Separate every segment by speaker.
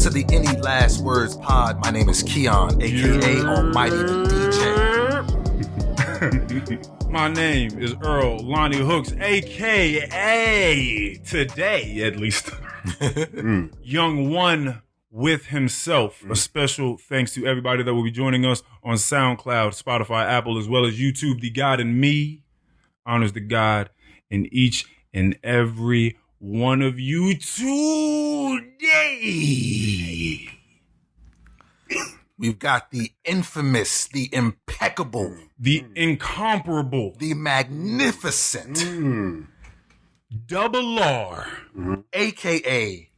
Speaker 1: to the Any Last Words pod. My name is Keon, a.k.a. Almighty the DJ.
Speaker 2: My name is Earl Lonnie Hooks, a.k.a. today, at least, Young One with himself. A special thanks to everybody that will be joining us on SoundCloud, Spotify, Apple, as well as YouTube. The God in me honors the God in each and every one of you today.
Speaker 1: We've got the infamous, the impeccable,
Speaker 2: the incomparable,
Speaker 1: the magnificent,
Speaker 2: Double R,
Speaker 1: a.k.a.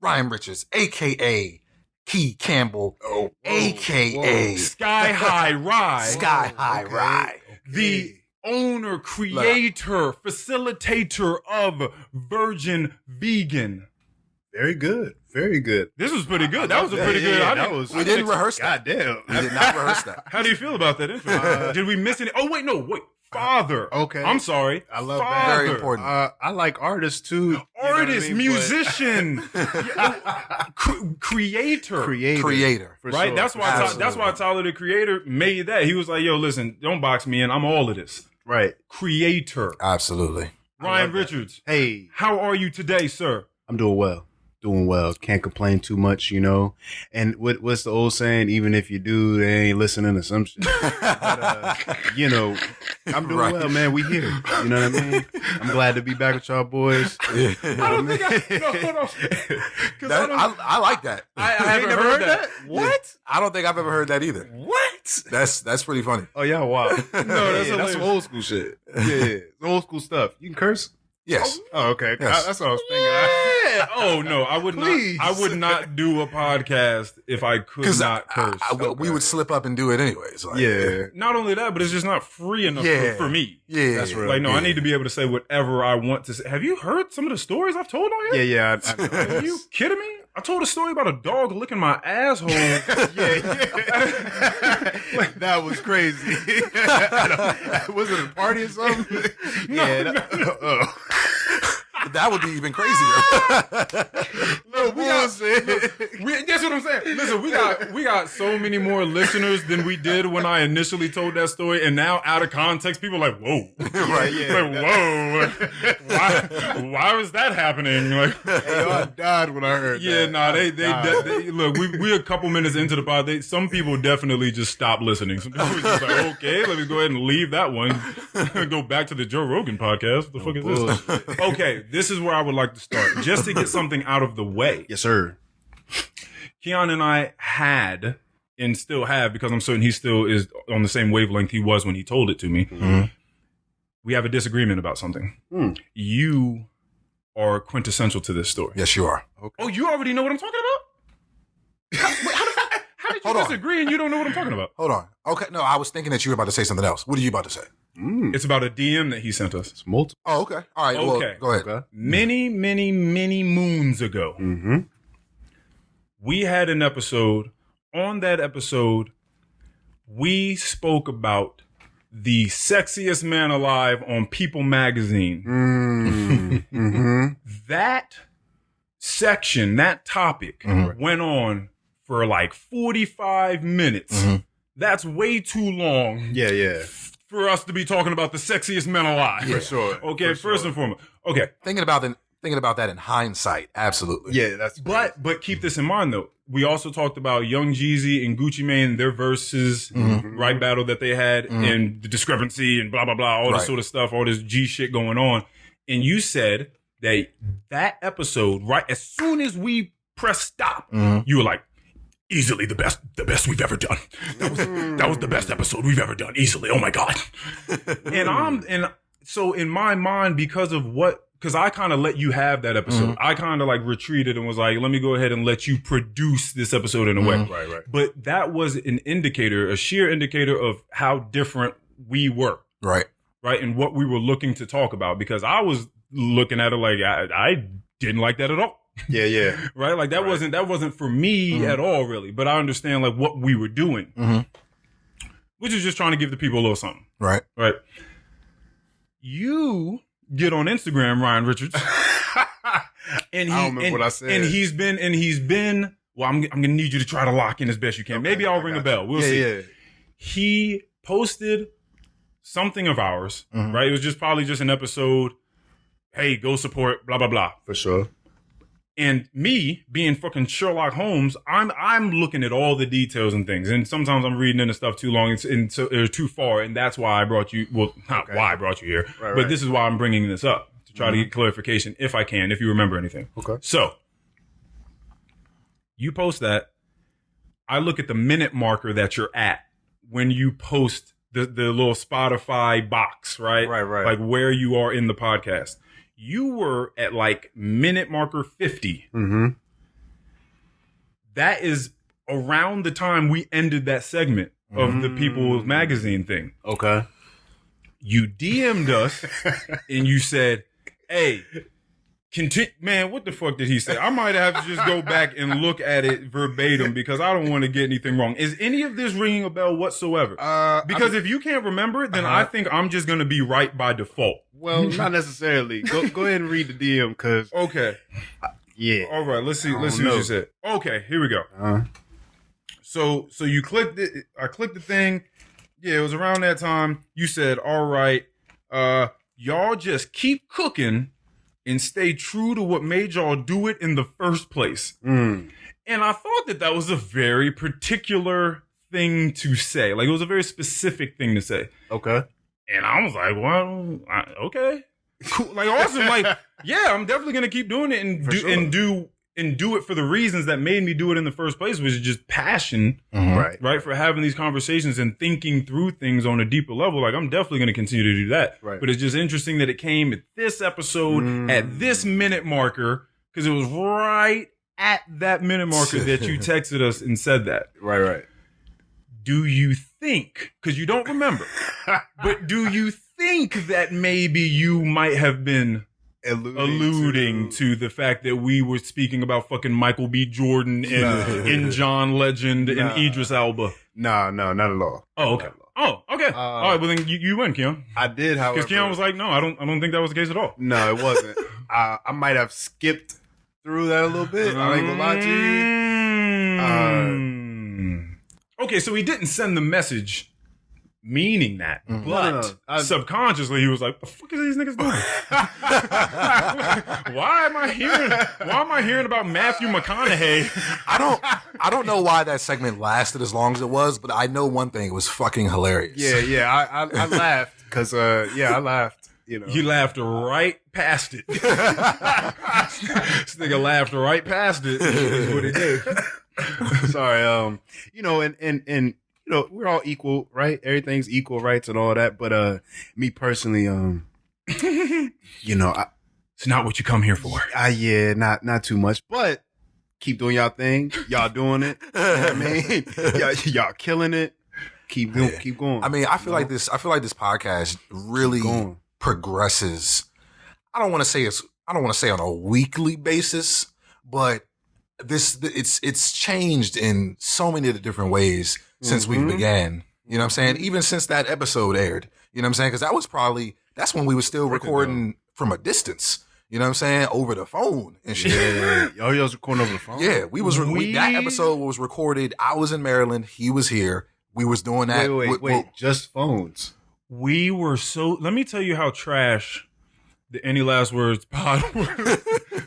Speaker 1: Ryan Richards, a.k.a. Key Campbell, a.k.a.
Speaker 2: Sky High Rye,
Speaker 1: Sky High Rye,
Speaker 2: the owner, creator, facilitator of Virgin Vegan.
Speaker 3: Very good. Very good.
Speaker 2: This was pretty good. That was a pretty good.
Speaker 1: We didn't rehearse that.
Speaker 3: Goddamn.
Speaker 1: We did not rehearse that.
Speaker 2: How do you feel about that intro? Did we miss any? Oh, wait, no, wait. Father.
Speaker 3: Okay.
Speaker 2: I'm sorry.
Speaker 3: I love
Speaker 2: Father.
Speaker 3: that.
Speaker 1: Very important.
Speaker 3: I like artists too.
Speaker 2: Artist, musician, creator.
Speaker 1: Creator.
Speaker 3: For
Speaker 2: Right?
Speaker 3: sure.
Speaker 2: That's why Tyler, the creator, made that. He was like, yo, listen, don't box me in. I'm all of this.
Speaker 3: Right.
Speaker 2: Creator.
Speaker 1: Absolutely.
Speaker 2: Ryan Richards.
Speaker 3: Hey.
Speaker 2: How are you today, sir?
Speaker 3: I'm doing well. Doing well. Can't complain too much, you know. And what's the old saying? Even if you do, they ain't listening to some shit. But, you know, I'm doing well, man. We here. You know what I mean? I'm glad to be back with y'all boys.
Speaker 1: Yeah.
Speaker 2: I don't think hold on.
Speaker 1: I like that.
Speaker 2: I haven't
Speaker 3: never heard that?
Speaker 1: What? I don't think I've ever heard that either.
Speaker 3: What?
Speaker 1: That's pretty funny.
Speaker 3: Oh, yeah, wow.
Speaker 2: No, that's
Speaker 3: that's some old school shit. Yeah. Old school stuff. You can curse?
Speaker 1: Yes.
Speaker 3: Oh, okay.
Speaker 1: Yes.
Speaker 3: That's what I was thinking.
Speaker 2: Yeah. Oh no, I would
Speaker 3: Please.
Speaker 2: not. I would not do a podcast if I could not curse.
Speaker 1: We would slip up and do it anyways. Like,
Speaker 3: Yeah.
Speaker 2: Not only that, but it's just not free enough
Speaker 1: Yeah.
Speaker 2: for me.
Speaker 1: Yeah.
Speaker 3: That's real.
Speaker 2: Like, no,
Speaker 1: Yeah.
Speaker 2: I need to be able to say whatever I want to say. Have you heard some of the stories I've told on here?
Speaker 3: Yeah. I know.
Speaker 2: Are you kidding me? I told a story about a dog licking my asshole.
Speaker 3: That was crazy. Was it a party or something?
Speaker 1: That would be even crazier.
Speaker 2: Look, that's what I'm saying. Listen, we got so many more listeners than we did when I initially told that story, and now out of context, people are like, whoa,
Speaker 1: Right, yeah.
Speaker 2: like, whoa, why was that happening? Like,
Speaker 3: I died when I heard
Speaker 2: yeah,
Speaker 3: that.
Speaker 2: nah, they look. We're a couple minutes into the pod. Some people definitely just stopped listening. Some people were just like, okay, let me go ahead and leave that one. Go back to the Joe Rogan podcast. What the fuck is this? Okay, this is where I would like to start, just to get something out of the way.
Speaker 3: Yes, sir.
Speaker 2: Keon and I had, and still have, because I'm certain he still is on the same wavelength he was when he told it to me.
Speaker 1: Mm-hmm.
Speaker 2: We have a disagreement about something. You are quintessential to this story.
Speaker 1: Yes, you are.
Speaker 2: Okay. Oh, you already know what I'm talking about? How did you disagree and you don't know what I'm talking about?
Speaker 1: Hold on. Okay, no, I was thinking that you were about to say something else. What are you about to say?
Speaker 2: It's about a DM that he sent us.
Speaker 3: It's multiple.
Speaker 1: Oh, okay. All right.
Speaker 2: Okay.
Speaker 1: Well, go ahead.
Speaker 3: Okay.
Speaker 2: Many moons ago, we had an episode. On that episode, we spoke about the sexiest man alive on People magazine. That section, that topic went on for like 45 minutes. That's way too long.
Speaker 3: Yeah.
Speaker 2: For us to be talking about the sexiest men alive.
Speaker 1: Yeah.
Speaker 3: For sure.
Speaker 2: Okay, first and foremost. Okay.
Speaker 1: Thinking about that in hindsight, absolutely.
Speaker 3: Yeah, that's
Speaker 2: But keep this in mind though. We also talked about Young Jeezy and Gucci Mane, their versus right battle that they had, and the discrepancy and blah blah blah, all this sort of stuff, all this G shit going on. And you said that episode, right as soon as we pressed stop, you were like, easily the best we've ever done. That was the best episode we've ever done. Easily. Oh my God. And so in my mind, because I kind of let you have that episode. I kind of like retreated and was like, let me go ahead and let you produce this episode in a way.
Speaker 3: Right.
Speaker 2: But that was an indicator, a sheer indicator of how different we were.
Speaker 1: Right.
Speaker 2: And what we were looking to talk about, because I was looking at it like, I didn't like that at all.
Speaker 3: Yeah.
Speaker 2: Right? Like that wasn't for me at all, really. But I understand like what we were doing, which is just trying to give the people a little something.
Speaker 1: Right.
Speaker 2: You get on Instagram, Ryan Richards.
Speaker 3: I don't remember what I said.
Speaker 2: And he's been well, I'm gonna need you to try to lock in as best you can.
Speaker 3: Okay,
Speaker 2: Maybe I'll ring a bell. We'll see. Yeah. He posted something of ours, right? It was probably just an episode. Hey, go support, blah, blah, blah.
Speaker 3: For sure.
Speaker 2: And me being fucking Sherlock Holmes, I'm looking at all the details and things. And sometimes I'm reading into stuff too long and so or too far. And that's why I brought you, well, not why I brought you here, but this is why I'm bringing this up to try to get clarification if I can, if you remember anything.
Speaker 3: Okay.
Speaker 2: So you post that. I look at the minute marker that you're at when you post the little Spotify box, right?
Speaker 3: Right.
Speaker 2: Like where you are in the podcast. You were at like minute marker 50.
Speaker 3: Mm-hmm.
Speaker 2: That is around the time we ended that segment of the People's Magazine thing.
Speaker 3: Okay.
Speaker 2: You DM'd us and you said, hey, man, what the fuck did he say? I might have to just go back and look at it verbatim because I don't want to get anything wrong. Is any of this ringing a bell whatsoever? Because if you can't remember it, then I think I'm just going to be right by default.
Speaker 3: Well, not necessarily. Go ahead and read the DM because.
Speaker 2: Okay.
Speaker 3: Yeah.
Speaker 2: All right. Let's see what you said. Okay. Here we go. So you clicked it. I clicked the thing. Yeah, it was around that time. You said, all right, y'all just keep cooking and stay true to what made y'all do it in the first place. And I thought that was a very particular thing to say. Like, it was a very specific thing to say.
Speaker 3: Okay.
Speaker 2: And I was like, well, okay. Cool. Like, awesome. Like, yeah, I'm definitely going to keep doing it and do it for the reasons that made me do it in the first place, which is just passion, right? For having these conversations and thinking through things on a deeper level. Like, I'm definitely going to continue to do that.
Speaker 3: Right.
Speaker 2: But it's just interesting that it came at this episode, at this minute marker, because it was right at that minute marker that you texted us and said that.
Speaker 3: Right.
Speaker 2: Do you think, because you don't remember, but do you think that maybe you might have been alluding to the fact that we were speaking about fucking Michael B. Jordan and John Legend and Idris Elba?
Speaker 3: No, not at all.
Speaker 2: Oh, okay. Oh, okay. All right. Well, then you win, Keon.
Speaker 3: I did, however.
Speaker 2: Because Keon was like, no, I don't think that was the case at all.
Speaker 3: No, it wasn't. I might have skipped through that a little bit. I ain't gonna lie to you.
Speaker 2: Okay, so he didn't send the message meaning that, but subconsciously he was like, "The fuck is these niggas doing? Why am I hearing about Matthew McConaughey?"
Speaker 1: I don't know why that segment lasted as long as it was, but I know one thing: it was fucking hilarious.
Speaker 3: Yeah. I laughed because I laughed. You know,
Speaker 2: he laughed right past it. This nigga laughed right past it. Is what he did.
Speaker 3: Sorry, and we're all equal, right? Everything's equal rights and all that. But me personally,
Speaker 2: it's not what you come here for.
Speaker 3: Not too much, but keep doing y'all thing. Y'all doing it. You know what I mean, y'all killing it. Keep going.
Speaker 1: I mean, I feel like this podcast really progresses. I don't want to say on a weekly basis, but it's changed in so many different ways since we began. You know what I'm saying? Even since that episode aired. You know what I'm saying? Because that's when we were still recording from a distance. You know what I'm saying? Over the phone and shit.
Speaker 3: Yeah. Y'all was recording over the phone?
Speaker 1: Yeah, that episode was recorded. I was in Maryland. He was here. We was doing that.
Speaker 3: Wait. Just phones.
Speaker 2: We were let me tell you how trash the Any Last Words pod were.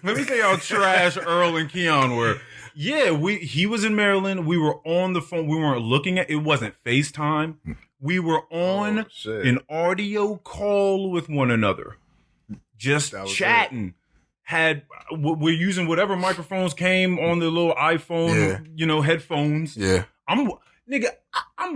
Speaker 2: Let me tell you how trash Earl and Keon were. Yeah, he was in Maryland. We were on the phone. We weren't looking at it. Wasn't FaceTime. We were on an audio call with one another. Just chatting. We're using whatever microphones came on the little iPhone, headphones.
Speaker 1: Yeah.
Speaker 2: I'm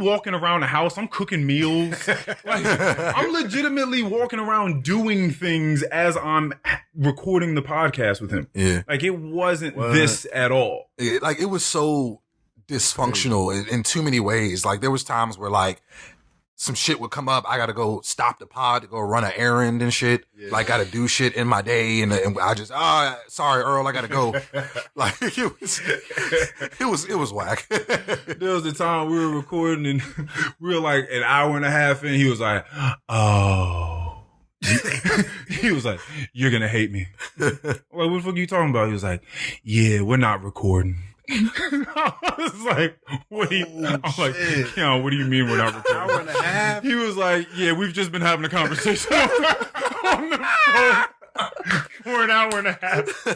Speaker 2: walking around the house. I'm cooking meals. Like, I'm legitimately walking around doing things as I'm recording the podcast with him.
Speaker 1: Yeah.
Speaker 2: Like, it wasn't this at all.
Speaker 1: It was so dysfunctional in too many ways. Like, there was times where, like, some shit would come up. I got to go stop the pod to go run an errand and shit. Yeah. Like, got to do shit in my day. And I just, sorry, Earl, I got to go. Like, it was whack.
Speaker 2: There was the time we were recording and we were like an hour and a half in. He was like, oh. He was like, you're going to hate me. Like, what the fuck are you talking about? He was like, yeah, we're not recording. I was like, what do you, I'm like, Keon, what do you mean we're not recording?
Speaker 3: Hour and a half?
Speaker 2: He was like, yeah, we've just been having a conversation on the phone for an hour and a half.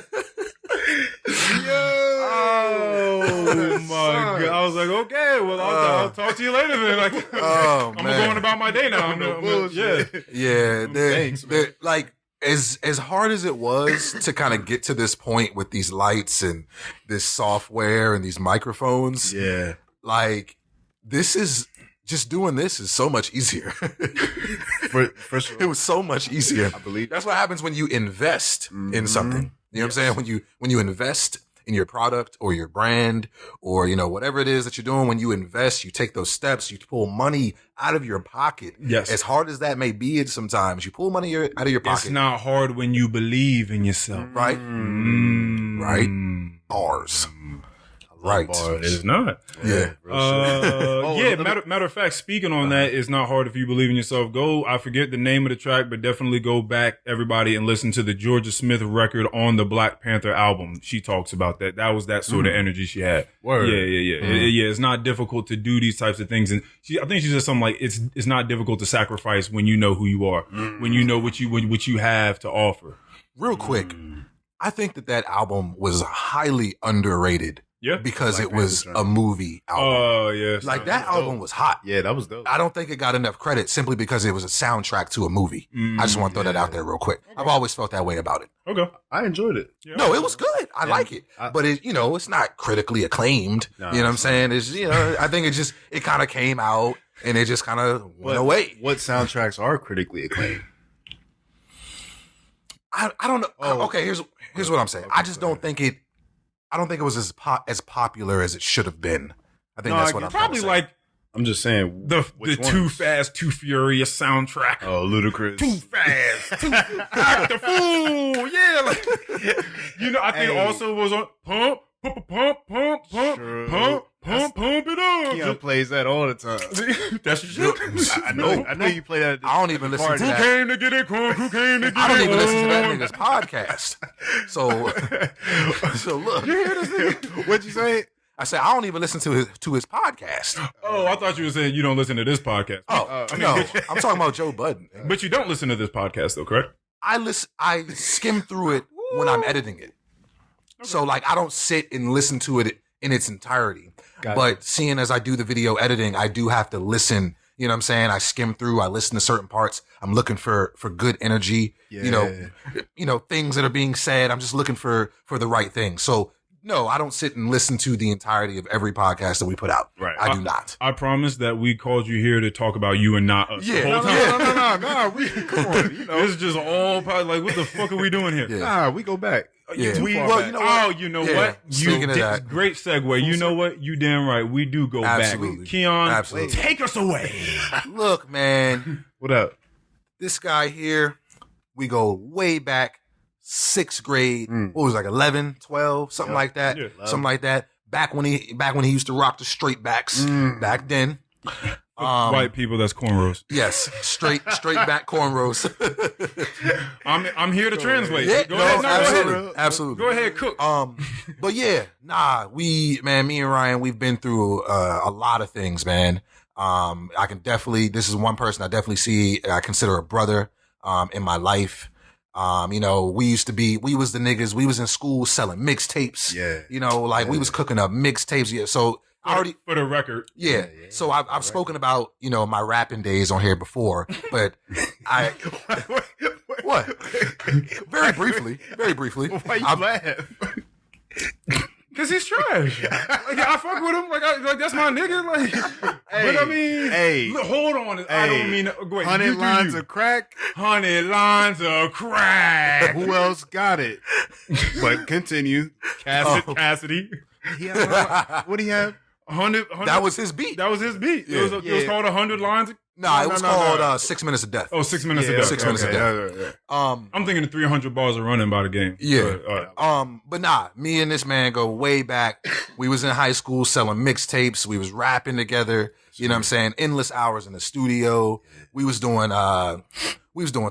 Speaker 2: Oh my God. I was like, okay, well, I'll talk to you later then. Like, I'm going about my day now.
Speaker 1: Yeah. Like, as hard as it was to kind of get to this point with these lights and this software and these microphones.
Speaker 3: Yeah.
Speaker 1: Like, this is just doing this is so much easier.
Speaker 3: First of all,
Speaker 1: it was so much easier.
Speaker 3: I believe
Speaker 1: that's what happens when you invest in something. You know what I'm saying? When you invest in your product or your brand or, you know, whatever it is that you're doing, when you invest, you take those steps, you pull money out of your pocket.
Speaker 2: Yes.
Speaker 1: As hard as that may be, sometimes you pull money out of your pocket.
Speaker 2: It's not hard when you believe in yourself.
Speaker 1: Right? Right? Bars. Right.
Speaker 2: It is not.
Speaker 1: Yeah.
Speaker 2: Matter of fact, speaking on that, it's not hard if you believe in yourself. I forget the name of the track, but definitely go back, everybody, and listen to the Georgia Smith record on the Black Panther album. She talks about that. That was that sort of energy she had.
Speaker 3: Word.
Speaker 2: Yeah. It's not difficult to do these types of things. And I think she said something like, it's not difficult to sacrifice when you know who you are, when you know what you have to offer.
Speaker 1: Real quick, I think that album was highly underrated.
Speaker 2: Yeah.
Speaker 1: Because it was a movie album.
Speaker 2: Oh, yes.
Speaker 1: Like, that album was hot.
Speaker 3: Yeah, that was dope.
Speaker 1: I don't think it got enough credit simply because it was a soundtrack to a movie. I just want to throw that out there real quick. Okay. I've always felt that way about it.
Speaker 2: Okay.
Speaker 3: I enjoyed it.
Speaker 1: Yeah. No, it was good. I like it. But it, you know, it's not critically acclaimed. No, you know what I'm saying? It's, you know, I think it kind of came out and it just kind of went away.
Speaker 3: What soundtracks are critically acclaimed?
Speaker 1: I don't know. Okay, here's what I'm saying. I just don't think it was as popular as it should have been. I think that's what I'm
Speaker 2: probably like.
Speaker 3: I'm just saying
Speaker 2: the Too Fast, Too Furious soundtrack.
Speaker 3: Oh, ludicrous!
Speaker 2: Too fast, act the fool. Yeah, like, you know. I think also was on pump it up.
Speaker 3: Keon plays that all the time.
Speaker 2: That's your shit.
Speaker 3: I know you play that.
Speaker 1: I don't even listen to that.
Speaker 2: Who came to get it crunk? Who came to get it?
Speaker 1: I don't even listen to that nigga's podcast. So look.
Speaker 3: You hear this nigga? What'd you say?
Speaker 1: I said I don't even listen to his podcast.
Speaker 2: Oh, I thought you were saying you don't listen to this podcast.
Speaker 1: No, I'm talking about Joe Budden.
Speaker 2: But you don't listen to this podcast though, correct?
Speaker 1: I skim through it when I'm editing it. Okay. So like I don't sit and listen to it in its entirety. But seeing as I do the video editing, I do have to listen. You know what I'm saying? I skim through, I listen to certain parts. I'm looking for good energy, you know, things that are being said. I'm just looking for the right thing. So no, I don't sit and listen to the entirety of every podcast that we put out. Right. I do not.
Speaker 2: I promise that we called you here to talk about you and not us.
Speaker 1: Yeah.
Speaker 2: The whole time.
Speaker 3: No. Come on. You know.
Speaker 2: It's just all like, what the fuck are we doing here?
Speaker 3: Yeah. Nah, we go back.
Speaker 1: Yeah.
Speaker 2: You know what?
Speaker 1: Speaking of that.
Speaker 2: Great segue. You know what? You damn right. We do go back. Keon, take us away.
Speaker 1: Look, man.
Speaker 3: What up?
Speaker 1: This guy here, we go way back. 6th grade, what was it, like 11, 12, something like that. Yeah, something like that. Back when he used to rock the straight backs back then.
Speaker 2: White people, that's cornrows.
Speaker 1: Yes, straight back cornrows.
Speaker 2: I'm here to translate.
Speaker 1: Yeah,
Speaker 2: go ahead.
Speaker 1: Absolutely.
Speaker 2: Go ahead, cook.
Speaker 1: But yeah, me and Ryan, we've been through a lot of things, man. I can definitely, this is one person I definitely see, I consider a brother in my life. You know, we was the niggas, we was in school selling mixtapes. Yeah. You know, like we was cooking up mixtapes. Yeah. So
Speaker 2: for the record.
Speaker 1: Yeah. So I've spoken about, you know, my rapping days on here before, but what? Very briefly.
Speaker 3: Why you laugh?
Speaker 2: Cause he's trash. Like, I fuck with him. Like that's my nigga. Like, but I mean, hold on. I don't mean. Wait,
Speaker 3: 100 lines of crack.
Speaker 2: 100 lines of crack.
Speaker 3: Who else got it? But continue.
Speaker 2: Cassidy.
Speaker 3: What do you have?
Speaker 2: 100.
Speaker 1: That was his beat.
Speaker 2: Yeah. It was called 100 lines.
Speaker 1: It was called 6 Minutes of Death.
Speaker 2: Oh, 6 Minutes of Death.
Speaker 1: 6 Minutes of Death.
Speaker 2: I'm thinking the 300 bars are running by the game.
Speaker 1: Yeah. But me and this man go way back. We was in high school selling mixtapes. We was rapping together. You know what I'm saying? Endless hours in the studio. We was doing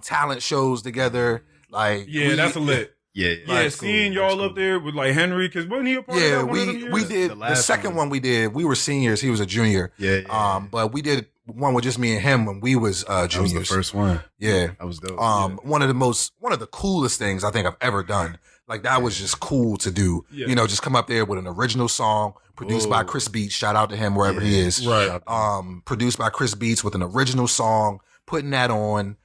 Speaker 1: talent shows together. Like
Speaker 2: that's lit. Yeah, seeing y'all up there with like Henry, because wasn't he a part of that one of them years?
Speaker 1: We did the second one we did. We were seniors. He was a junior. But we did one with just me and him when we was juniors. That was
Speaker 3: the first one.
Speaker 1: Yeah,
Speaker 3: that was dope.
Speaker 1: One of the coolest things I think I've ever done. Like that was just cool to do. Yeah. You know, just come up there with an original song produced by Chris Beats. Shout out to him wherever he is.
Speaker 2: Right.
Speaker 1: Produced by Chris Beats with an original song. Putting that on.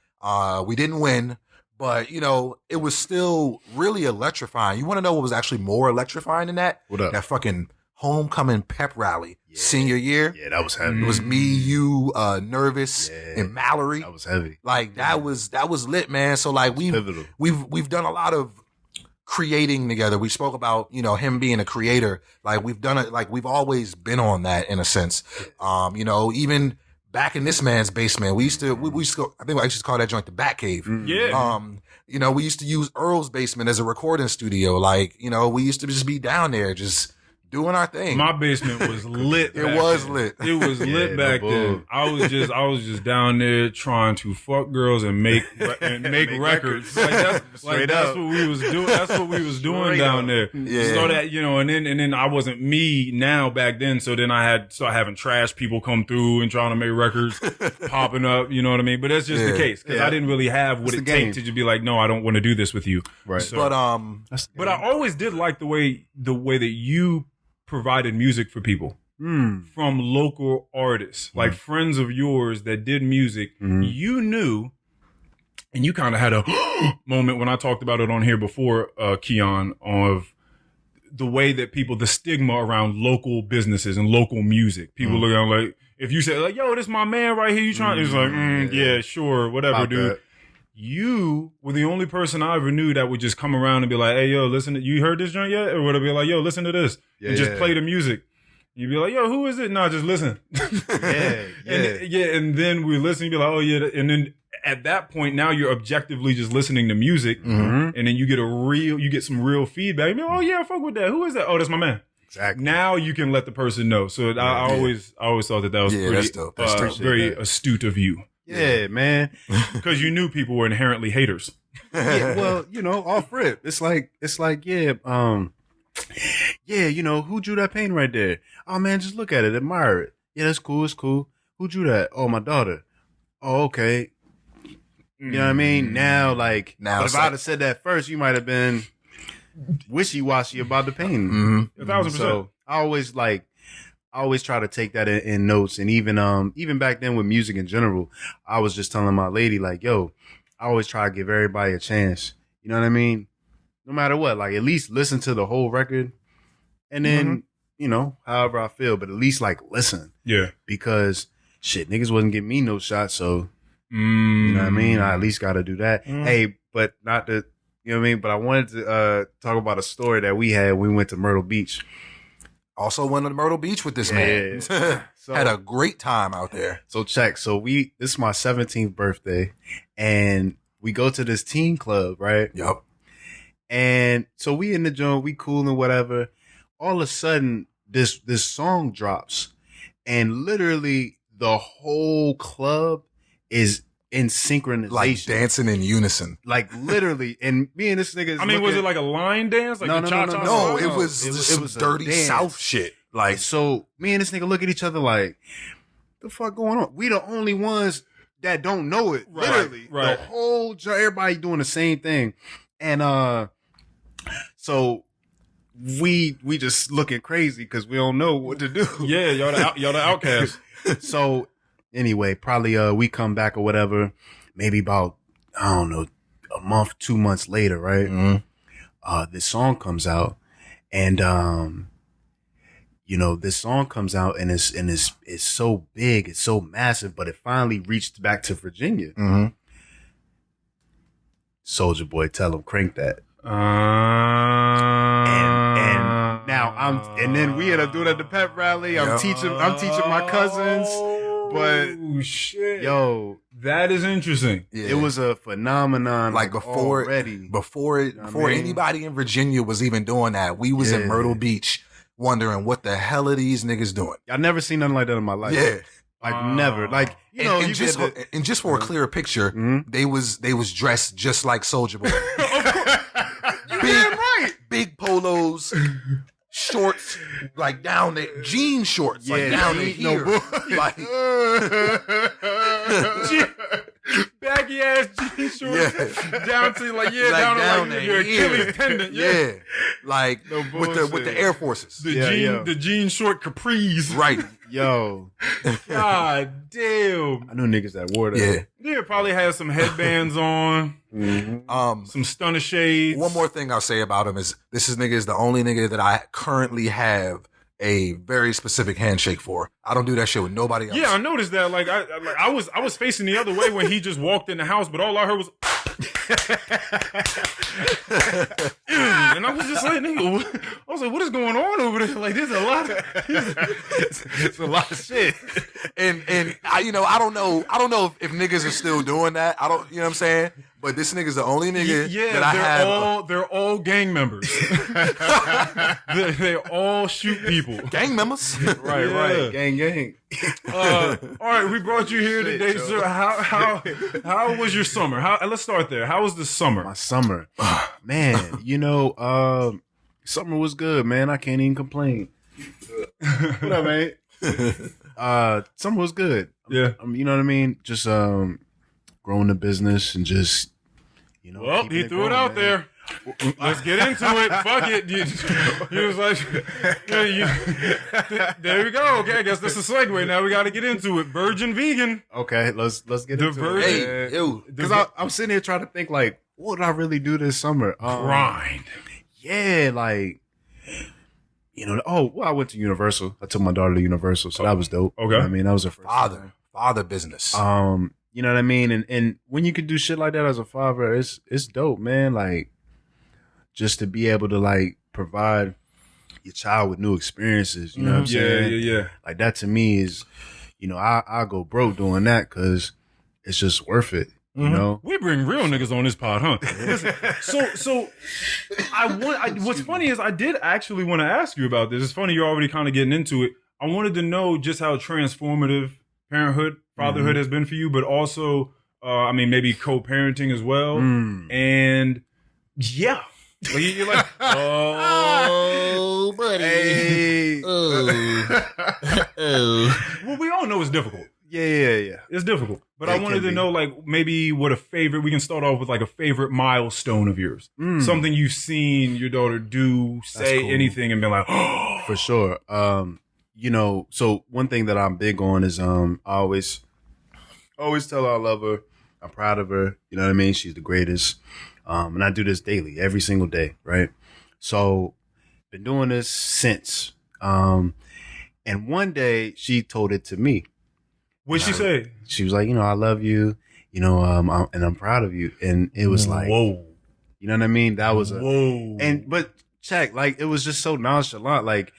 Speaker 1: We didn't win. But, you know, it was still really electrifying. You want to know what was actually more electrifying than that?
Speaker 3: What up?
Speaker 1: That fucking homecoming pep rally senior year.
Speaker 3: Yeah, that was heavy.
Speaker 1: It was me, you, Nervous, and Mallory.
Speaker 3: That was heavy.
Speaker 1: Like that was lit, man. So like we've done a lot of creating together. We spoke about, you know, him being a creator. Like we've done it, like we've always been on that in a sense. You know, even back in this man's basement, we used to go, I think I used to call that joint the Bat Cave.
Speaker 2: Yeah.
Speaker 1: You know, we used to use Earl's basement as a recording studio. Like, you know, we used to just be down there just doing our thing.
Speaker 2: My basement was lit.
Speaker 1: It was lit.
Speaker 2: It was lit back then. I was just down there trying to fuck girls and make records. Like that's what we was doing. That's what we was doing down there.
Speaker 1: Yeah.
Speaker 2: So that, you know, and then I wasn't me now back then. So then I started having trash people come through and trying to make records popping up. You know what I mean? But that's just the case because I didn't really have what it takes to just be like, no, I don't want to do this with you.
Speaker 3: Right.
Speaker 2: So,
Speaker 1: but
Speaker 2: I always did like the way that you provided music for people from local artists, like friends of yours that did music. You knew, and you kind of had a moment when I talked about it on here before, Keon, of the way that the stigma around local businesses and local music. People look at like, if you say like, yo, this my man right here, you trying, it's like, yeah, sure, whatever, about dude. That. You were the only person I ever knew that would just come around and be like, hey, yo, listen, you heard this joint yet? Or would it be like, yo, listen to this. And just play the music. You'd be like, yo, who is it? No, just listen. And then we listen, you'd be like, oh, yeah. And then at that point, now you're objectively just listening to music. And then you get some real feedback. You'd be like, oh, yeah, I fuck with that. Who is that? Oh, that's my man.
Speaker 3: Exactly.
Speaker 2: Now you can let the person know. So I always thought that was pretty,
Speaker 1: that's dope. That's
Speaker 2: very astute of you.
Speaker 3: Yeah, man.
Speaker 2: Because you knew people were inherently haters.
Speaker 3: Well, you know, off rip. It's like, you know, who drew that painting right there? Oh man, just look at it, admire it. Yeah, that's cool, it's cool. Who drew that? Oh, my daughter. Oh, okay. You know what I mean? Now, but if I'd have said that first, you might have been wishy-washy about the painting.
Speaker 2: 1,000%.
Speaker 3: So I always try to take that in notes. And even back then with music in general, I was just telling my lady, like, yo, I always try to give everybody a chance. You know what I mean? No matter what, like at least listen to the whole record and then, you know, however I feel, but at least like listen.
Speaker 2: Yeah.
Speaker 3: Because shit, niggas wasn't giving me no shot. So, you know what I mean? I at least got to do that. Hey, but not to, you know what I mean? But I wanted to talk about a story that we had when we went to Myrtle Beach.
Speaker 1: Also went to Myrtle Beach with this man. So, had a great time out there.
Speaker 3: So check. So this is my 17th birthday and we go to this teen club, right?
Speaker 1: Yep.
Speaker 3: And so we in the joint, we cool and whatever. All of a sudden, this song drops and literally the whole club is in synchronization.
Speaker 1: Like dancing in unison.
Speaker 3: Like literally. And me and this nigga.
Speaker 2: I mean, was it like a line dance? Like
Speaker 1: No, it was some dirty
Speaker 3: dance.
Speaker 1: South shit. Like,
Speaker 3: so me and this nigga look at each other like, the fuck going on? We the only ones that don't know it.
Speaker 2: Right,
Speaker 3: literally.
Speaker 2: right.
Speaker 3: The whole everybody doing the same thing. And so we just looking crazy because we don't know what to do.
Speaker 2: Yeah, y'all the outcasts.
Speaker 3: So anyway, probably we come back or whatever, maybe about, I don't know, a month, 2 months later, right? This song comes out and you know, this song comes out and it's so big, it's so massive, but it finally reached back to Virginia. Soulja Boy, tell him crank that. And now and then we end up doing it at the pep rally. I'm teaching my cousins, but
Speaker 2: shit,
Speaker 3: yo,
Speaker 2: that is interesting.
Speaker 3: Yeah. It was a phenomenon.
Speaker 1: Like before anybody in Virginia was even doing that, we was in Myrtle Beach wondering what the hell are these niggas doing.
Speaker 3: I never seen nothing like that in my life.
Speaker 1: Yeah.
Speaker 3: Like never. Like, you know,
Speaker 1: and just for a clearer picture, they was dressed just like Soulja Boy. big polos, shorts, like down there, jean shorts, like down there here. Like,
Speaker 2: baggy ass jean shorts down to down to your Achilles tendon.
Speaker 1: Yeah. Like with the Air Forces.
Speaker 2: The jean short capris.
Speaker 1: Right.
Speaker 3: Yo.
Speaker 2: God damn.
Speaker 3: I know niggas that wore that.
Speaker 1: Yeah.
Speaker 2: Yeah, probably has some headbands on.
Speaker 3: Mm-hmm.
Speaker 2: Some stunner shades.
Speaker 1: One more thing I'll say about him is nigga is the only nigga that I currently have a very specific handshake for. I don't do that shit with nobody else.
Speaker 2: Yeah, I noticed that. Like I was facing the other way when he just walked in the house, but all I heard was and I was just like, nigga, I was like, what is going on over there? Like, there's a lot of
Speaker 3: It's a lot of shit.
Speaker 1: And I don't know if niggas are still doing that. I don't, you know what I'm saying? But this nigga's the only nigga that I have.
Speaker 2: They're all gang members. they all shoot people.
Speaker 1: Gang members.
Speaker 3: Right. Gang.
Speaker 2: All right, we brought you here today, sir. How was your summer? Let's start there. How was the summer?
Speaker 3: My summer, man. Summer was good, man. I can't even complain. What up, man? Summer was good.
Speaker 2: Yeah.
Speaker 3: You know what I mean? Just growing the business and just
Speaker 2: Well, he threw it out there. Let's get into it. Fuck it. He was like, there we go. Okay, I guess that's a segue. Now we got to get into it. Virgin vegan.
Speaker 3: Okay, let's get into
Speaker 2: virgin,
Speaker 3: it.
Speaker 1: Hey, yo.
Speaker 3: Because I'm sitting here trying to think, like, what did I really do this summer?
Speaker 2: Grind.
Speaker 3: Yeah, like, I went to Universal. I took my daughter to Universal, so that was dope.
Speaker 2: Okay.
Speaker 3: You know what I mean, that was her first time.
Speaker 1: Father business.
Speaker 3: You know what I mean? And when you can do shit like that as a father, it's dope, man. Like, just to be able to, like, provide your child with new experiences, you know what I'm saying?
Speaker 2: Yeah.
Speaker 3: Like, that to me is, I go broke doing that because it's just worth it, you know?
Speaker 2: We bring real niggas on this pod, huh? Listen, so what's funny is I did actually want to ask you about this. It's funny you're already kind of getting into it. I wanted to know just how transformative fatherhood has been for you, but also, maybe co-parenting as well. And yeah. Like, you're like, oh, buddy.
Speaker 3: Hey.
Speaker 2: Well, we all know it's difficult.
Speaker 3: Yeah.
Speaker 2: It's difficult. But I wanted to know, like, maybe we can start off with, like, a favorite milestone of yours. Something you've seen your daughter do, say anything, and been like, oh.
Speaker 3: For sure. So one thing that I'm big on is I always tell her I love her. I'm proud of her. You know what I mean? She's the greatest. And I do this daily, every single day, right? So, been doing this since. And one day she told it to me.
Speaker 2: What'd she say?
Speaker 3: She was like, I love you, and I'm proud of you. And it was like,
Speaker 2: whoa.
Speaker 3: You know what I mean? That was
Speaker 2: whoa.
Speaker 3: But check, like, it was just so nonchalant. Like,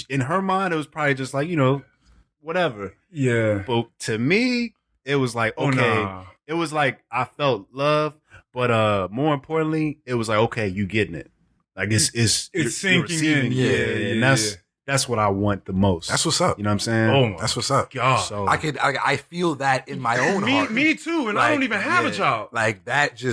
Speaker 3: in her mind, it was probably just like, whatever.
Speaker 2: Yeah.
Speaker 3: But to me, it was like, okay. It was like I felt love. But more importantly, it was like, okay, you getting it. Like it's
Speaker 2: sinking in.
Speaker 3: Yeah. And that's what I want the most.
Speaker 1: That's what's up.
Speaker 3: You know what I'm saying?
Speaker 2: Oh,
Speaker 1: that's what's up.
Speaker 2: God.
Speaker 3: So
Speaker 1: I feel that in my own heart.
Speaker 2: Me too, and
Speaker 1: like,
Speaker 2: I don't even have a child.
Speaker 1: Like that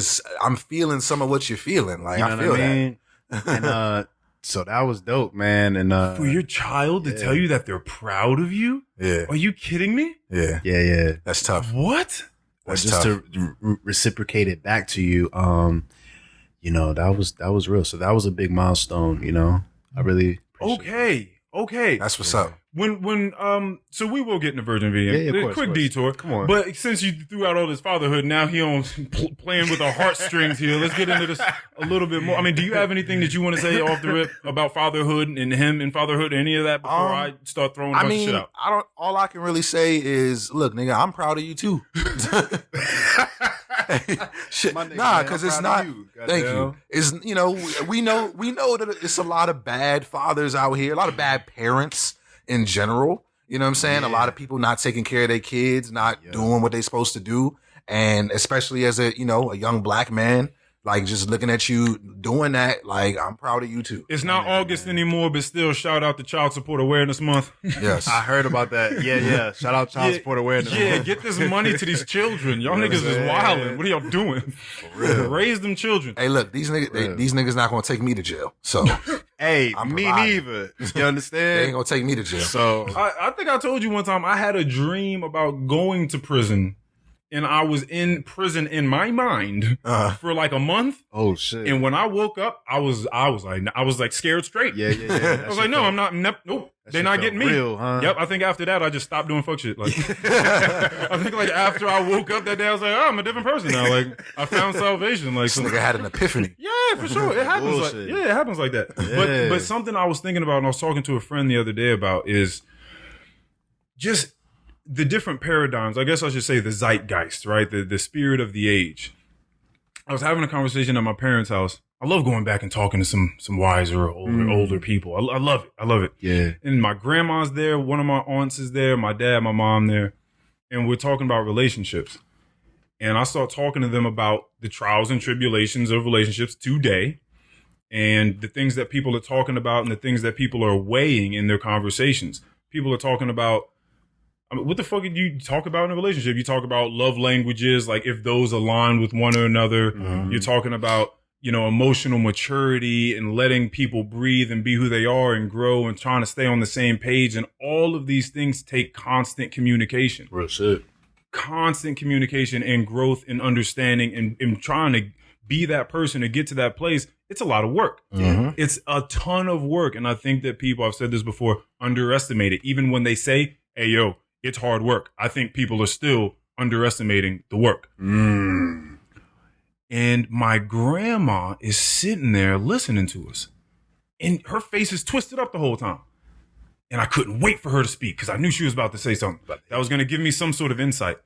Speaker 1: I'm feeling some of what you're feeling. Like,
Speaker 3: you know
Speaker 1: I feel
Speaker 3: what I mean?
Speaker 1: that.
Speaker 3: And so that was dope, man. And
Speaker 2: for your child to tell you that they're proud of you?
Speaker 1: Yeah.
Speaker 2: Are you kidding me?
Speaker 1: Yeah. That's tough.
Speaker 2: What?
Speaker 1: That's
Speaker 3: just
Speaker 1: tough.
Speaker 3: to reciprocate it back to you, that was real. So that was a big milestone, I really appreciate it.
Speaker 2: Okay.
Speaker 1: That's what's up.
Speaker 2: So we will get into Virgin Vegan.
Speaker 3: Yeah, of course,
Speaker 2: Quick detour.
Speaker 3: Come on.
Speaker 2: But since you threw out all this fatherhood, now he on playing with our heartstrings here. Let's get into this a little bit more. I mean, do you have anything that you want to say off the rip about fatherhood and him and fatherhood, any of that before I start throwing a bunch of shit out?
Speaker 1: All I can really say is, look, nigga, I'm proud of you too. Shit. Nah, because it's not. Thank you. It's we know that it's a lot of bad fathers out here, a lot of bad parents in general. You know what I'm saying? A lot of people not taking care of their kids, not doing what they're supposed to do, and especially as a young black man, Like, just looking at you doing that, like, I'm proud of you too.
Speaker 2: It's not August anymore, but still shout out to Child Support Awareness Month.
Speaker 1: Yes.
Speaker 3: I heard about that. Yeah. Shout out Child Support Awareness.
Speaker 2: Yeah, get this money to these children. Y'all niggas is wilding. What are y'all doing? For real. Raise them children.
Speaker 1: Hey, look, these niggas not gonna take me to jail. So
Speaker 3: hey, me neither. You understand?
Speaker 1: They ain't gonna take me to jail.
Speaker 3: So
Speaker 2: I think I told you one time I had a dream about going to prison. And I was in prison in my mind for like a month.
Speaker 3: Oh shit!
Speaker 2: And when I woke up, I was like scared straight.
Speaker 3: Yeah.
Speaker 2: I was like, no, I'm not. Nope, they're not getting me.
Speaker 3: Real, huh?
Speaker 2: Yep. I think after that, I just stopped doing fuck shit. Like, I think like after I woke up that day, I was like, oh, I'm a different person now. Like, I found salvation. Like,
Speaker 1: this nigga had an epiphany.
Speaker 2: Yeah, for sure. It happens. It happens like that.
Speaker 3: Yeah.
Speaker 2: But something I was thinking about, and I was talking to a friend the other day about, is just the different paradigms, I guess I should say the zeitgeist, right? The spirit of the age. I was having a conversation at my parents' house. I love going back and talking to some wiser, older people. I love it. I love it.
Speaker 3: Yeah.
Speaker 2: And my grandma's there. One of my aunts is there. My dad, my mom there. And we're talking about relationships. And I start talking to them about the trials and tribulations of relationships today and the things that people are talking about and the things that people are weighing in their conversations. People are talking about, I mean, what the fuck did you talk about in a relationship? You talk about love languages, like if those align with one or another. Mm-hmm. You're talking about, emotional maturity and letting people breathe and be who they are and grow and trying to stay on the same page. And all of these things take constant communication.
Speaker 3: Real shit.
Speaker 2: Constant communication and growth and understanding and trying to be that person to get to that place. It's a lot of work. Mm-hmm. It's a ton of work. And I think that people, I've said this before, underestimate it. Even when they say, hey, yo, it's hard work. I think people are still underestimating the work. Mm. And my grandma is sitting there listening to us. And her face is twisted up the whole time. And I couldn't wait for her to speak because I knew she was about to say something that was going to give me some sort of insight.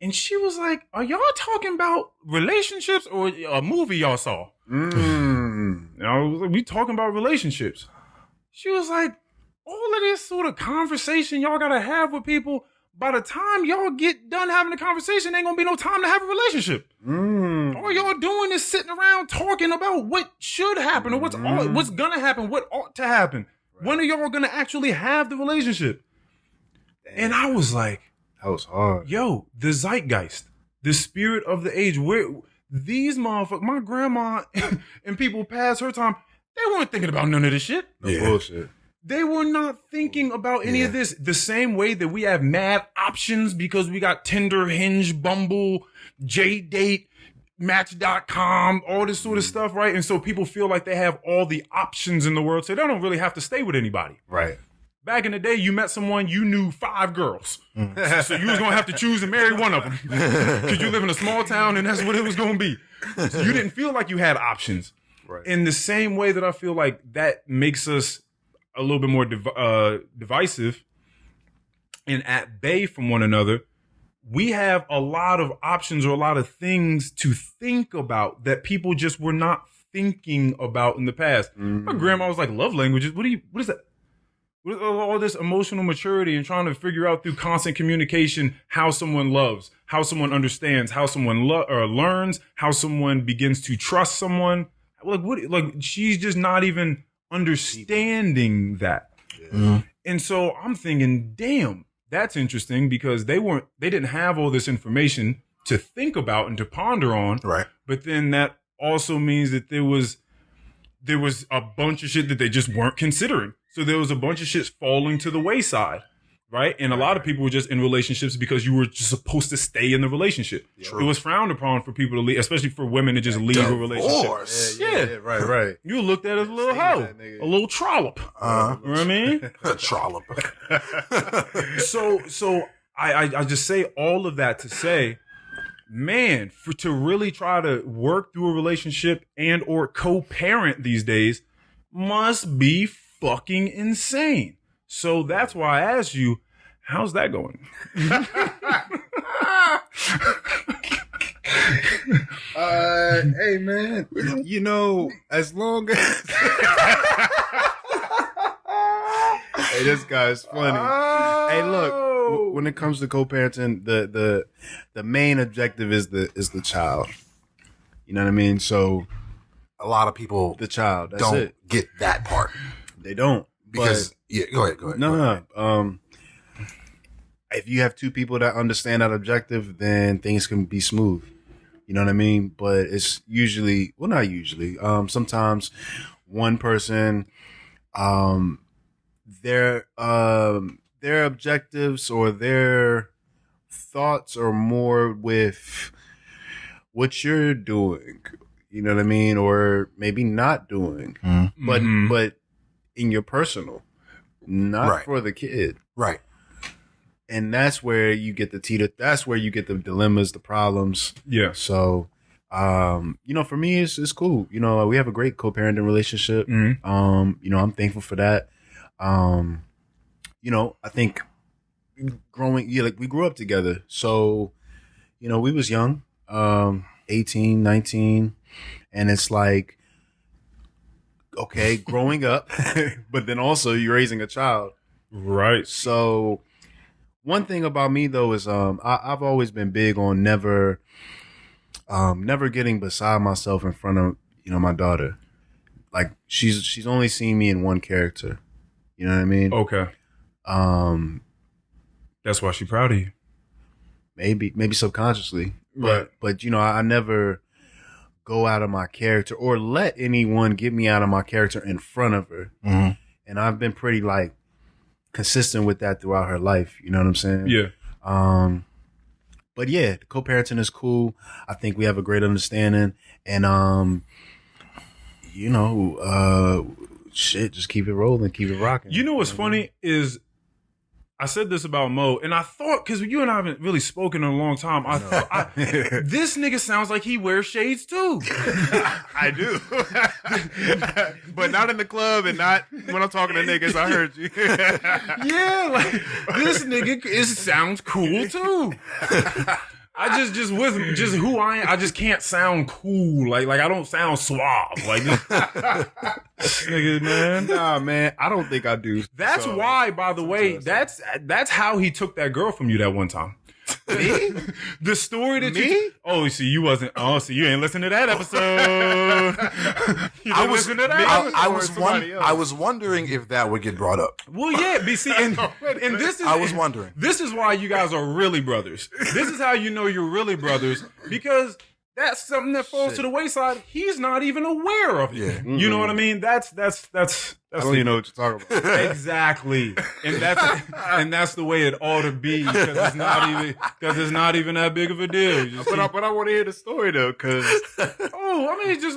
Speaker 2: And she was like, are y'all talking about relationships or a movie y'all saw? Mm. And I was like, we talking about relationships. She was like, all of this sort of conversation y'all gotta have with people, by the time y'all get done having the conversation, ain't gonna be no time to have a relationship. All y'all doing is sitting around talking about what should happen or what's gonna happen, what ought to happen. Right. When are y'all gonna actually have the relationship? Damn. And I was like,
Speaker 3: that was hard.
Speaker 2: Yo, the zeitgeist, the spirit of the age, where these motherfuckers, my grandma and people past her time, they weren't thinking about none of this shit.
Speaker 3: No bullshit.
Speaker 2: They were not thinking about any of this the same way that we have mad options because we got Tinder, Hinge, Bumble, J-Date, Match.com, all this sort of stuff, right? And so people feel like they have all the options in the world, so they don't really have to stay with anybody.
Speaker 3: Right.
Speaker 2: Back in the day, you met someone, you knew 5 girls. So you was going to have to choose and marry one of them because you live in a small town and that's what it was going to be. So you didn't feel like you had options.
Speaker 3: Right.
Speaker 2: In the same way that I feel like that makes us a little bit more divisive and at bay from one another, we have a lot of options or a lot of things to think about that people just were not thinking about in the past. Mm-hmm. My grandma was like, love languages. What is that? What is all this emotional maturity and trying to figure out through constant communication how someone loves, how someone understands, how someone learns, how someone begins to trust someone. Like she's just not even understanding that. Yeah. And so I'm thinking, damn, that's interesting because they didn't have all this information to think about and to ponder on.
Speaker 1: Right.
Speaker 2: But then that also means that there was a bunch of shit that they just weren't considering. So there was a bunch of shit falling to the wayside. Right. And a lot of people were just in relationships because you were just supposed to stay in the relationship. Yeah. It was frowned upon for people to leave, especially for women to just leave a relationship.
Speaker 3: Yeah. Right.
Speaker 2: You looked at it as a little hoe, a little trollop. You know what I mean?
Speaker 1: A trollop.
Speaker 2: So I just say all of that to say, man, to really try to work through a relationship and or co-parent these days must be fucking insane. So that's why I asked you, how's that going?
Speaker 3: Hey, man, as long as... Hey, this guy's funny. Hey, look, when it comes to co-parenting, the main objective is the child. You know what I mean? So
Speaker 1: a lot of people
Speaker 3: the child
Speaker 1: don't get that part.
Speaker 3: They don't.
Speaker 1: Because go ahead.
Speaker 3: No. If you have two people that understand that objective, then things can be smooth. You know what I mean? But it's usually, well, not usually. Sometimes one person, their objectives or their thoughts are more with what you're doing. You know what I mean? Or maybe not doing, but in your personal, not for the kid.
Speaker 1: Right.
Speaker 3: And that's where you get that's where you get the dilemmas, the problems.
Speaker 2: Yeah.
Speaker 3: So, for me, it's cool. We have a great co-parenting relationship. I'm thankful for that. I think we grew up together. So, we was young, 18, 19. And it's like, okay, growing up, but then also you're raising a child.
Speaker 2: Right.
Speaker 3: So one thing about me though is I've always been big on never getting beside myself in front of, my daughter. Like she's only seen me in one character. You know what I mean?
Speaker 2: Okay. That's why she's proud of you.
Speaker 3: Maybe subconsciously.
Speaker 2: Right.
Speaker 3: But I never go out of my character or let anyone get me out of my character in front of her.
Speaker 1: Mm-hmm.
Speaker 3: And I've been pretty consistent with that throughout her life. You know what I'm saying?
Speaker 2: Yeah.
Speaker 3: But yeah, the co-parenting is cool. I think we have a great understanding, and just keep it rolling, keep it rocking.
Speaker 2: You know what's funny is I said this about Mo, and I thought, because you and I haven't really spoken in a long time, I thought, this nigga sounds like he wears shades too.
Speaker 3: I do. But not in the club and not when I'm talking to niggas, I heard you.
Speaker 2: Yeah, like, this nigga sounds cool too. I just with who I am, I just can't sound cool. Like I don't sound suave. Like this nigga, man.
Speaker 3: Nah, man, I don't think I do.
Speaker 2: That's why, by the way, that's how he took that girl from you that one time.
Speaker 3: Me?
Speaker 2: The story that
Speaker 3: Me?
Speaker 2: you... Oh, see, you wasn't... Oh, see, you ain't listening to that episode.
Speaker 1: I was wondering if that would get brought up.
Speaker 2: Well, yeah, BC, and this is...
Speaker 1: I was wondering.
Speaker 2: This is why you guys are really brothers. This is how you know you're really brothers, because that's something that falls to the wayside. He's not even aware of it.
Speaker 1: Yeah.
Speaker 2: You know what I mean? That's
Speaker 3: I don't even know what you're talking about.
Speaker 2: Exactly. And that's the way it ought to be, because it's not even that big of a deal.
Speaker 3: But I want to hear the story though, because
Speaker 2: just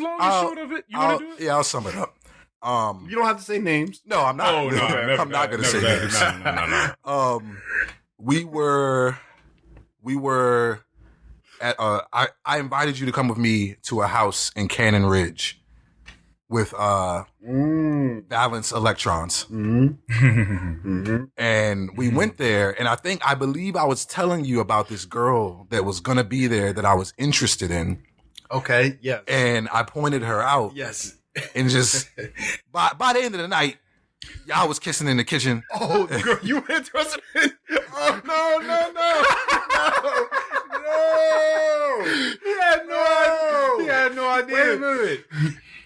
Speaker 2: long and short of it. You want to do it?
Speaker 1: Yeah, I'll sum it up.
Speaker 3: You don't have to say names.
Speaker 1: No, I'm not.
Speaker 2: Oh no,
Speaker 1: I'm not going to say names.
Speaker 2: No.
Speaker 1: We were at I invited you to come with me to a house in Cannon Ridge with Valence Electrons. And we went there, and I believe I was telling you about this girl that was going to be there that I was interested in.
Speaker 3: Okay, yes.
Speaker 1: And I pointed her out.
Speaker 3: Yes.
Speaker 1: And just by the end of the night, y'all was kissing in the kitchen.
Speaker 3: Oh, girl, you were interested in? Oh, no. He had no idea. Wait a minute.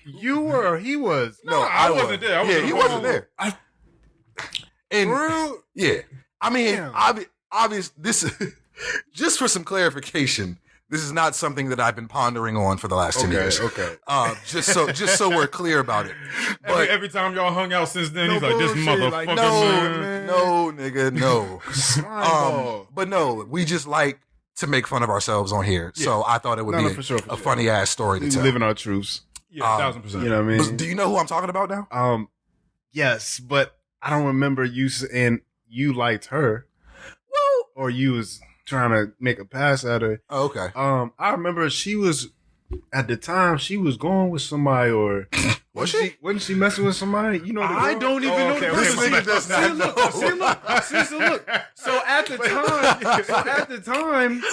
Speaker 3: You were, he was.
Speaker 2: No, I wasn't there.
Speaker 1: He wasn't there. Yeah. I mean, obvious. This just for some clarification. This is not something that I've been pondering on for the last 10 years.
Speaker 3: Okay.
Speaker 1: Just so we're clear about it. But
Speaker 2: every time y'all hung out since then, he's like, this motherfucker,
Speaker 3: like,
Speaker 2: man.
Speaker 1: No, nigga, no. But no, we just like to make fun of ourselves on here. Yeah. So I thought it would be a funny ass story to tell.
Speaker 3: Living our truths.
Speaker 2: Yeah, 1,000%.
Speaker 3: You know what I mean?
Speaker 1: Do you know who I'm talking about now?
Speaker 3: Yes, but I don't remember you saying you liked her.
Speaker 1: Well,
Speaker 3: or you was trying to make a pass at her.
Speaker 1: Oh, okay.
Speaker 3: I remember she was at the time she was going with somebody, or
Speaker 1: was she?
Speaker 3: Wasn't she messing with somebody? You know,
Speaker 2: I don't even know.
Speaker 1: This nigga does not know.
Speaker 2: Look. So at the time,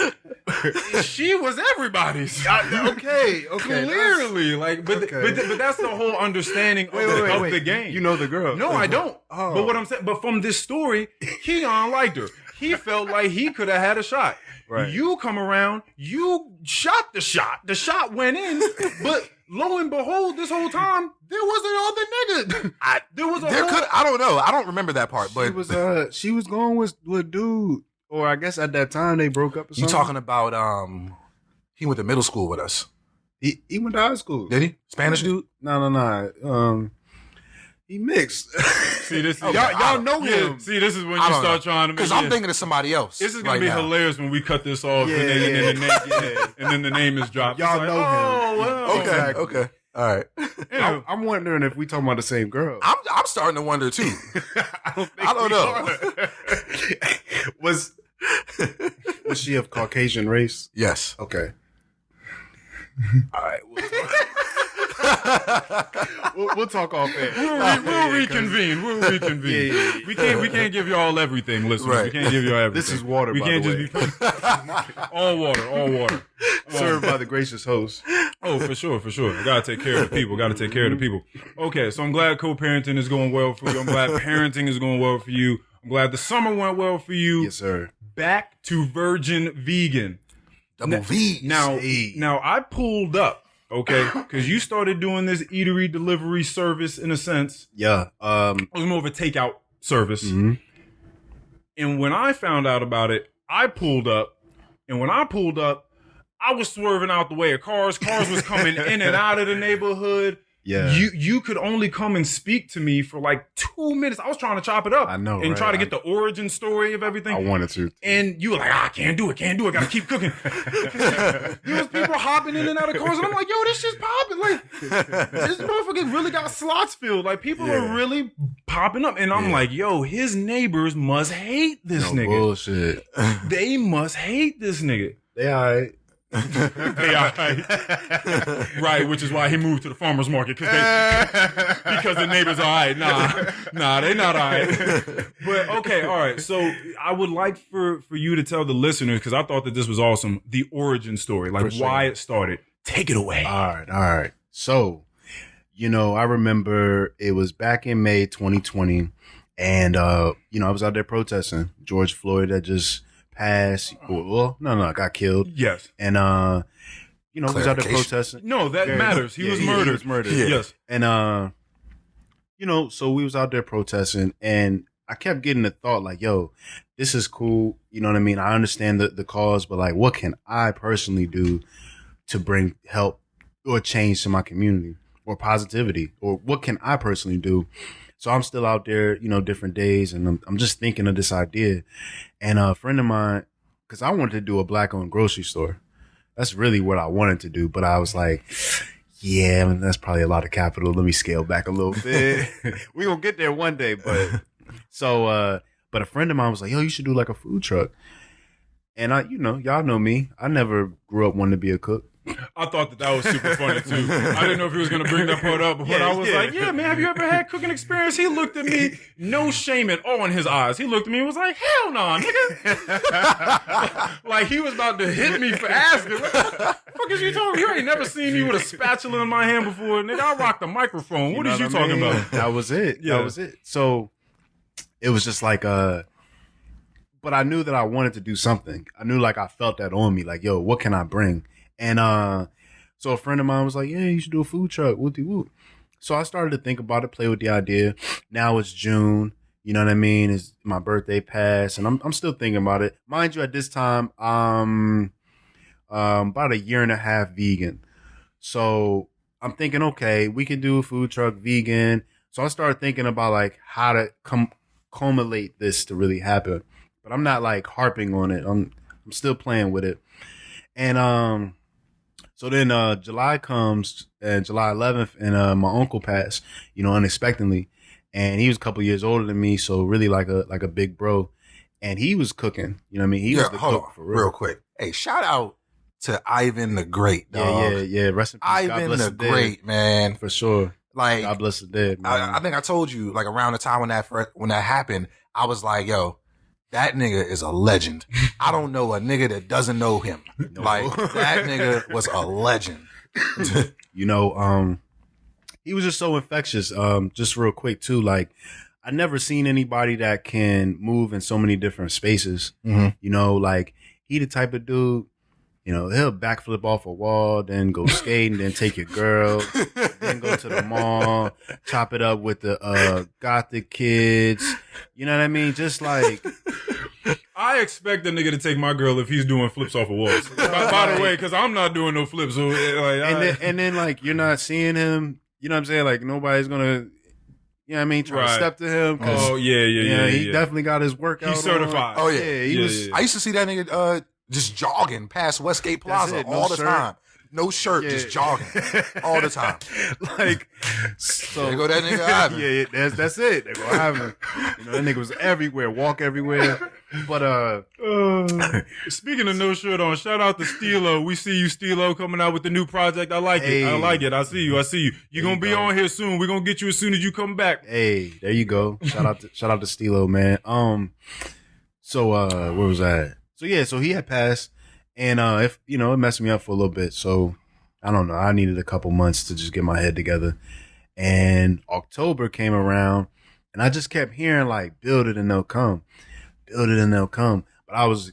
Speaker 2: she was everybody's.
Speaker 3: Okay.
Speaker 2: Clearly, but that's the whole understanding of the game.
Speaker 3: You know the girl?
Speaker 2: No, I don't.
Speaker 3: Oh.
Speaker 2: But what I'm saying, but from this story, Keon liked her. he felt like he could have had a shot.
Speaker 3: Right.
Speaker 2: You come around, you shot the shot. The shot went in, but lo and behold, this whole time there was another nigga.
Speaker 1: I don't know. I don't remember that part. But
Speaker 3: she was going with dude, or I guess at that time they broke up. Or something.
Speaker 1: You talking about he went to middle school with us.
Speaker 3: He went to high school.
Speaker 1: Did he? Spanish dude?
Speaker 3: No. He mixed.
Speaker 2: See, this is,
Speaker 3: y'all know him.
Speaker 2: Yeah, see, this is when you start trying to
Speaker 1: because I'm thinking of somebody else.
Speaker 2: This is gonna be hilarious when we cut this off and then the name is dropped.
Speaker 3: Y'all know him.
Speaker 2: Well,
Speaker 1: okay. Okay. All right.
Speaker 3: I'm wondering if we talking about the same girl.
Speaker 1: I'm starting to wonder too. I don't know.
Speaker 3: Was she of Caucasian race?
Speaker 1: Yes.
Speaker 3: Okay. All right. We'll talk off air.
Speaker 2: We'll reconvene.
Speaker 3: Yeah.
Speaker 2: We can't give y'all everything, listeners.
Speaker 1: Right.
Speaker 2: We can't give y'all everything.
Speaker 3: This is water.
Speaker 2: We can't just be all water.
Speaker 3: Served by the gracious host.
Speaker 2: Oh, for sure. Gotta take care of the people. Okay, so I'm glad co-parenting is going well for you. I'm glad parenting is going well for you. I'm glad the summer went well for you.
Speaker 3: Yes, sir.
Speaker 2: Back to virgin vegan.
Speaker 1: Double V.
Speaker 2: Now I pulled up. Okay, because you started doing this eatery delivery service in a sense.
Speaker 3: Yeah.
Speaker 2: It was more of a takeout service.
Speaker 3: Mm-hmm.
Speaker 2: And when I found out about it, I pulled up. And when I pulled up, I was swerving out the way of cars. Cars was coming in and out of the neighborhood.
Speaker 3: Yeah.
Speaker 2: You could only come and speak to me for like 2 minutes. I was trying to chop it up.
Speaker 3: I know,
Speaker 2: and
Speaker 3: right?
Speaker 2: try to get the origin story of everything.
Speaker 3: I wanted to.
Speaker 2: And you were like, I can't do it. Gotta keep cooking. There was people hopping in and out of cars. And I'm like, yo, this shit's popping. Like, this motherfucker really got slots filled. Like, people are really popping up. And I'm like, yo, his neighbors must hate this nigga.
Speaker 3: Bullshit.
Speaker 2: They must hate this nigga.
Speaker 3: They all right.
Speaker 2: They all right. Right, which is why he moved to the farmer's market because the neighbors all right. Nah, they not all right. But okay, all right. So I would like for you to tell the listeners, because I thought that this was awesome, the origin story, like why it started. Take it away.
Speaker 3: All right. So, I remember it was back in May 2020, and I was out there protesting. George Floyd had just passed. Got killed.
Speaker 2: Yes.
Speaker 3: And he was out there protesting.
Speaker 2: No, that matters. He was murdered.
Speaker 3: He was murdered.
Speaker 1: Yeah.
Speaker 2: Yes.
Speaker 3: And so we was out there protesting, and I kept getting the thought like, yo, this is cool. You know what I mean? I understand the cause, but like, what can I personally do to bring help or change to my community or positivity, or what can I personally do? So I'm still out there, different days, and I'm just thinking of this idea. And a friend of mine, because I wanted to do a black-owned grocery store. That's really what I wanted to do. But I was like, yeah, that's probably a lot of capital. Let me scale back a little bit. We gonna get there one day. But but a friend of mine was like, yo, you should do like a food truck. And y'all know me. I never grew up wanting to be a cook.
Speaker 2: I thought that was super funny too. I didn't know if he was going to bring that part up, but I was like, yeah, man, have you ever had cooking experience? He looked at me, no shame at all in his eyes. He looked at me and was like, hell no, nigga. Like he was about to hit me for asking. What the fuck is you talking? You ain't never seen me with a spatula in my hand before, nigga. I rocked the microphone. What is you talking about?
Speaker 3: That was it.
Speaker 2: Yeah.
Speaker 3: That was it. So it was just like, but I knew that I wanted to do something. I knew like I felt that on me. Like, yo, what can I bring? And so a friend of mine was like, yeah, you should do a food truck. Whoop-de-whoop. So I started to think about it, play with the idea. Now it's June. You know what I mean? It's my birthday passed, and I'm still thinking about it. Mind you, at this time, about a year and a half vegan. So I'm thinking, okay, we can do a food truck vegan. So I started thinking about like how to culminate this to really happen. But I'm not like harping on it. I'm still playing with it. And so then July comes, and July 11th, and my uncle passed, unexpectedly. And he was a couple years older than me, so really like a big bro. And he was cooking. You know what I mean? He was the cook for real.
Speaker 1: Real quick. Hey, shout out to Ivan the Great, dog.
Speaker 3: Yeah. Rest in peace.
Speaker 1: Ivan the Great, man.
Speaker 3: For sure.
Speaker 1: Like,
Speaker 3: God bless the dead, man.
Speaker 1: I think I told you, like, around the time when that happened, I was like, yo, that nigga is a legend. I don't know a nigga that doesn't know him. No. Like, that nigga was a legend.
Speaker 3: He was just so infectious. Just real quick too, like, I never seen anybody that can move in so many different spaces. You know, like he the type of dude, you know, he'll backflip off a wall, then go skating, then take your girl, then go to the mall, chop it up with the gothic kids. You know what I mean? Just like
Speaker 2: I expect the nigga to take my girl if he's doing flips off of walls. By the way, because I'm not doing no flips. So like,
Speaker 3: and then like you're not seeing him. You know what I'm saying? Like nobody's gonna. You know what I mean? Try to step to him.
Speaker 2: Oh, yeah.
Speaker 3: He definitely got his workout.
Speaker 2: He's certified.
Speaker 1: Oh, yeah.
Speaker 3: He was.
Speaker 1: I used to see that nigga just jogging past Westgate Plaza all the time. No shirt, just jogging all the time.
Speaker 3: Like, so.
Speaker 1: There go that nigga Ivan.
Speaker 3: Yeah, that's it. There go Ivan. You know, that nigga was everywhere, walk everywhere. But,
Speaker 2: speaking of no shirt on, shout out to Stilo. We see you, Stilo, coming out with the new project. I like it. I like it. I see you. You're going to be on here soon. We're going to get you as soon as you come back.
Speaker 3: Hey, there you go. Shout out to Stilo, man. So, where was I at? So he had passed. And, if, you know, it messed me up for a little bit. So I don't know. I needed a couple months to just get my head together. And October came around and I just kept hearing like, build it and they'll come. Build it and they'll come. But I was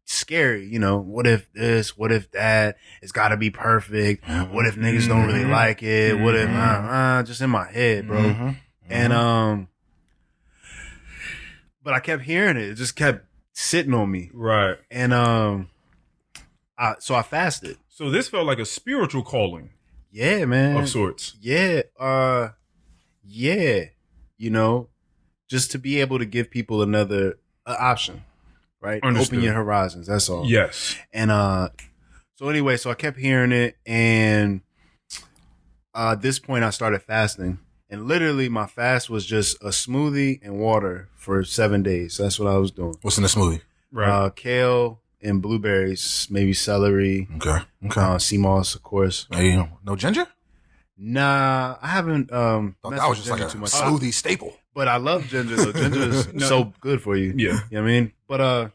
Speaker 3: scary, you know, what if this, what if that? It's gotta be perfect. What if niggas don't really like it? What if, just in my head, bro. And, but I kept hearing it. It just kept sitting on me.
Speaker 2: Right.
Speaker 3: And, so I fasted.
Speaker 2: So this felt like a spiritual calling.
Speaker 3: Yeah, man.
Speaker 2: Of sorts.
Speaker 3: Yeah. Yeah. You know, just to be able to give people another option, right?
Speaker 2: Understood.
Speaker 3: Open your horizons. That's all.
Speaker 2: Yes.
Speaker 3: And, so anyway, so I kept hearing it. And, at this point I started fasting, and literally my fast was just a smoothie and water for 7 days. That's what I was doing.
Speaker 1: What's in the smoothie?
Speaker 2: Right.
Speaker 3: Kale and blueberries, maybe celery.
Speaker 1: Okay.
Speaker 3: Sea moss, of course.
Speaker 1: Hey, no ginger?
Speaker 3: Nah, I haven't.
Speaker 1: Thought that was just like a smoothie staple.
Speaker 3: But I love ginger. Though. Ginger is so good for you.
Speaker 2: Yeah.
Speaker 3: You know what I mean? But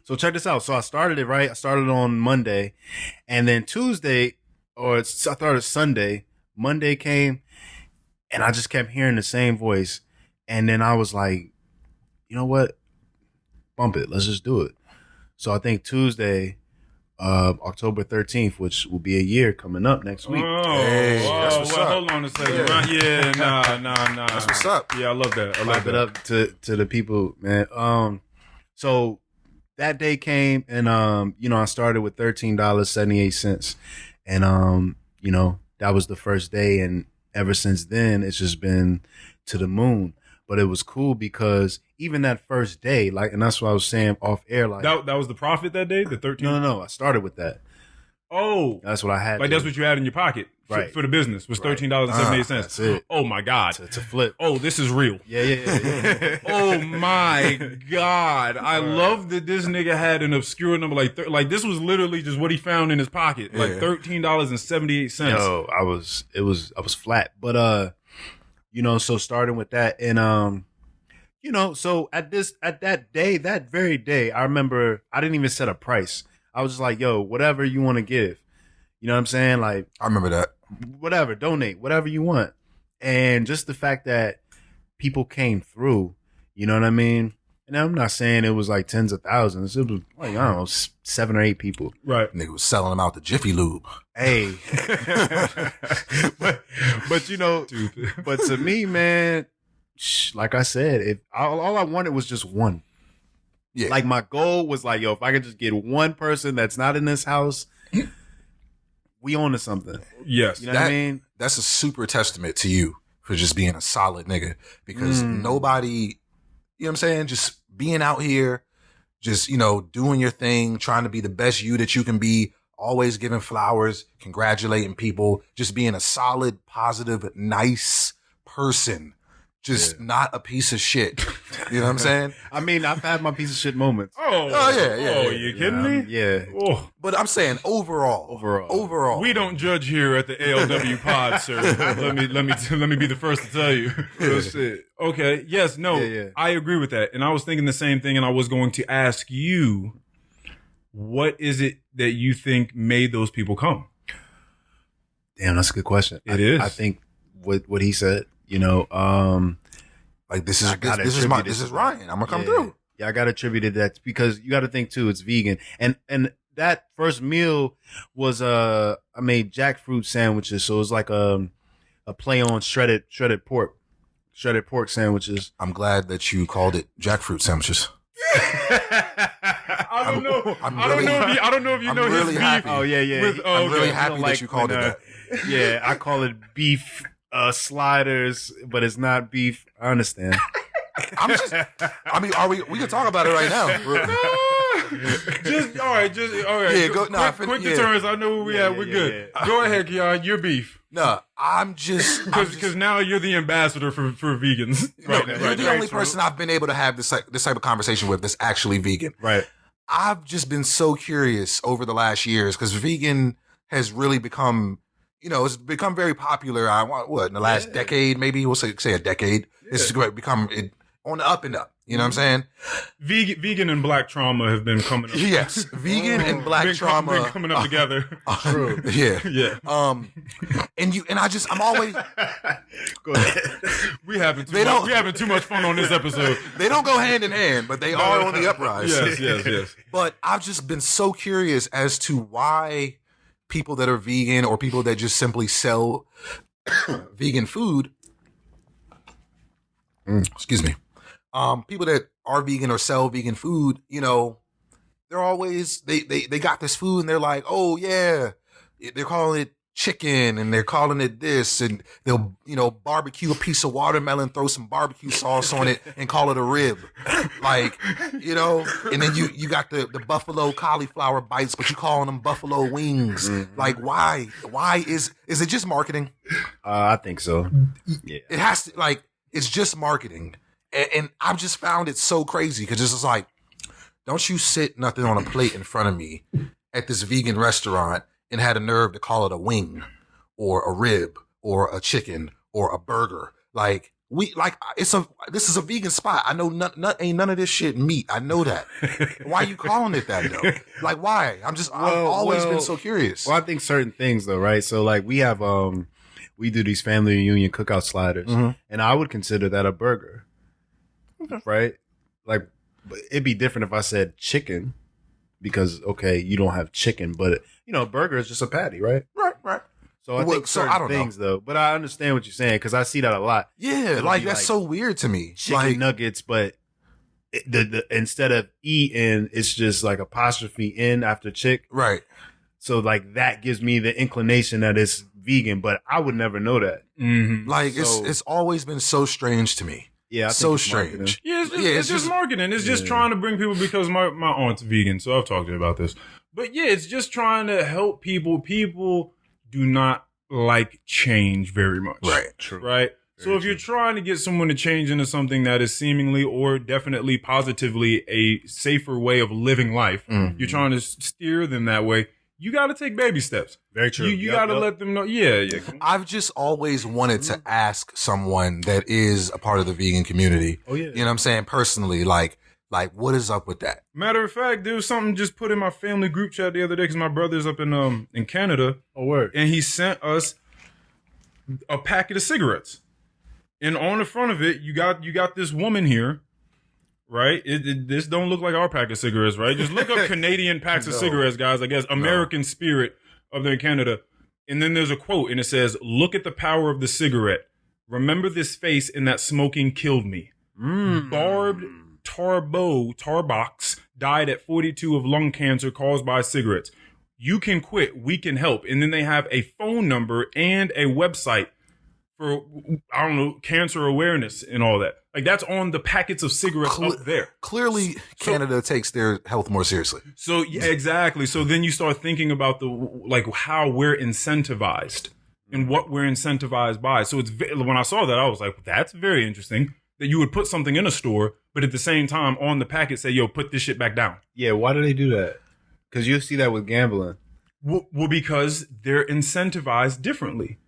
Speaker 3: so check this out. So I started it right. I started on Monday, and then Tuesday, I started Sunday. Monday came, and I just kept hearing the same voice, and then I was like, you know what? Bump it. Let's just do it. So I think Tuesday, October 13th, which will be a year coming up next week.
Speaker 1: That's what's up.
Speaker 2: Hold on a second. Nah.
Speaker 1: That's what's up.
Speaker 2: Yeah, I love that.
Speaker 3: Clap it up to the people, man. So that day came, and you know, I started with $13.78, and you know, that was the first day, and ever since then, it's just been to the moon. But it was cool because even that first day, like, and that's what I was saying off air, like
Speaker 2: that was the profit that day, the 13.
Speaker 3: No. I started with that.
Speaker 2: Oh,
Speaker 3: that's what I had.
Speaker 2: Like that's what you had in your pocket for the business was $13.78.
Speaker 3: That's it.
Speaker 2: Oh my God,
Speaker 3: to flip.
Speaker 2: Oh, this is real.
Speaker 3: Yeah.
Speaker 2: Oh my God, I love that this nigga had an obscure number like this was literally just what he found in his pocket, like $13.78.
Speaker 3: Yo, I was flat, but you know, so starting with that, and you know, so at that very day, I remember I didn't even set a price. I was just like, yo, whatever you want to give. You know what I'm saying? Like,
Speaker 1: I remember that.
Speaker 3: Whatever, donate, whatever you want. And just the fact that people came through, you know what I mean? And I'm not saying it was like tens of thousands. It was like, I don't know, 7 or 8 people.
Speaker 2: Right.
Speaker 1: Nigga was selling them out the Jiffy Lube.
Speaker 3: Hey. but you know, but to me, man, like I said, if all I wanted was just one. Yeah. Like my goal was like, yo, if I could just get one person that's not in this house, we on to something.
Speaker 2: Yes.
Speaker 3: You know what I mean?
Speaker 1: That's a super testament to you for just being a solid nigga. Because nobody, you know what I'm saying? Just being out here, just, you know, doing your thing, trying to be the best you that you can be, always giving flowers, congratulating people, just being a solid, positive, nice person. Just not a piece of shit. You know what I'm saying?
Speaker 3: I mean, I've had my piece of shit moments.
Speaker 1: Yeah.
Speaker 2: Oh, you kidding me?
Speaker 3: Yeah.
Speaker 2: Oh.
Speaker 1: But I'm saying overall.
Speaker 2: We don't judge here at the ALW pod, sir. let me be the first to tell you.
Speaker 3: Real shit.
Speaker 2: Okay. Yes. No.
Speaker 3: Yeah.
Speaker 2: I agree with that, and I was thinking the same thing, and I was going to ask you, what is it that you think made those people come?
Speaker 3: Damn, that's a good question.
Speaker 2: It is.
Speaker 3: I think what he said. You know,
Speaker 1: Like this is Ryan. I'm gonna come through.
Speaker 3: Yeah, I got attributed that because you got to think too. It's vegan, and that first meal was I made jackfruit sandwiches, so it was like a play on shredded pork sandwiches.
Speaker 1: I'm glad that you called it jackfruit sandwiches.
Speaker 2: I don't know if you know
Speaker 1: really
Speaker 2: his
Speaker 1: happy.
Speaker 2: beef.
Speaker 3: Oh yeah.
Speaker 1: I'm really happy that you called it that.
Speaker 3: Yeah, I call it beef sliders, but it's not beef. I understand.
Speaker 1: We can talk about it right now.
Speaker 2: All right.
Speaker 1: Yeah, go. No,
Speaker 2: quick deterrence. I know where we at. We're good.
Speaker 3: Yeah.
Speaker 2: Go ahead, Keon. Your beef.
Speaker 1: No, I'm just
Speaker 2: Because now you're the ambassador for vegans.
Speaker 1: You're the only person I've been able to have this type of conversation with that's actually vegan.
Speaker 3: Right.
Speaker 1: I've just been so curious over the last years because vegan has really become, it's become very popular. In the last decade, maybe we'll say a decade. Yeah. It's become on the up and up. You know what I'm saying?
Speaker 2: Vegan and black trauma have been coming up.
Speaker 1: Yes, vegan and black trauma
Speaker 2: been coming up together.
Speaker 1: True. Yeah.
Speaker 2: Yeah.
Speaker 1: I'm always.
Speaker 3: Go ahead.
Speaker 2: We having too much fun on this episode.
Speaker 1: They don't go hand in hand, but they are on the uprise.
Speaker 2: Yes.
Speaker 1: But I've just been so curious as to why people that are vegan or people that just simply sell vegan food. Excuse me. People that are vegan or sell vegan food, they're always they got this food and they're like, oh yeah, they're calling it chicken and they're calling it this, and they'll barbecue a piece of watermelon, throw some barbecue sauce on it and call it a rib, and then you got the buffalo cauliflower bites, but you calling them buffalo wings. Like why is it just marketing?
Speaker 3: I think so. Yeah,
Speaker 1: it has to it's just marketing. And I've just found it so crazy because it's just like, don't you sit nothing on a plate in front of me at this vegan restaurant and had a nerve to call it a wing or a rib or a chicken or a burger. This is a vegan spot. I know ain't none of this shit meat. I know that. Why are you calling it that though? Like why? I've always been so curious.
Speaker 3: Well, I think certain things though, right? So we have, we do these family reunion cookout sliders, and I would consider that a burger. Right? It'd be different if I said chicken because, okay, you don't have chicken, but, burger is just a patty, right?
Speaker 1: Right.
Speaker 3: So I think certain things, though. But I understand what you're saying because I see that a lot.
Speaker 1: Yeah, that's so weird to me.
Speaker 3: Chicken nuggets, but instead of E-N, it's just apostrophe N after chick.
Speaker 1: Right.
Speaker 3: So, that gives me the inclination that it's vegan, but I would never know that.
Speaker 2: Mm-hmm.
Speaker 1: It's always been so strange to me.
Speaker 3: Yeah,
Speaker 1: so strange.
Speaker 3: Marketing.
Speaker 2: Yeah, it's just marketing. It's just trying to bring people because my aunt's vegan, so I've talked to her about this. But yeah, it's just trying to help people. People do not like change very much.
Speaker 1: Right.
Speaker 3: True.
Speaker 2: Right. So if you're trying to get someone to change into something that is seemingly or definitely positively a safer way of living life, you're trying to steer them that way. You got to take baby steps.
Speaker 3: Very true.
Speaker 2: You got to let them know. Yeah.
Speaker 1: I've just always wanted to ask someone that is a part of the vegan community.
Speaker 3: Oh, yeah.
Speaker 1: You know what I'm saying? Personally, what is up with that?
Speaker 2: Matter of fact, there was something just put in my family group chat the other day because my brother's up in Canada.
Speaker 3: Oh, word.
Speaker 2: And he sent us a packet of cigarettes. And on the front of it, you got this woman here. Right? This don't look like our pack of cigarettes, right? Just look up Canadian packs of cigarettes, guys. I guess American Spirit up there in Canada. And then there's a quote and it says, "Look at the power of the cigarette. Remember this face and that smoking killed me." Barb Tarbox died at 42 of lung cancer caused by cigarettes. You can quit. We can help. And then they have a phone number and a website for, cancer awareness and all that. That's on the packets of cigarettes up there.
Speaker 1: Clearly, Canada takes their health more seriously.
Speaker 2: So, yeah, exactly. So then you start thinking about how we're incentivized and what we're incentivized by. So when I saw that, I was like, that's very interesting that you would put something in a store, but at the same time on the packet say, yo, put this shit back down.
Speaker 3: Yeah, why do they do that? Because you'll see that with gambling.
Speaker 2: Well, because they're incentivized differently.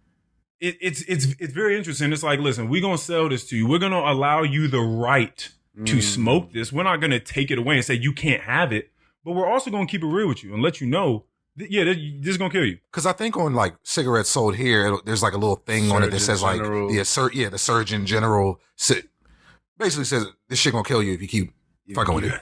Speaker 2: It's very interesting. It's like, listen, we're going to sell this to you. We're going to allow you the right to smoke this. We're not going to take it away and say you can't have it, but we're also going to keep it real with you and let you know, this is going to kill you.
Speaker 1: Because I think on cigarettes sold here, there's a little thing on it that says the Surgeon General. basically says this shit gonna kill you if you keep fucking with it.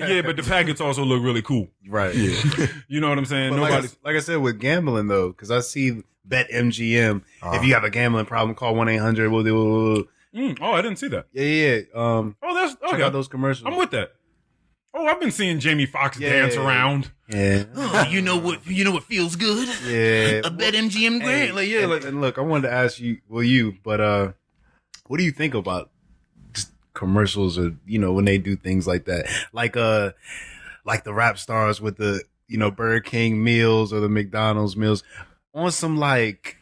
Speaker 2: Yeah, but the packets also look really cool.
Speaker 3: Right.
Speaker 1: Yeah.
Speaker 2: You know what I'm saying?
Speaker 3: But
Speaker 2: Nobody's
Speaker 3: like I said with gambling though, because I see BetMGM. If you have a gambling problem, call 1-800. We'll do.
Speaker 2: Oh, I didn't see that.
Speaker 3: Yeah.
Speaker 2: That's
Speaker 3: check out those commercials.
Speaker 2: I'm with that. Oh, I've been seeing Jamie Foxx dance around.
Speaker 3: Yeah.
Speaker 2: Oh, you know what feels good?
Speaker 3: Yeah.
Speaker 2: A BetMGM grant.
Speaker 3: And look, I wanted to ask you, what do you think about just commercials or, when they do things like that? Like the rap stars with the, Burger King meals or the McDonald's meals on some like,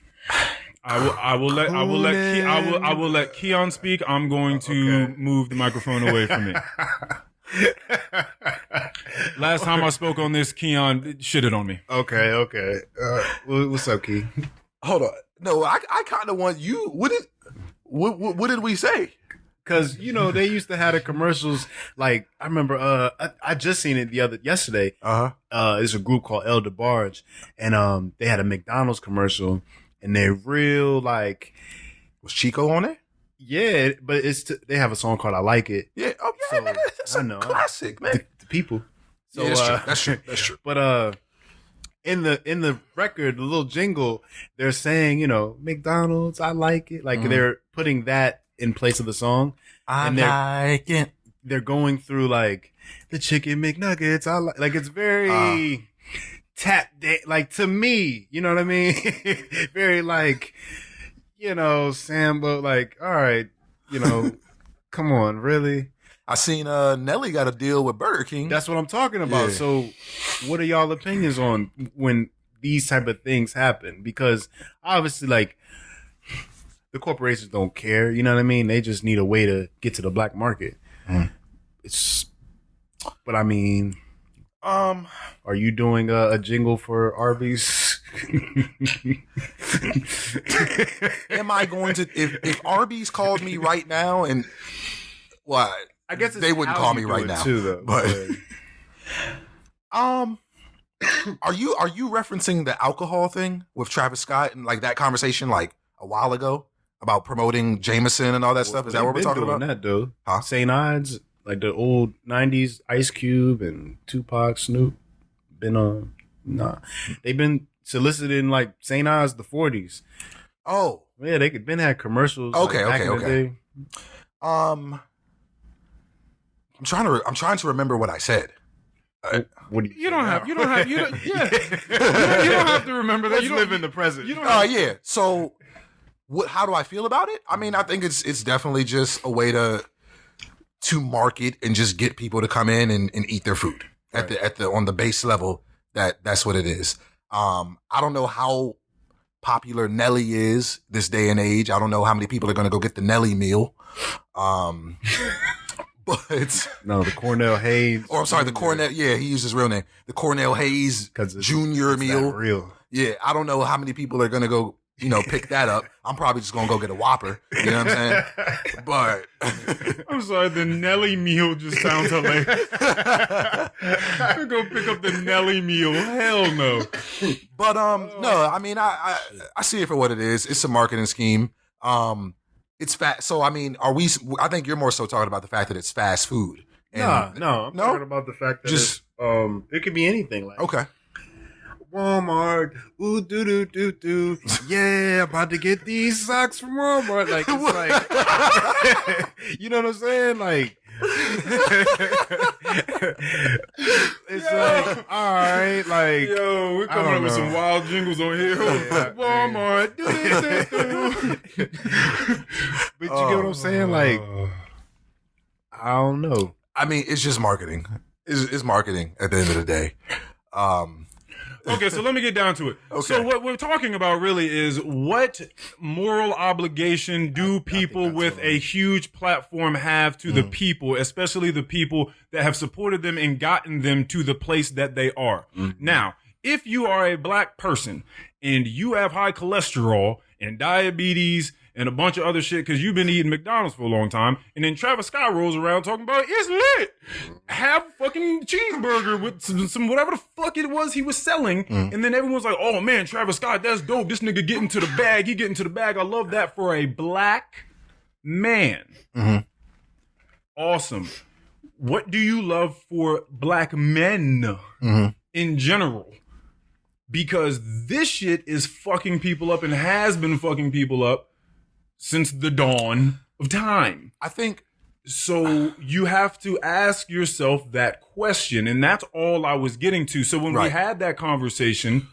Speaker 2: I will let Keon speak. I'm going to move the microphone away from me. Last time I spoke on this, Keon shitted on me.
Speaker 3: Okay. What's up, Key?
Speaker 1: Hold on. No, I kind of want you. What did we say?
Speaker 3: Because they used to have the commercials. Like I remember, I just seen it yesterday. It's a group called El DeBarge, and they had a McDonald's commercial, and they're real like.
Speaker 1: Was Chico on it?
Speaker 3: Yeah, but they have a song called "I Like It."
Speaker 1: Yeah. Oh yeah, so, nigga, that's a classic, man.
Speaker 3: The people. So
Speaker 1: yeah, that's true.
Speaker 3: But in the record, the little jingle, they're saying, McDonald's, I like it. Like they're putting that in place of the song.
Speaker 1: I like it.
Speaker 3: They're going through like the chicken McNuggets. Like it's very like to me, you know what I mean? Very like. Sambo, like, all right, come on, really?
Speaker 1: I seen Nelly got a deal with Burger King.
Speaker 3: That's what I'm talking about. Yeah. So what are y'all opinions on when these type of things happen? Because obviously, like, the corporations don't care, you know what I mean? They just need a way to get to the black market. But I mean, are you doing a jingle for Arby's?
Speaker 1: Am I going to if Arby's called me right now and what?
Speaker 3: I guess
Speaker 1: they wouldn't call me right now
Speaker 3: too, though.
Speaker 1: But are you referencing the alcohol thing with Travis Scott and like that conversation like a while ago about promoting Jameson and all that stuff? Is that what we're talking about?
Speaker 3: That dude,
Speaker 1: huh?
Speaker 3: St. Ides, like the old '90s Ice Cube and Tupac, Snoop, been on. Nah, they've been solicited in like St. Ides the 40s.
Speaker 1: Oh
Speaker 3: yeah, they could been had commercials.
Speaker 1: Okay. I'm trying to remember what I said.
Speaker 3: What do
Speaker 2: you don't have to remember that.
Speaker 3: You don't live in the present.
Speaker 1: Yeah. So how do I feel about it? I mean, I think it's definitely just a way to market and just get people to come in and eat their food on the base level. That's what it is. I don't know how popular Nelly is this day and age. I don't know how many people are going to go get the Nelly meal. But
Speaker 3: no, the Cornell Hayes.
Speaker 1: Or I'm sorry, the Cornell. Yeah, he used his real name. The Cornell Hayes Junior meal.
Speaker 3: Real.
Speaker 1: Yeah, I don't know how many people are going to go, pick that up. I'm probably just going to go get a Whopper. You know what I'm saying? But
Speaker 2: I'm sorry, the Nelly meal just sounds hilarious. I'm going to pick up the Nelly meal. Hell no.
Speaker 1: But no, I mean, I see it for what it is. It's a marketing scheme. It's fast. So I mean, I think you're more so talking about the fact that it's fast food.
Speaker 3: And no, I'm talking about the fact that it could be anything. Like
Speaker 1: okay.
Speaker 3: Walmart, ooh doo doo doo doo, yeah, about to get these socks from Walmart. Like it's like, you know what I'm saying? Like, it's like, all right, like,
Speaker 2: yo, we're coming up with some wild jingles on here. Walmart, doo doo doo doo.
Speaker 3: But you get what I'm saying? Like, I don't know.
Speaker 1: I mean, it's just marketing. It's marketing at the end of the day.
Speaker 2: Okay, so let me get down to it. Okay. So what we're talking about really is what moral obligation do people with a huge platform have to the people, especially the people that have supported them and gotten them to the place that they are. Mm-hmm. Now, if you are a black person and you have high cholesterol and diabetes and a bunch of other shit because you've been eating McDonald's for a long time, and then Travis Scott rolls around talking about it's lit. Have a fucking cheeseburger with some whatever the fuck it was he was selling, and then everyone's like, oh man, Travis Scott, that's dope. This nigga getting to the bag. He getting to the bag. I love that for a black man. Awesome. What do you love for black men in general? Because this shit is fucking people up and has been fucking people up since the dawn of time.
Speaker 1: I think
Speaker 2: so. You have to ask yourself that question, and that's all I was getting to. So when we had that conversation,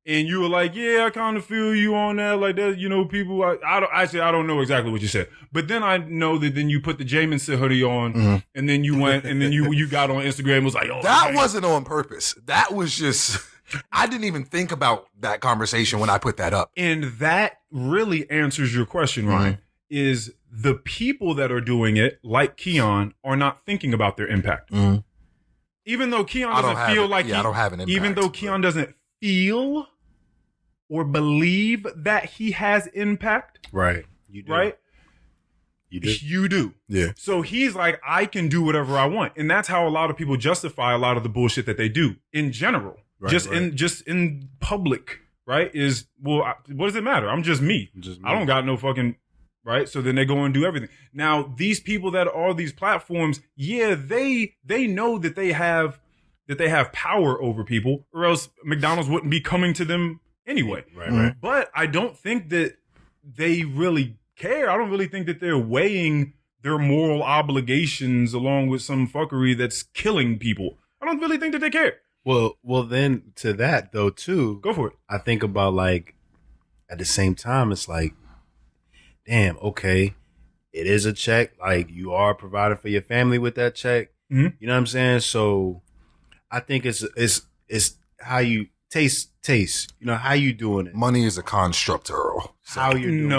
Speaker 2: and you were like, "Yeah, I kind of feel you on that, like that." You know, people. I don't know exactly what you said, but then I know that then you put the Jameson hoodie on, and then you went, and then you got on Instagram and was like, "Oh,
Speaker 1: that wasn't on purpose. That was just." I didn't even think about that conversation when I put that up.
Speaker 2: And that really answers your question, Ryan, is the people that are doing it, like Keon, are not thinking about their impact. Even though Keon doesn't feel like
Speaker 1: I don't have an impact.
Speaker 2: Even though Keon doesn't feel or believe that he has impact.
Speaker 3: Right. You do.
Speaker 2: Right? You do.
Speaker 1: Yeah.
Speaker 2: So he's like, I can do whatever I want. And that's how a lot of people justify a lot of the bullshit that they do in general. Just in public, right? Is, well, what does it matter? I'm just me. I don't got no fucking, right? So then they go and do everything. Now, these people that are these platforms, yeah, they know that they have power over people, or else McDonald's wouldn't be coming to them anyway.
Speaker 3: Right.
Speaker 2: But I don't think that they really care. I don't really think that they're weighing their moral obligations along with some fuckery that's killing people. I don't really think that they care.
Speaker 3: Well, then to that though too.
Speaker 2: Go for it.
Speaker 3: I think about like at the same time, it's like, damn, okay, it is a check. Like you are providing for your family with that check. You know what I'm saying? So I think it's how you taste. You know how you doing it.
Speaker 1: Money is a construct, Earl.
Speaker 3: How you doing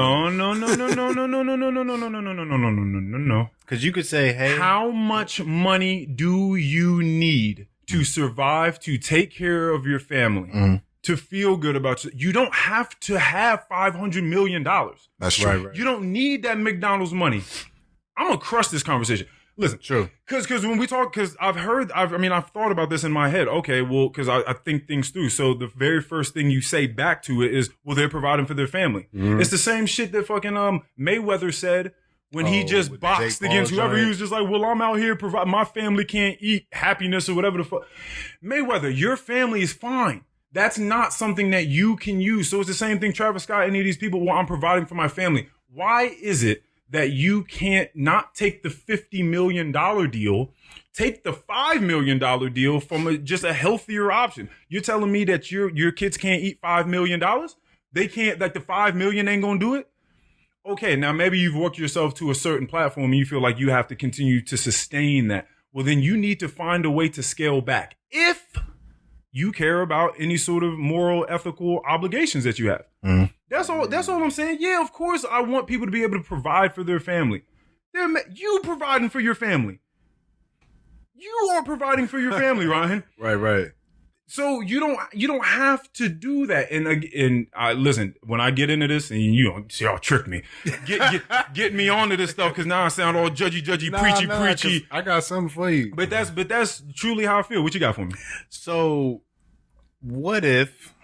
Speaker 2: No.
Speaker 3: Because you could say, hey,
Speaker 2: how much money do you need to survive, to take care of your family, to feel good about you? You don't have to have $500 million.
Speaker 1: That's true.
Speaker 2: Right. You don't need that McDonald's money. I'm gonna crush this conversation. Listen,
Speaker 3: true.
Speaker 2: Because when we talk, because I've thought about this in my head. Okay, well, because I think things through. So the very first thing you say back to it is, well, they're providing for their family. It's the same shit that fucking Mayweather said when he just boxed against whoever. He was just like, well, I'm out here providing. My family can't eat happiness or whatever the fuck. Mayweather, your family is fine. That's not something that you can use. So it's the same thing, Travis Scott, any of these people, well, I'm providing for my family. Why is it that you can't not take the $50 million deal, take the $5 million deal from just a healthier option? You're telling me that your kids can't eat $5 million? They can't, like the $5 million ain't gonna do it? Okay, now maybe you've worked yourself to a certain platform and you feel like you have to continue to sustain that. Well, then you need to find a way to scale back if you care about any sort of moral, ethical obligations that you have. That's all I'm saying. Yeah, of course I want people to be able to provide for their family. You providing for your family. You are providing for your family, Ryan.
Speaker 3: Right.
Speaker 2: So you don't have to do that. And listen, when I get into this, and y'all trick me, get me onto this stuff, because now I sound all judgy, preachy.
Speaker 3: I got something for you.
Speaker 2: But that's truly how I feel. What you got for me?
Speaker 3: So what if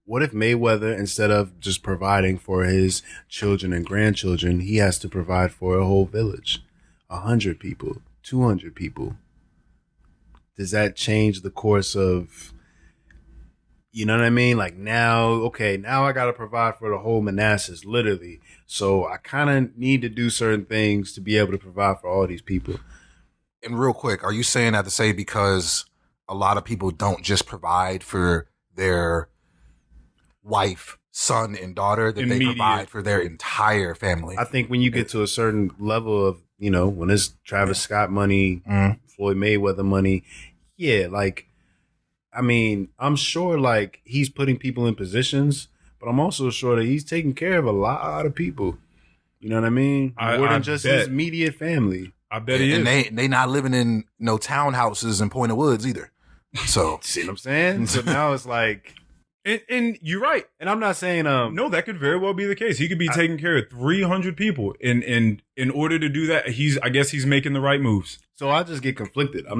Speaker 3: Mayweather, instead of just providing for his children and grandchildren, he has to provide for a whole village, 100 people, 200 people? Does that change the course of, you know what I mean? Like now I got to provide for the whole Manassas, literally. So I kind of need to do certain things to be able to provide for all these people.
Speaker 1: And real quick, are you saying that to say because a lot of people don't just provide for their wife, son, and daughter, that they provide for their entire family?
Speaker 3: I think when you get to a certain level of, when it's Travis Scott money, Floyd Mayweather money, yeah, like, I mean, I'm sure like he's putting people in positions, but I'm also sure that he's taking care of a lot of people. You know what I mean? More than just his immediate family.
Speaker 2: I bet he is.
Speaker 1: And they not living in no townhouses in Point of Woods either. So
Speaker 3: see what I'm saying? So now it's like,
Speaker 2: and you're right.
Speaker 3: And I'm not saying
Speaker 2: no, that could very well be the case. He could be taking care of 300 people, and in order to do that, I guess he's making the right moves.
Speaker 3: So I just get conflicted. I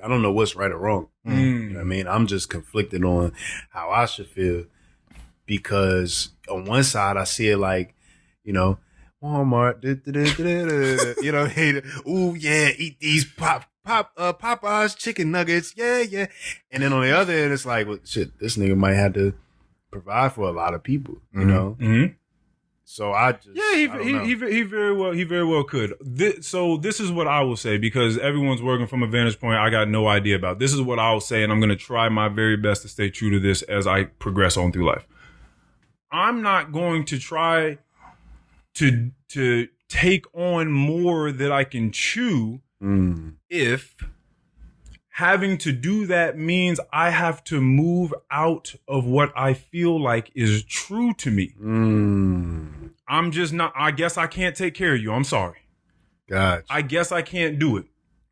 Speaker 3: don't know what's right or wrong. You know what I mean? I'm just conflicted on how I should feel, because on one side I see it like, Walmart. You know, ooh yeah, eat these Popeyes chicken nuggets. Yeah. And then on the other end, it's like, well, shit, this nigga might have to provide for a lot of people, you know?
Speaker 2: Mm-hmm.
Speaker 3: So I just
Speaker 2: he very well could. So this is what I will say, because everyone's working from a vantage point I got no idea about. This is what I will say, and I'm going to try my very best to stay true to this as I progress on through life. I'm not going to try to take on more that I can chew if having to do that means I have to move out of what I feel like is true to me. I'm just not, I guess I can't take care of you. I'm sorry.
Speaker 3: Gotcha.
Speaker 2: I guess I can't do it.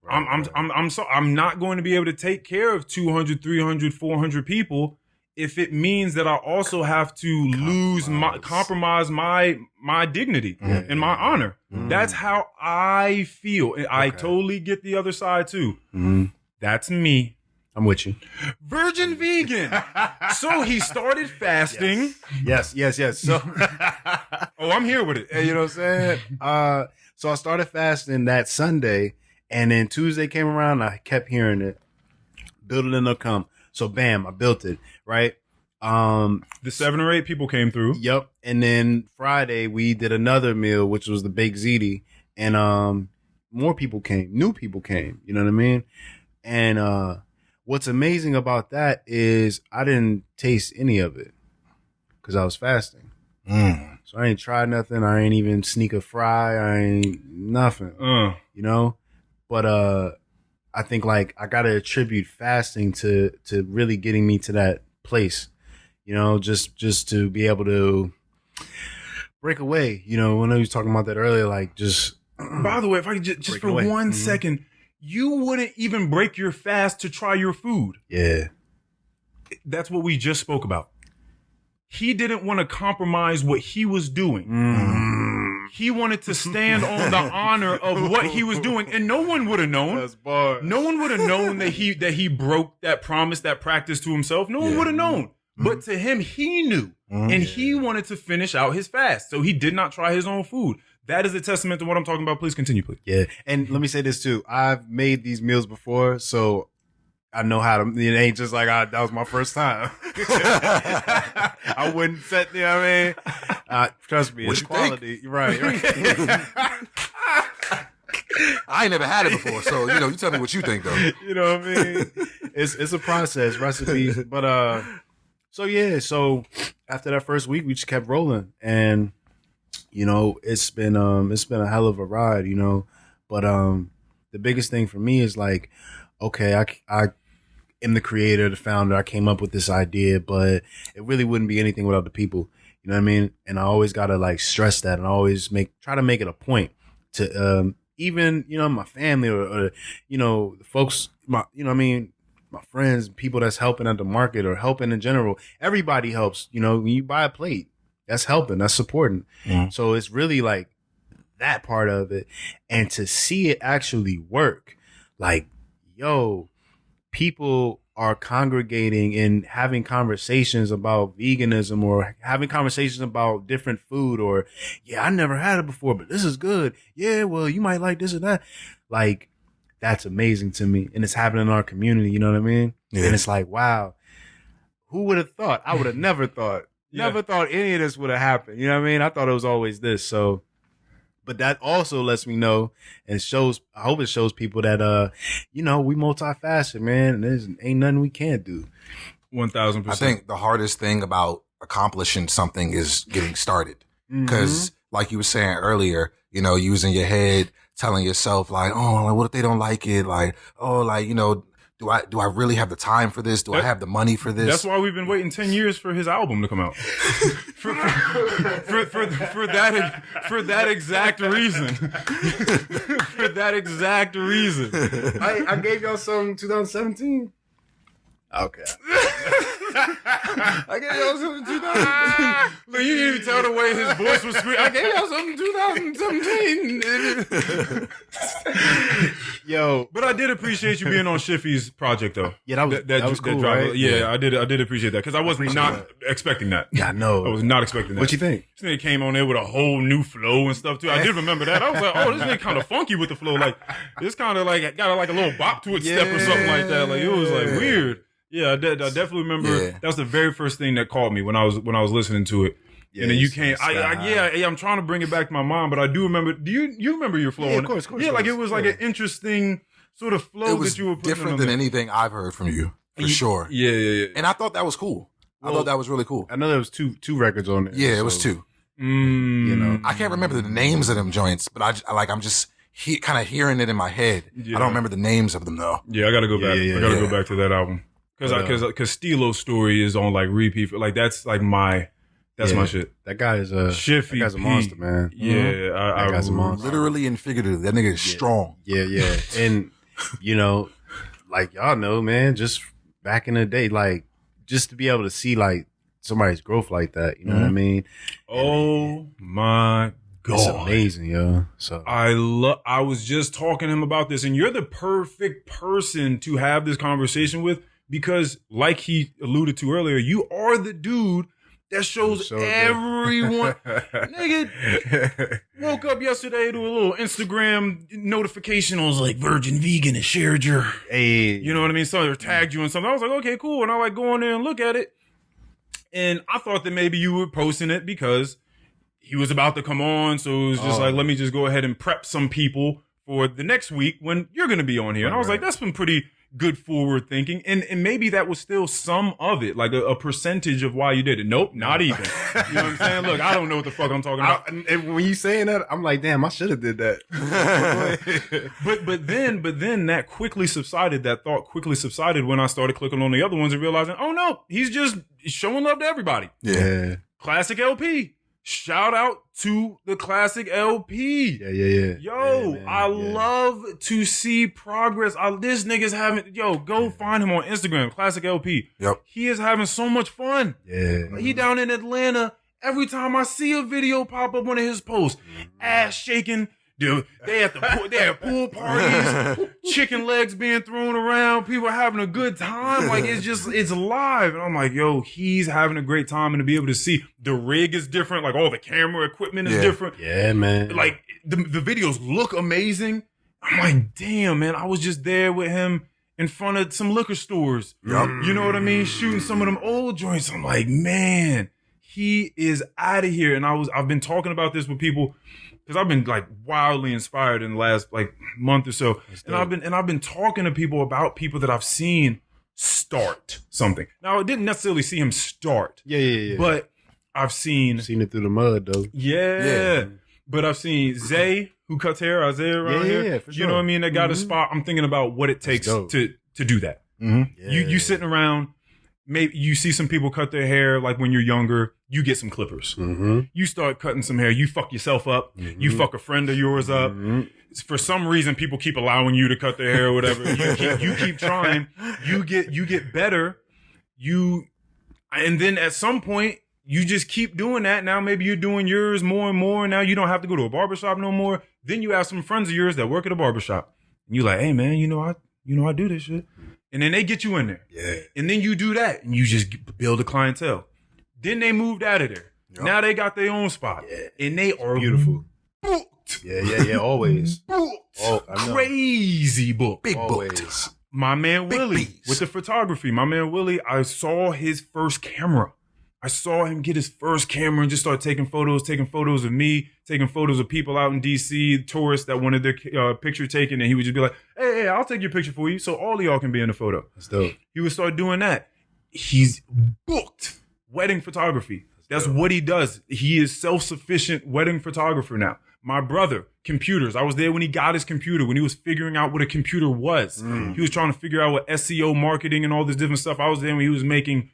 Speaker 2: I'm not going to be able to take care of 200, 300, 400 people if it means that I also have to compromise my dignity and my honor. That's how I feel. I totally get the other side too. That's me.
Speaker 3: I'm with you.
Speaker 2: Virgin vegan. So he started fasting.
Speaker 3: Yes. So,
Speaker 2: I'm here with it.
Speaker 3: You know what I'm saying? So I started fasting that Sunday, and then Tuesday came around, and I kept hearing it. Build it and they'll come. So bam, I built it, right?
Speaker 2: The 7 or 8 people came through.
Speaker 3: Yep. And then Friday we did another meal, which was the baked ziti, and more people came, new people came, you know what I mean? And what's amazing about that is I didn't taste any of it because I was fasting. So I ain't tried nothing. I ain't even sneak a fry. I ain't nothing, you know? But I think like I got to attribute fasting to really getting me to that place, you know, just to be able to break away. You know, when I was talking about that earlier, like just.
Speaker 2: By the way, if I could just for away. 1 second, you wouldn't even break your fast to try your food.
Speaker 3: Yeah.
Speaker 2: That's what we just spoke about. He didn't want to compromise what he was doing. He wanted to stand on the honor of what he was doing, and no one would have known.
Speaker 3: That's bars.
Speaker 2: No one would have known that he broke that promise, that practice to himself. No one would have known. But to him, he knew, and he wanted to finish out his fast, so he did not try his own food. That is a testament to what I'm talking about. Please continue, please.
Speaker 3: Yeah, and let me say this too. I've made these meals before, so I know how to. It ain't just like that was my first time. I wouldn't set. You know what I mean? Trust me, it's quality. Right.
Speaker 1: I ain't never had it before, so you tell me what you think though.
Speaker 3: You know what I mean? It's a process, recipes, but so after that first week, we just kept rolling, and you know it's been a hell of a ride, you know. But the biggest thing for me is like, okay, I am the creator, the founder. I came up with this idea, but it really wouldn't be anything without the people. You know what I mean? And I always gotta like stress that, and I always try to make it a point to even my family or the folks, my friends, people that's helping at the market or helping in general. Everybody helps. When you buy a plate, that's helping, that's supporting. So it's really like that part of it, and to see it actually work, like, yo, people are congregating and having conversations about veganism or having conversations about different food, or, yeah, I never had it before, but this is good. Yeah, well, you might like this or that. Like, that's amazing to me. And it's happening in our community. You know what I mean? Yeah. And it's like, wow, who would have thought? I would have never thought. Never thought any of this would have happened. You know what I mean? I thought it was always this. So, but that also lets me know and shows, I hope it shows people that, we multifaceted, man. And there's ain't nothing we can't do.
Speaker 2: 1000%.
Speaker 1: I think the hardest thing about accomplishing something is getting started. Because like you were saying earlier, you was in your head telling yourself like, oh, like, what if they don't like it? Like, oh, like, do I really have the time for this? Do I have the money for this?
Speaker 2: That's why we've been waiting 10 years for his album to come out. for that exact reason. For that exact reason.
Speaker 3: I gave y'all some 2017. Okay.
Speaker 1: I gave y'all something in 2000.
Speaker 2: Look, you didn't even tell the way his voice was screaming. I gave y'all something in 2017.
Speaker 3: Yo,
Speaker 2: but I did appreciate you being on Shiffy's project, though.
Speaker 3: Yeah, that was cool,
Speaker 2: driver,
Speaker 3: right?
Speaker 2: Yeah, I did appreciate that because I was not expecting that.
Speaker 3: Yeah, I know.
Speaker 2: I was not expecting that.
Speaker 3: What you think?
Speaker 2: This nigga came on there with a whole new flow and stuff too. I did remember that. I was like, oh, this nigga kind of funky with the flow. Like, this kind of like got like a little bop to its step or something like that. Like, it was like weird. Yeah, I definitely remember. Yeah. That was the very first thing that caught me when I was listening to it. Yeah, and then you came. I'm trying to bring it back to my mind, but I do remember. Do you remember your flow?
Speaker 3: Yeah, of course.
Speaker 2: Yeah, like it was like an interesting sort of flow that you were putting
Speaker 1: different than anything I've heard from you for sure.
Speaker 2: Yeah.
Speaker 1: And I thought that was cool. I thought that was really cool.
Speaker 3: I know there was two records on there.
Speaker 1: Yeah, it was two.
Speaker 3: You know,
Speaker 1: I can't remember the names of them joints, but I'm just kind of hearing it in my head. Yeah. I don't remember the names of them though.
Speaker 2: Yeah, I got to go back. I got to go back to that album. Because Stilo's story is on like repeat. Like that's like my shit.
Speaker 3: That guy is a monster, man.
Speaker 2: Yeah,
Speaker 3: that guy's a monster.
Speaker 1: Literally and figuratively, that nigga is strong.
Speaker 3: Yeah. And you know, like y'all know, man, just back in the day, like just to be able to see like somebody's growth like that, you know what I mean?
Speaker 2: Oh my God.
Speaker 3: It's amazing, yo. So
Speaker 2: I was just talking to him about this, and you're the perfect person to have this conversation with. Because, like he alluded to earlier, you are the dude that shows everyone. Nigga, woke up yesterday to a little Instagram notification. I was like, Virgin Vegan has shared your, you know what I mean? So they tagged you and something. I was like, okay, cool. And I like go in there and look at it. And I thought that maybe you were posting it because he was about to come on. So it was just like, let me just go ahead and prep some people for the next week when you're going to be on here. And I was like, that's been pretty good forward thinking. And maybe that was still some of it, like a percentage of why you did it. Nope, not even. You know what I'm saying? Look, I don't know what the fuck I'm talking about.
Speaker 3: And when you saying that, I'm like, damn, I should have did that.
Speaker 2: but then that quickly subsided. That thought quickly subsided when I started clicking on the other ones and realizing, oh no, he's just showing love to everybody.
Speaker 3: Yeah.
Speaker 2: Classic LP. Shout out to the Classic LP.
Speaker 3: Yeah.
Speaker 2: Yo, I love to see progress. This nigga's having, go find him on Instagram, Classic LP.
Speaker 1: Yep.
Speaker 2: He is having so much fun.
Speaker 3: Yeah.
Speaker 2: He down in Atlanta. Every time I see a video pop up one of his posts, ass shaking. Dude, they at pool parties, chicken legs being thrown around, people having a good time. Like it's live. And I'm like, yo, he's having a great time. And to be able to see the rig is different, like all the camera equipment is different.
Speaker 3: Yeah, man.
Speaker 2: Like the videos look amazing. I'm like, damn, man, I was just there with him in front of some liquor stores.
Speaker 1: Yep.
Speaker 2: You know what I mean? Shooting some of them old joints. I'm like, man, he is out of here. And I've been talking about this with people. Because I've been like wildly inspired in the last like month or so, and I've been talking to people about people that I've seen start something. Now I didn't necessarily see him start, but I've seen
Speaker 3: it through the mud though.
Speaker 2: Yeah. But I've seen Zay who cuts hair, Isaiah around here.
Speaker 3: Yeah, for sure.
Speaker 2: You know what I mean? That got a spot. I'm thinking about what it takes to do that.
Speaker 1: Mm-hmm.
Speaker 3: Yeah.
Speaker 2: You sitting around. Maybe you see some people cut their hair like when you're younger, you get some clippers.
Speaker 3: Mm-hmm.
Speaker 2: You start cutting some hair, you fuck yourself up, you fuck a friend of yours up. For some reason, people keep allowing you to cut their hair or whatever. You keep trying, you get better. And then at some point, you just keep doing that. Now maybe you're doing yours more and more. Now you don't have to go to a barbershop no more. Then you have some friends of yours that work at a barbershop. And you're like, hey man, I do this shit. And then they get you in there.
Speaker 3: Yeah.
Speaker 2: And then you do that and you just build a clientele. Then they moved out of there. Yep. Now they got their own spot.
Speaker 3: Yeah.
Speaker 2: And they are
Speaker 3: beautiful.
Speaker 2: Booked.
Speaker 3: Yeah, always.
Speaker 2: Booked.
Speaker 3: Oh, I know.
Speaker 2: Crazy book.
Speaker 1: Big
Speaker 3: always.
Speaker 1: booked.
Speaker 2: My man
Speaker 1: Big
Speaker 2: Willie
Speaker 1: bees.
Speaker 2: with the photography. My man Willie, I saw his first camera. I saw him get his first camera and just start taking photos of me, taking photos of people out in DC, tourists that wanted their picture taken. And he would just be like, hey, I'll take your picture for you so all of y'all can be in the photo.
Speaker 3: That's dope.
Speaker 2: He would start doing that. He's booked wedding photography. That's what he does. He is self-sufficient wedding photographer now. My brother, computers. I was there when he got his computer, when he was figuring out what a computer was. He was trying to figure out what SEO marketing and all this different stuff. I was there when he was making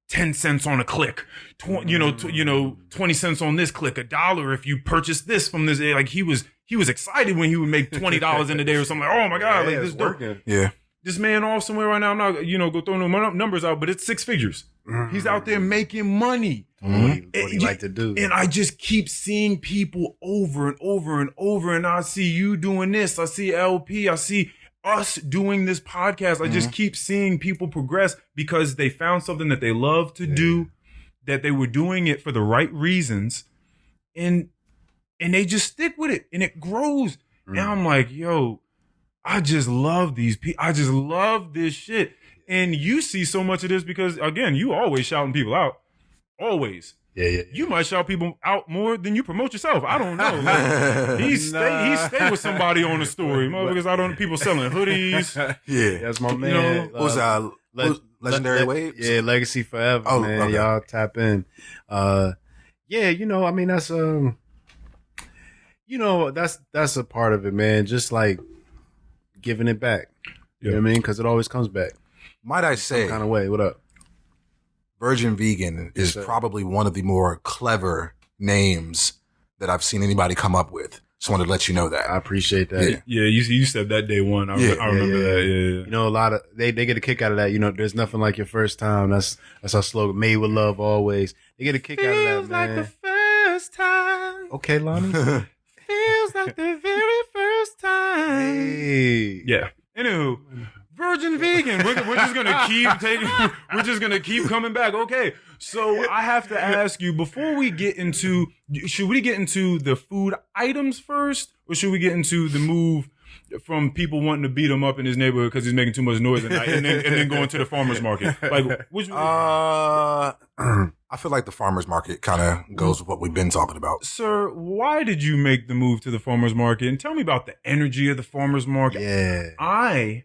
Speaker 2: 10 cents on a click, 20 cents on this click, $1 if you purchase this from this. Like he was excited when he would make $20 in a day or something. Like, oh my God, like this dope.
Speaker 1: Yeah.
Speaker 2: this man off somewhere right now. I'm not, go throw no numbers out, but it's 6 figures. He's out there making money.
Speaker 3: What he like to do.
Speaker 2: And I just keep seeing people over and over and over. And I see you doing this. I see LP. I see us doing this podcast. I just keep seeing people progress because they found something that they love to do, that they were doing it for the right reasons. And they just stick with it and it grows. And I'm like, yo, I just love these people. I just love this shit. And you see so much of this because, again, you always shouting people out. Always.
Speaker 3: Yeah.
Speaker 2: You might shout people out more than you promote yourself. I don't know. Like, he stay with somebody on the story. Motherfuckers people selling hoodies.
Speaker 1: Yeah.
Speaker 3: That's my man.
Speaker 1: Who's Legendary Waves?
Speaker 3: Yeah, Legacy Forever, man. Okay. Y'all tap in. That's that's a part of it, man. Just like giving it back. You know what I mean? Because it always comes back.
Speaker 1: Might I say,
Speaker 3: some kind of way. What up?
Speaker 1: Virgin Vegan is probably one of the more clever names that I've seen anybody come up with. Just wanted to let you know that.
Speaker 3: I appreciate that.
Speaker 2: Yeah, you said that day one. I remember that. Yeah.
Speaker 3: You know, a lot of they get a kick out of that. You know, there's nothing like your first time. That's our slogan. Made with love always. They get a kick out of that, man.
Speaker 2: Feels like the first time.
Speaker 3: Okay, Lonnie.
Speaker 2: Feels like the very first time.
Speaker 3: Hey.
Speaker 2: Yeah. Anywho, Virgin Vegan. We're just gonna keep taking. We're just gonna keep coming back. Okay. So I have to ask you before we get into. Should we get into the food items first, or should we get into the move from people wanting to beat him up in his neighborhood because he's making too much noise at night, and then going to the farmer's market? Like, which?
Speaker 1: I feel like the farmer's market kind of goes with what we've been talking about.
Speaker 2: Sir, why did you make the move to the farmer's market? And tell me about the energy of the farmer's market.
Speaker 3: Yeah.
Speaker 2: I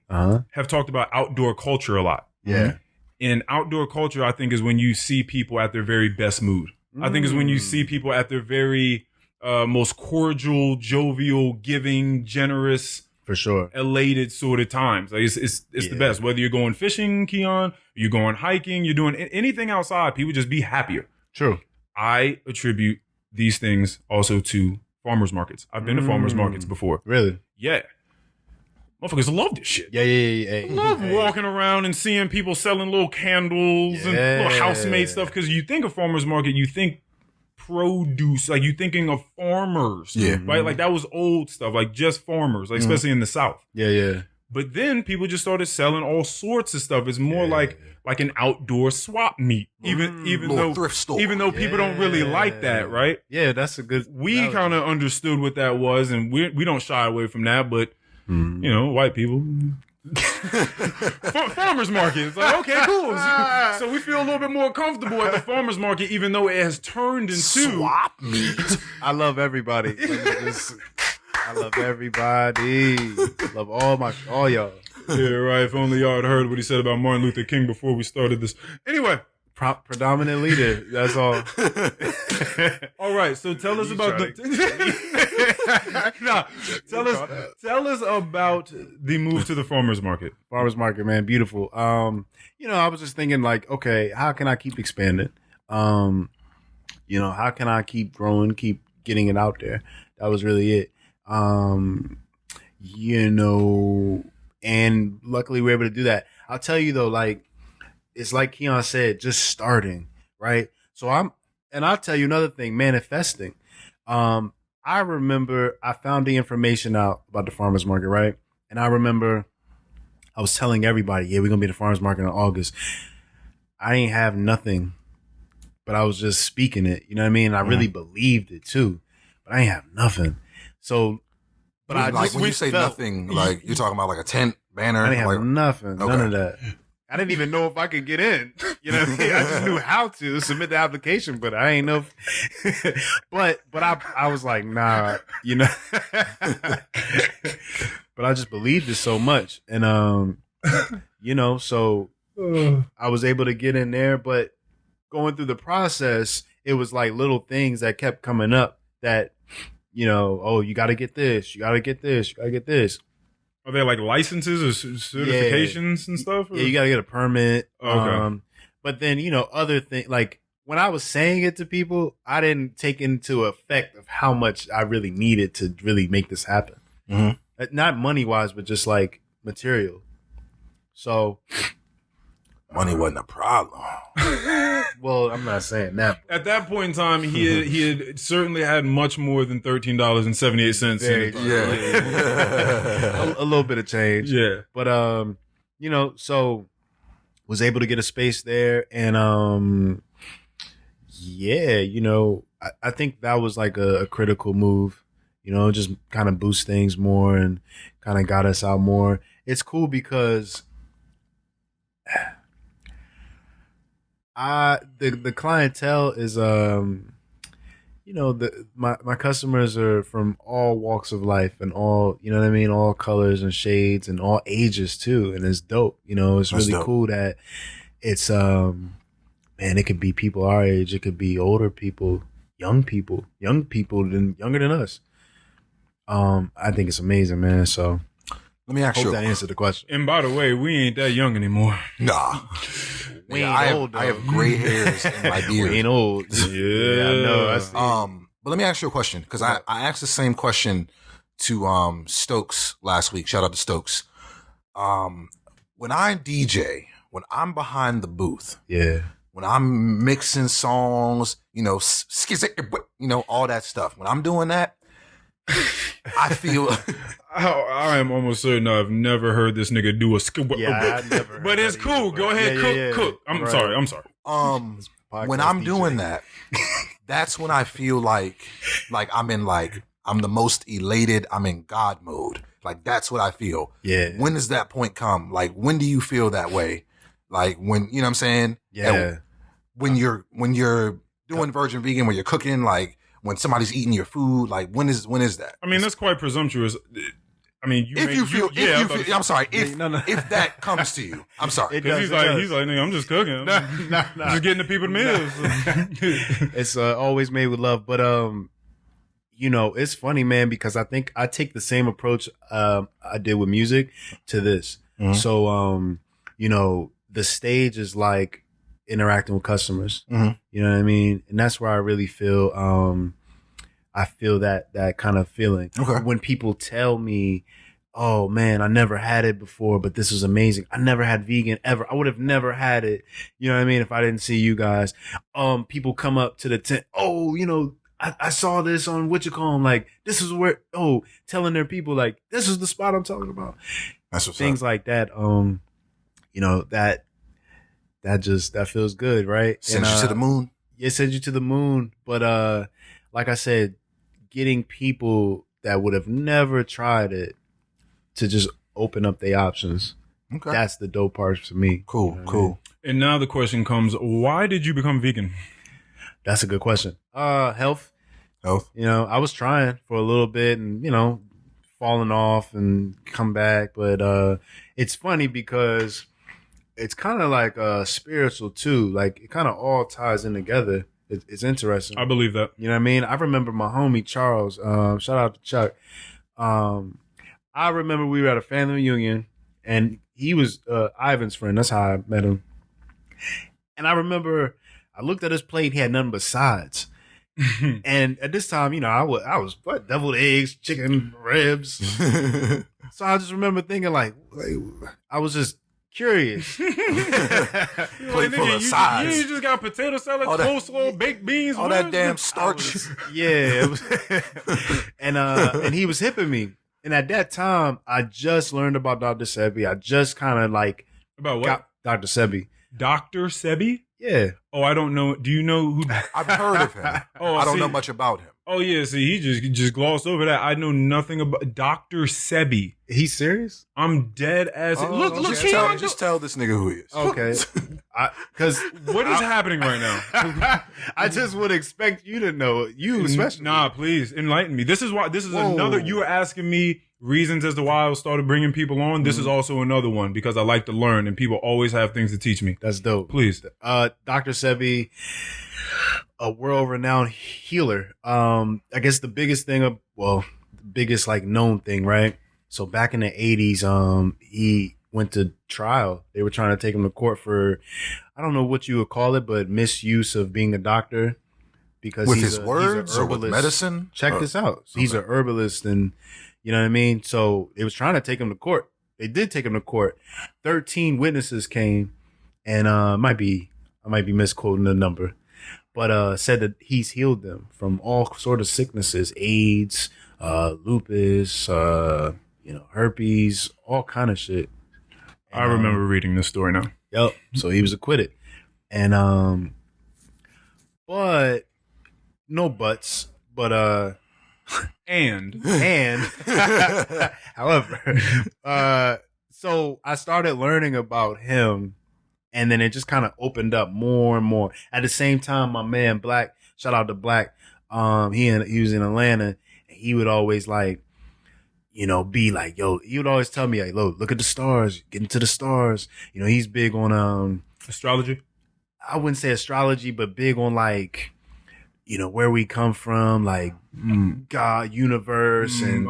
Speaker 2: have talked about outdoor culture a lot.
Speaker 3: Yeah.
Speaker 2: And outdoor culture, I think, is when you see people at their very best mood. I think is when you see people at their very most cordial, jovial, giving, generous,
Speaker 3: for sure,
Speaker 2: elated sort of times. Like it's the best. Whether you're going fishing, Keon, you're going hiking, you're doing anything outside, people just be happier.
Speaker 3: True.
Speaker 2: I attribute these things also to farmers markets. I've been to farmers markets before.
Speaker 3: Really?
Speaker 2: Yeah. Motherfuckers love this shit.
Speaker 3: Yeah.
Speaker 2: Love walking around and seeing people selling little candles and little house-made stuff. Because you think of farmers market, you think produce, like you thinking of farmers, right? Like that was old stuff, like just farmers, like especially in the South.
Speaker 3: Yeah.
Speaker 2: But then people just started selling all sorts of stuff. It's more like an outdoor swap meet, even though
Speaker 1: thrift store.
Speaker 2: Even though people don't really like that, right?
Speaker 3: Yeah, that's a good.
Speaker 2: We kind of understood what that was, and we don't shy away from that, but. You know, white people. Farmers market. It's like, okay, cool. So we feel a little bit more comfortable at the farmers market, even though it has turned into
Speaker 1: swap meet.
Speaker 3: I love everybody. I love everybody. Love all y'all.
Speaker 2: Yeah, right. If only y'all had heard what he said about Martin Luther King before we started this. Anyway.
Speaker 3: Predominant leader. That's all.
Speaker 2: All right. So tell us about tell us about the move to the farmers market.
Speaker 3: Farmers market, man, beautiful. I was just thinking, like, okay, how can I keep expanding? How can I keep growing, keep getting it out there? That was really it. And luckily we're able to do that. I'll tell you though, like. It's like Keon said, just starting, right? So I'll tell you another thing, manifesting. I remember I found the information out about the farmer's market, right? And I remember I was telling everybody, we're going to be at the farmer's market in August. I ain't have nothing, but I was just speaking it. You know what I mean? I really believed it too, but I ain't have nothing. So, but I
Speaker 1: like when you say nothing, like you're talking about like a tent, banner.
Speaker 3: I didn't have
Speaker 1: like,
Speaker 3: nothing, none of that. I didn't even know if I could get in. You know what I mean? I just knew how to submit the application, but I ain't know. But I was like, nah, but I just believed it so much. And, so I was able to get in there, but going through the process, it was like little things that kept coming up that, you got to get this, you got to get this, you got to get this.
Speaker 2: Are there like licenses or certifications and stuff? Or?
Speaker 3: Yeah, you got to get a permit.
Speaker 2: Okay.
Speaker 3: But then, other things, like when I was saying it to people, I didn't take into effect of how much I really needed to really make this happen.
Speaker 1: Mm-hmm.
Speaker 3: Not money wise, but just like material. So
Speaker 1: money wasn't a problem.
Speaker 3: well, I'm not saying that.
Speaker 2: At that point in time, he had certainly had much more than $13.78.
Speaker 3: A little bit of change.
Speaker 2: Yeah.
Speaker 3: But so was able to get a space there, and I think that was like a critical move. Just kind of boost things more and kind of got us out more. It's cool because the clientele is my customers are from all walks of life and all, all colors and shades and all ages too, and it's dope. It's really cool that it's it could be people our age, it could be older people, young people younger than us. I think it's amazing, man. So
Speaker 1: let me ask you.
Speaker 3: Hope that answered the question.
Speaker 2: And by the way, we ain't that young anymore.
Speaker 1: Nah.
Speaker 3: We ain't old,
Speaker 1: I have gray hairs in my beard.
Speaker 3: We ain't old.
Speaker 2: Yeah,
Speaker 3: I know. I see.
Speaker 1: But let me ask you a question, because I asked the same question to Stokes last week. Shout out to Stokes. When I DJ, when I'm behind the booth, when I'm mixing songs, all that stuff. When I'm doing that, I feel.
Speaker 2: I am almost certain I've never heard this nigga do a
Speaker 3: I've never heard
Speaker 2: but it's cool. Go ahead, cook. I'm sorry.
Speaker 1: When I'm doing that, that's when I feel like I'm in I'm the most elated. I'm in God mode. That's what I feel.
Speaker 3: Yeah.
Speaker 1: When does that point come? When do you feel that way? When, you know what I'm saying?
Speaker 3: Yeah.
Speaker 1: And when you're doing virgin vegan, when you're cooking, when somebody's eating your food, when is that?
Speaker 2: I mean, that's quite presumptuous. I mean,
Speaker 1: if that comes to you, I'm sorry.
Speaker 2: He's like, nigga, I'm just cooking. I'm just getting the people the meals.
Speaker 3: It's always made with love, but it's funny, man, because I think I take the same approach I did with music to this. Mm-hmm. So, the stage is like interacting with customers.
Speaker 1: Mm-hmm.
Speaker 3: You know what I mean? And that's where I really feel I feel that kind of feeling.
Speaker 1: Okay.
Speaker 3: When people tell me, oh man, I never had it before, but this was amazing. I never had vegan ever. I would have never had it. You know what I mean? If I didn't see you guys. People come up to the tent. Oh, I saw this on this is where, telling their people this is the spot I'm talking about.
Speaker 1: That's what's
Speaker 3: things
Speaker 1: up.
Speaker 3: like that. That feels good, right?
Speaker 1: Sends you to the moon.
Speaker 3: It sends you to the moon. But like I said, getting people that would have never tried it to just open up their options.
Speaker 1: Okay.
Speaker 3: That's the dope part for me.
Speaker 1: Cool.
Speaker 2: And now the question comes, why did you become vegan?
Speaker 3: That's a good question. Health.
Speaker 1: I
Speaker 3: was trying for a little bit and, falling off and come back. But it's funny because it's kind of spiritual too. It kind of all ties in together. It's interesting.
Speaker 2: I believe that.
Speaker 3: You know what I mean? I remember my homie Charles. Shout out to Chuck. I remember we were at a family reunion, and he was Ivan's friend. That's how I met him. And I remember I looked at his plate. He had nothing but sides. And at this time, I was deviled eggs, chicken, ribs. So I just remember thinking I was just curious.
Speaker 1: Plate full of sides.
Speaker 2: You just got potato salad, coleslaw, baked beans,
Speaker 1: all that damn starch.
Speaker 3: And he was hipping me. And at that time, I just learned about Dr. Sebi. I just kind of
Speaker 2: about what?
Speaker 3: Dr. Sebi.
Speaker 2: Dr. Sebi?
Speaker 3: Yeah.
Speaker 2: Oh, I don't know. Do you know who?
Speaker 1: I've heard of him. I don't know much about him.
Speaker 2: Oh yeah, see, he just glossed over that. I know nothing about Dr. Sebi.
Speaker 3: He's serious?
Speaker 2: I'm dead as look.
Speaker 1: Just tell this nigga who he is.
Speaker 3: Okay. Because
Speaker 2: what is happening right now?
Speaker 3: I just would expect you to know. You especially.
Speaker 2: Nah, please enlighten me. This is why. This is another. You were asking me reasons as to why I started bringing people on. This is also another one because I like to learn, and people always have things to teach me.
Speaker 3: That's dope.
Speaker 2: Please,
Speaker 3: Dr. Sebi, a world-renowned healer. I guess the biggest thing, the biggest known thing, right? So back in the 80s, he went to trial. They were trying to take him to court for, I don't know what you would call it, but misuse of being a doctor. Because
Speaker 1: with his words or with medicine?
Speaker 3: Check this out. He's an herbalist, and you know what I mean? So they was trying to take him to court. they did take him to court. 13 witnesses came, and I might be misquoting the number, but said that he's healed them from all sort of sicknesses, AIDS, lupus, herpes, all kind of shit. And,
Speaker 2: I remember reading this story now.
Speaker 3: Yep. So he was acquitted, and but no buts, but
Speaker 2: And
Speaker 3: however, so I started learning about him, and then it just kind of opened up more and more. At the same time, my man Black, shout out to Black, he was in Atlanta, and he would always like, be like, yo, he would always tell me, like, look at the stars, get into the stars. He's big on
Speaker 2: astrology.
Speaker 3: I wouldn't say astrology, but big on like, where we come from, like God, universe, and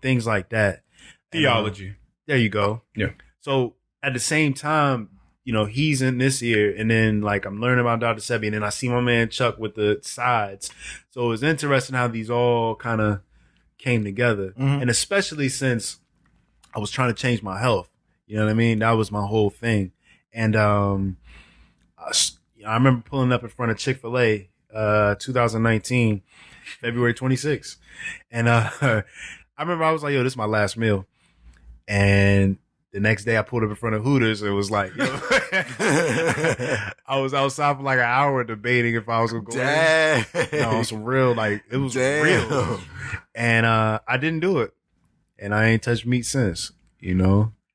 Speaker 3: things like that.
Speaker 2: Theology.
Speaker 3: And, there you go.
Speaker 2: Yeah.
Speaker 3: So at the same time, he's in this year, and then like I'm learning about Dr. Sebi, and then I see my man Chuck with the sides. So it was interesting how these all kind of came together, and especially since I was trying to change my health. You know what I mean? That was my whole thing, and I remember pulling up in front of Chick-fil-A, 2019, February 26th. And I remember I was like, yo, this is my last meal. And the next day I pulled up in front of Hooters, and it was like, yo, I was outside for like an hour debating if I was going to go in. No, some real, like, it was real. And I didn't do it. And I ain't touched meat since,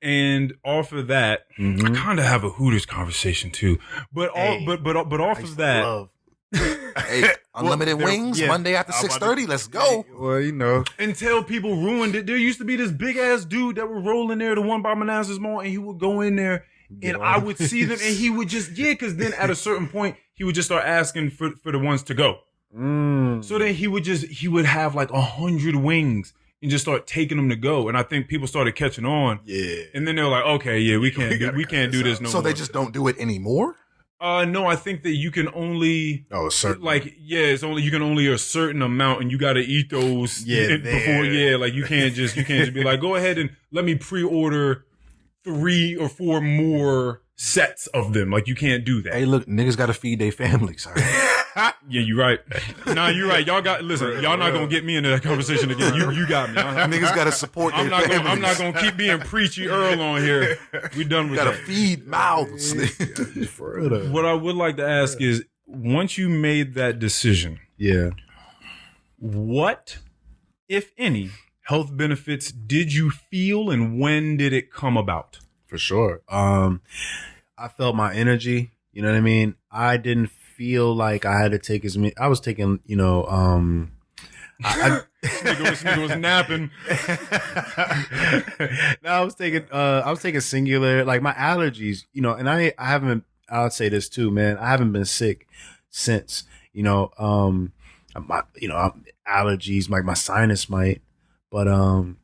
Speaker 2: And off of that, I kind of have a Hooters conversation too. But off of that,
Speaker 1: hey, unlimited wings Monday after 6:30. Let's go.
Speaker 3: Well,
Speaker 2: until people ruined it. There used to be this big ass dude that would roll in there, the one by Manassas Mall, and he would go in there, and I would see them, and he would just because then at a certain point he would just start asking for the ones to go. So then he would have like 100 wings. And just start taking them to go, and I think people started catching on. Yeah, and then they were like, "Okay, yeah, we can't do this no more."
Speaker 1: So they just don't do it anymore.
Speaker 2: No, I think that you can only you can only a certain amount, and you got to eat those before. Yeah, like you can't just be like, "Go ahead and let me pre-order 3 or 4 more sets of them." Like you can't do that.
Speaker 1: Hey, look, niggas got to feed their families. All right?
Speaker 2: Yeah, you're right. Nah, you're right. Y'all not gonna get me into that conversation again. You got me.
Speaker 1: Niggas gotta support their families.
Speaker 2: I'm not gonna keep being preachy Earl on here. We done with that.
Speaker 1: Gotta feed mouths.
Speaker 2: What I would like to ask is, once you made that decision, what, if any, health benefits did you feel, and when did it come about?
Speaker 3: For sure. I felt my energy. You know what I mean? I didn't feel like I had to take as many. I was taking,
Speaker 2: Nigga was napping.
Speaker 3: No, I was taking singular, like my allergies, and I'll say this too, man. I haven't been sick since, allergies, like my sinus might, but, I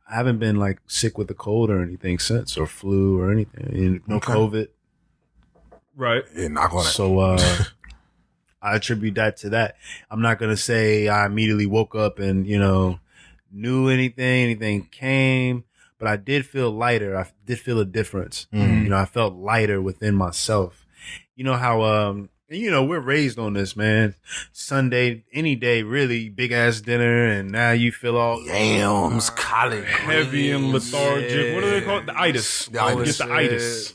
Speaker 3: haven't been like sick with a cold or anything since, or flu or anything, COVID.
Speaker 2: Right.
Speaker 1: Yeah, knock on it.
Speaker 3: So, I attribute that to that. I'm not going to say I immediately woke up and, knew anything came, but I did feel lighter. I did feel a difference. I felt lighter within myself. You know how, we're raised on this, man. Sunday, any day, really, big ass dinner, and now you feel all
Speaker 1: yams, collard
Speaker 2: heavy and lethargic. Yeah. What do they call it? The itis. Get the itis.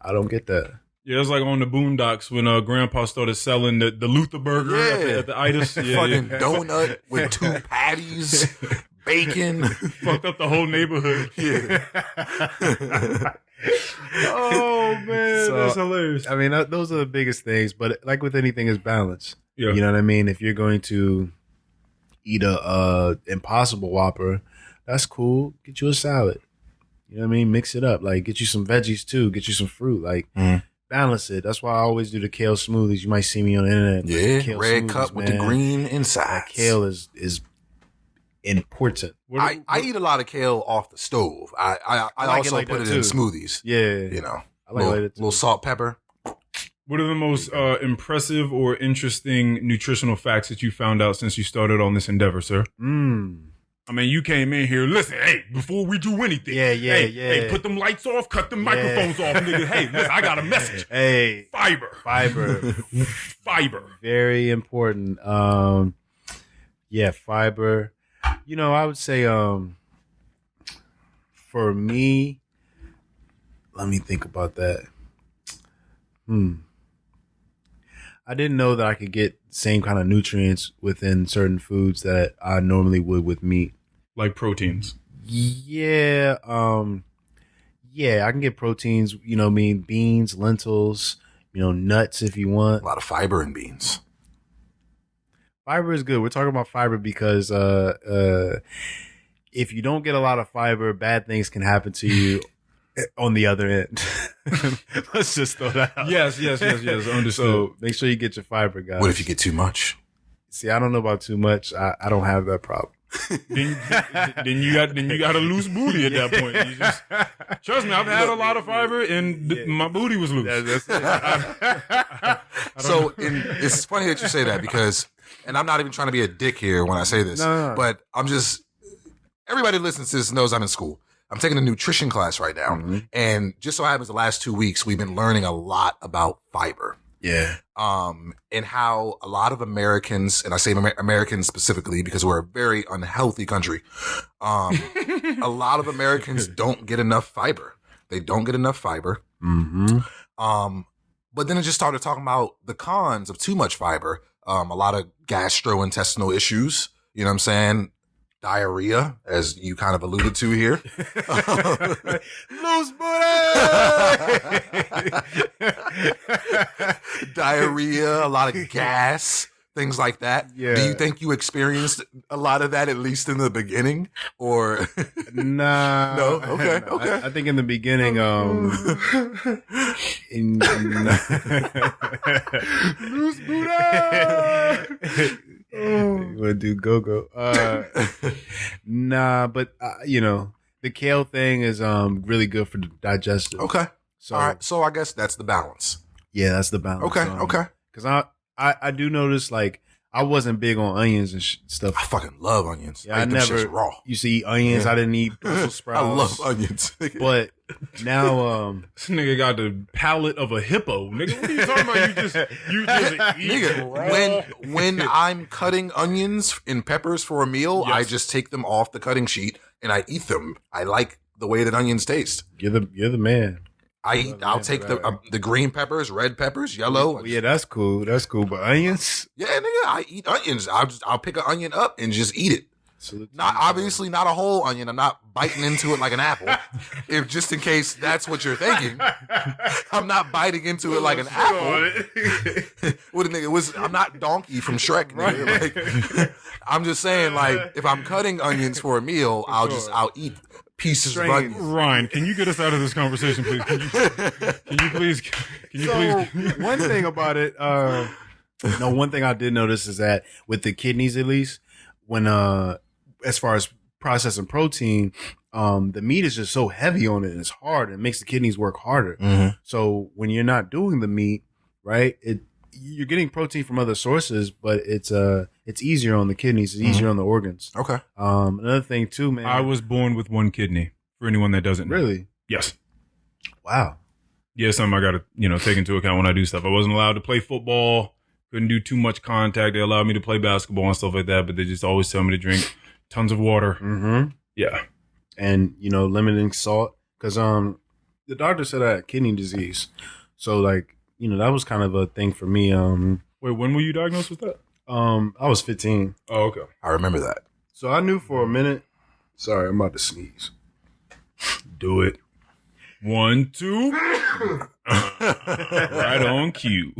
Speaker 3: I don't get that.
Speaker 2: Yeah, it's like on the Boondocks when Grandpa started selling the Luther burger at the itis. Yeah,
Speaker 1: fucking donut with 2 patties, bacon.
Speaker 2: Fucked up the whole neighborhood.
Speaker 1: Yeah.
Speaker 2: Oh, man.
Speaker 3: So,
Speaker 2: that's hilarious.
Speaker 3: I mean, those are the biggest things, but like with anything is balance.
Speaker 2: Yeah.
Speaker 3: You know what I mean? If you're going to eat a Impossible Whopper, that's cool. Get you a salad. You know what I mean? Mix it up. Like, get you some veggies too. Get you some fruit. Like, balance it. That's why I always do the kale smoothies. You might see me on the internet.
Speaker 1: Yeah, kale red cup with the green inside.
Speaker 3: Like, kale is important.
Speaker 1: I eat a lot of kale off the stove. I like also like put it in smoothies.
Speaker 3: Yeah.
Speaker 1: I like it too. Little salt, pepper.
Speaker 2: What are the most impressive or interesting nutritional facts that you found out since you started on this endeavor, sir? I mean, you came in here. Listen, hey, before we do anything, hey, put them lights off, cut them microphones off, nigga. Hey, listen, I got a message.
Speaker 3: Hey,
Speaker 2: fiber,
Speaker 3: very important. Fiber. You know, I would say, for me, let me think about that. I didn't know that I could get the same kind of nutrients within certain foods that I normally would with meat.
Speaker 2: Like proteins.
Speaker 3: Yeah. I can get proteins, beans, lentils, nuts if you want.
Speaker 1: A lot of fiber in beans.
Speaker 3: Fiber is good. We're talking about fiber because if you don't get a lot of fiber, bad things can happen to you on the other end. Let's just throw that out.
Speaker 2: Yes. Understood.
Speaker 3: So make sure you get your fiber, guys.
Speaker 1: What if you get too much?
Speaker 3: See, I don't know about too much. I don't have that problem.
Speaker 2: then you got a loose booty at that point. You just, trust me, I've had a lot of fiber and my booty was loose.
Speaker 1: It's funny that you say that because, and I'm not even trying to be a dick here when I say this, but everybody listening to this knows I'm in school. I'm taking a nutrition class right now. Mm-hmm. And just so happens the last 2 weeks, we've been learning a lot about fiber.
Speaker 3: Yeah.
Speaker 1: And how a lot of Americans, and I say Americans specifically because we're a very unhealthy country. A lot of Americans don't get enough fiber. They don't get enough fiber.
Speaker 3: Mm-hmm.
Speaker 1: But then it just started talking about the cons of too much fiber. A lot of gastrointestinal issues. You know what I'm saying? Diarrhea, as you kind of alluded to here.
Speaker 3: Loose booty!
Speaker 1: Diarrhea, a lot of gas, things like that.
Speaker 3: Yeah.
Speaker 1: Do you think you experienced a lot of that, at least in the beginning? Or
Speaker 3: Nah.
Speaker 1: No? Okay.
Speaker 3: No.
Speaker 1: Okay.
Speaker 3: I think in the beginning,
Speaker 1: Loose booty!
Speaker 3: We'll do go-go. Nah, but the kale thing is really good for the digestive.
Speaker 1: Okay.
Speaker 3: So,
Speaker 1: all right. So I guess that's the balance.
Speaker 3: Yeah, that's the balance.
Speaker 1: Okay. Okay.
Speaker 3: Because I do notice, like, I wasn't big on onions and stuff.
Speaker 1: I fucking love onions.
Speaker 3: Yeah, I never
Speaker 1: raw.
Speaker 3: Used to eat onions.
Speaker 1: Yeah.
Speaker 3: I didn't eat Brussels sprouts.
Speaker 1: I love onions.
Speaker 3: But now,
Speaker 2: this nigga got the palate of a hippo. Nigga, what are you talking about? You just eat
Speaker 1: nigga,
Speaker 2: raw.
Speaker 1: when I'm cutting onions and peppers for a meal,
Speaker 2: Yes.
Speaker 1: I just take them off the cutting sheet and I eat them. I like the way that onions taste.
Speaker 3: you're the man.
Speaker 1: I'll take the green peppers, red peppers, yellow.
Speaker 3: Yeah, that's cool. That's cool. But onions?
Speaker 1: Yeah, nigga, I eat onions. I'll pick an onion up and just eat it. Not obviously not a whole onion. I'm not biting into it like an apple. If just in case that's what you're thinking, I'm not biting into it like an apple. What a nigga was? I'm not Donkey from Shrek. Nigga. Like, I'm just saying, like, if I'm cutting onions for a meal, I'll eat pieces of onions.
Speaker 2: Ryan, can you get us out of this conversation, please? Can you please?
Speaker 3: One thing about it, one thing I did notice is that with the kidneys, at least, when as far as processing protein, the meat is just so heavy on it and it's hard. It makes the kidneys work harder.
Speaker 1: Mm-hmm.
Speaker 3: So when you're not doing the meat, right, you're getting protein from other sources, but it's easier on the kidneys. It's easier on the organs.
Speaker 1: Okay.
Speaker 3: Another thing too, man.
Speaker 2: I was born with one kidney. For anyone that doesn't know.
Speaker 3: Really?
Speaker 2: Yes.
Speaker 3: Wow.
Speaker 2: Yeah, something I got to take into account when I do stuff. I wasn't allowed to play football. Couldn't do too much contact. They allowed me to play basketball and stuff like that, but they just always tell me to drink tons of water.
Speaker 3: Mm-hmm.
Speaker 2: Yeah.
Speaker 3: And, limiting salt. Because the doctor said I had kidney disease. So, like, that was kind of a thing for me.
Speaker 2: Wait, when were you diagnosed with that?
Speaker 3: I was 15.
Speaker 2: Oh, okay.
Speaker 1: I remember that.
Speaker 3: So I knew for a minute. Sorry, I'm about to sneeze.
Speaker 2: Do it. 1, 2. Right on cue.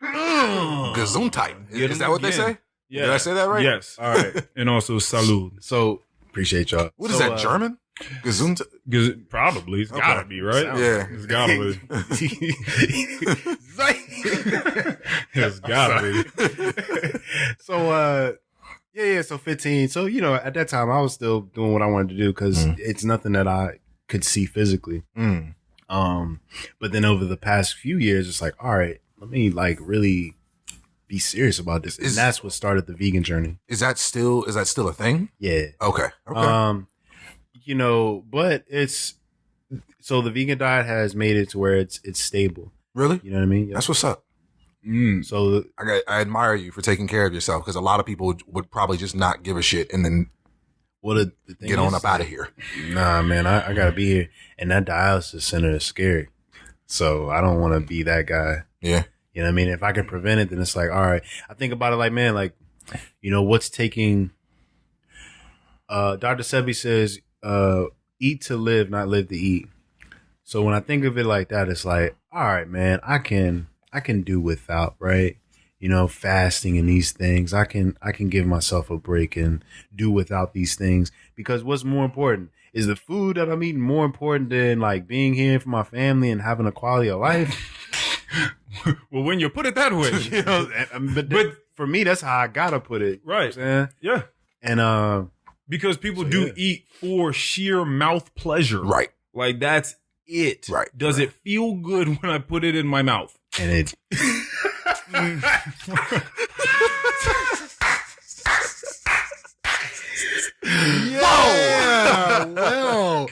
Speaker 1: Gesundheit. Is that what they say?
Speaker 2: Yeah.
Speaker 1: Did I say that right?
Speaker 2: Yes.
Speaker 3: All right.
Speaker 2: And also salud.
Speaker 3: So appreciate y'all.
Speaker 1: What is that, German? Gesundheit?
Speaker 2: Probably. It's gotta be, right?
Speaker 1: Yeah.
Speaker 2: It's gotta be. It's gotta be.
Speaker 3: So, so 15. So, at that time I was still doing what I wanted to do because it's nothing that I could see physically.
Speaker 1: Mm.
Speaker 3: But then over the past few years, it's like, all right, let me like really be serious about this. And that's what started the vegan journey.
Speaker 1: Is that still a thing?
Speaker 3: Yeah.
Speaker 1: Okay.
Speaker 3: You know, but so the vegan diet has made it to where it's stable.
Speaker 1: Really?
Speaker 3: You know what I mean? Yep.
Speaker 1: That's what's up.
Speaker 3: So
Speaker 1: I admire you for taking care of yourself, because a lot of people would probably just not give a shit and then
Speaker 3: the
Speaker 1: get on up out of here.
Speaker 3: Nah, man, I gotta be here. And that dialysis center is scary. So I don't want to be that guy.
Speaker 1: Yeah.
Speaker 3: You know what I mean? If I can prevent it, then it's like, all right. I think about it like, man, like, you know, what's taking, Dr. Sebi says, eat to live, not live to eat. So when I think of it like that, it's like, all right, man, I can do without, right? You know, fasting and these things. I can give myself a break and do without these things, because what's more important? Is the food that I'm eating more important than like being here for my family and having a quality of life?
Speaker 2: Well, when you put it that way,
Speaker 3: You know, but for me, that's how I gotta put it.
Speaker 2: right?
Speaker 3: You know what I'm saying?
Speaker 2: Yeah,
Speaker 3: And
Speaker 2: because people do eat for sheer mouth pleasure,
Speaker 1: Right.
Speaker 2: Like that's it.
Speaker 1: Right.
Speaker 2: Does it feel good when I put it in my mouth?
Speaker 3: and it yeah, well,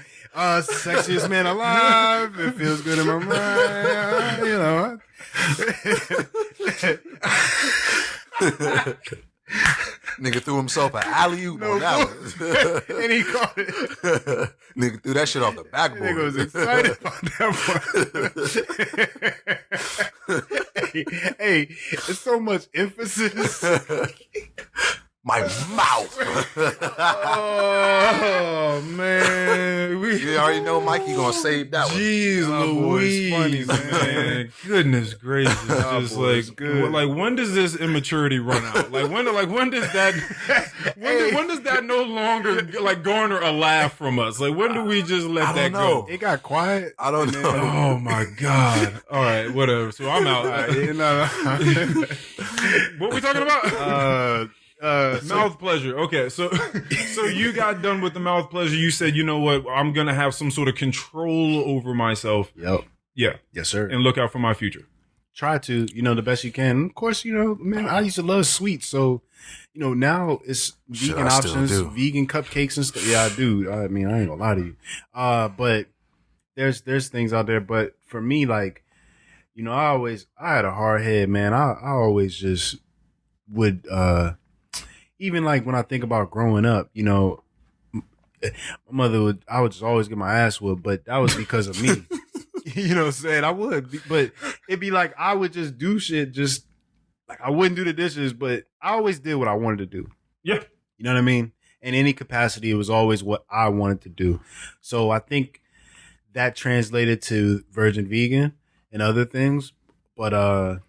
Speaker 3: sexiest man alive. It feels good in my mind. You know.
Speaker 1: Nigga threw himself an alley-oop on that one.
Speaker 3: And he caught it.
Speaker 1: Nigga threw that shit off the backboard.
Speaker 3: Nigga was excited about that one. hey, it's so much emphasis.
Speaker 1: My mouth.
Speaker 3: Oh man,
Speaker 1: You already know Mikey gonna save that one.
Speaker 2: Jeez Louise,
Speaker 3: funny, man.
Speaker 2: Goodness gracious, just
Speaker 3: boy's
Speaker 2: like
Speaker 3: good.
Speaker 2: like when does this immaturity run out? When does that when does that no longer like garner a laugh from us? Like when do we just let
Speaker 1: I
Speaker 2: that
Speaker 1: don't know.
Speaker 2: go?
Speaker 3: It got quiet.
Speaker 1: I don't know.
Speaker 2: Oh my god! All right, whatever. So I'm out. What we talking about? Mouth pleasure. Okay, so you got done with the mouth pleasure. You said, you know what? I'm gonna have some sort of control over myself.
Speaker 3: Yep.
Speaker 2: Yeah,
Speaker 3: Yes, sir.
Speaker 2: and look out for my future.
Speaker 3: Try to, you know, the best you can. Of course, you know, man, I used to love sweets. So, you know, now it's vegan
Speaker 1: I still
Speaker 3: options,
Speaker 1: do.
Speaker 3: vegan cupcakes and stuff. Yeah, I do. I mean, I ain't gonna lie to you. But there's things out there. But for me, like, you know, I had a hard head, man. I always just would, even like when I think about growing up, you know, my mother I would just always get my ass whooped, but that was because of me. You know what I'm saying? I would, but it'd be like I would just do shit, just like I wouldn't do the dishes, but I always did what I wanted to do.
Speaker 2: Yeah.
Speaker 3: You know what I mean? In any capacity, it was always what I wanted to do. So I think that translated to virgin vegan and other things, but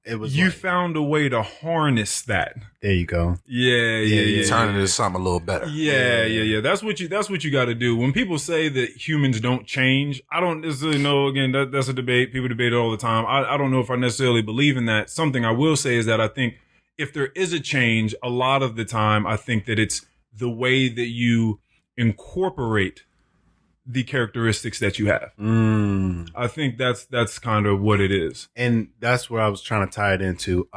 Speaker 3: it was
Speaker 2: You found a way to harness that.
Speaker 3: there you go.
Speaker 2: Yeah.
Speaker 1: Turn it into something a little better.
Speaker 2: Yeah. That's what you got to do. When people say that humans don't change, I don't necessarily know. Again, that's a debate. People debate it all the time. I don't know if I necessarily believe in that. Something I will say is that I think if there is a change, a lot of the time, I think that it's the way that you incorporate the characteristics that you have. I think that's kind of what it is.
Speaker 3: And that's where I was trying to tie it into.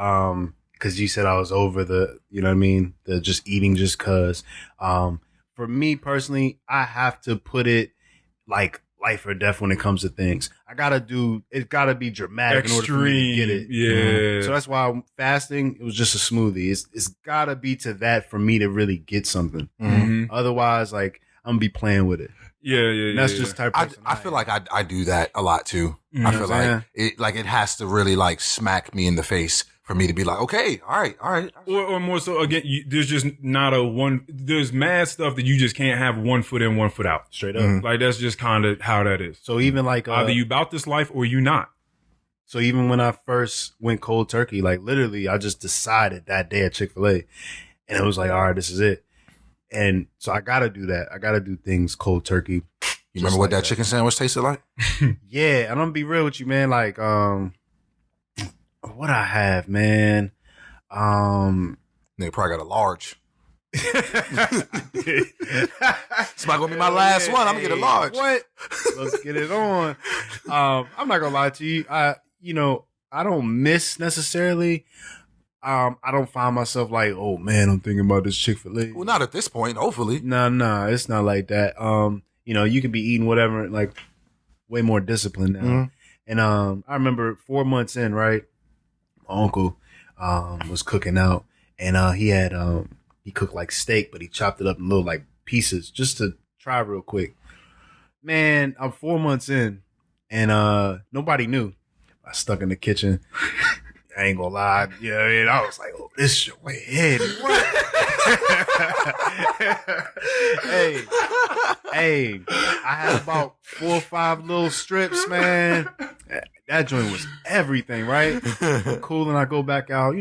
Speaker 3: Cause you said I was over the, you know what I mean? The just eating just cause. For me personally, I have to put it like life or death when it comes to things. It's gotta be dramatic in order for me to get it.
Speaker 2: Yeah.
Speaker 3: So that's why fasting, it was just a smoothie. It's gotta be to that for me to really get something.
Speaker 2: Mm-hmm.
Speaker 3: Otherwise, like, I'm gonna be playing with it.
Speaker 2: Yeah.
Speaker 3: That's just the type of person
Speaker 1: I feel like I do that a lot too.
Speaker 2: Mm-hmm.
Speaker 1: I feel like it has to really like smack me in the face for me to be like, okay, all right.
Speaker 2: Or more so, again, there's just not there's mad stuff that you just can't have 1 foot in, 1 foot out.
Speaker 3: Straight up.
Speaker 2: Like, that's just kind of how that is.
Speaker 3: So even like,
Speaker 2: Either you about this life or you not.
Speaker 3: so even when I first went cold turkey, like literally I just decided that day at Chick-fil-A and it was like, all right, this is it. And so I got to do that. I got to do things cold turkey.
Speaker 1: You remember what that chicken sandwich tasted like?
Speaker 3: Yeah. And I'm gonna be real with you, man. Like, what I have, man.
Speaker 1: Nigga probably got a large. It's not gonna be my last one. I'm gonna get a large.
Speaker 3: What? Let's get it on. I'm not gonna lie to you. I don't miss necessarily. I don't find myself like, oh man, I'm thinking about this Chick-fil-A.
Speaker 1: Well, not at this point, hopefully.
Speaker 3: Nah, it's not like that. You can be eating whatever, like way more disciplined now.
Speaker 1: Mhm.
Speaker 3: And I remember 4 months in, right? My uncle was cooking out, and he cooked like steak, but he chopped it up in little like pieces just to try real quick. Man, I'm 4 months in, and nobody knew. I stuck in the kitchen. I ain't gonna lie. You know what I mean? I was like, oh, this shit went in. What? hey, I had about 4 or 5 little strips, man. That joint was everything, right? I'm cool, and I go back out,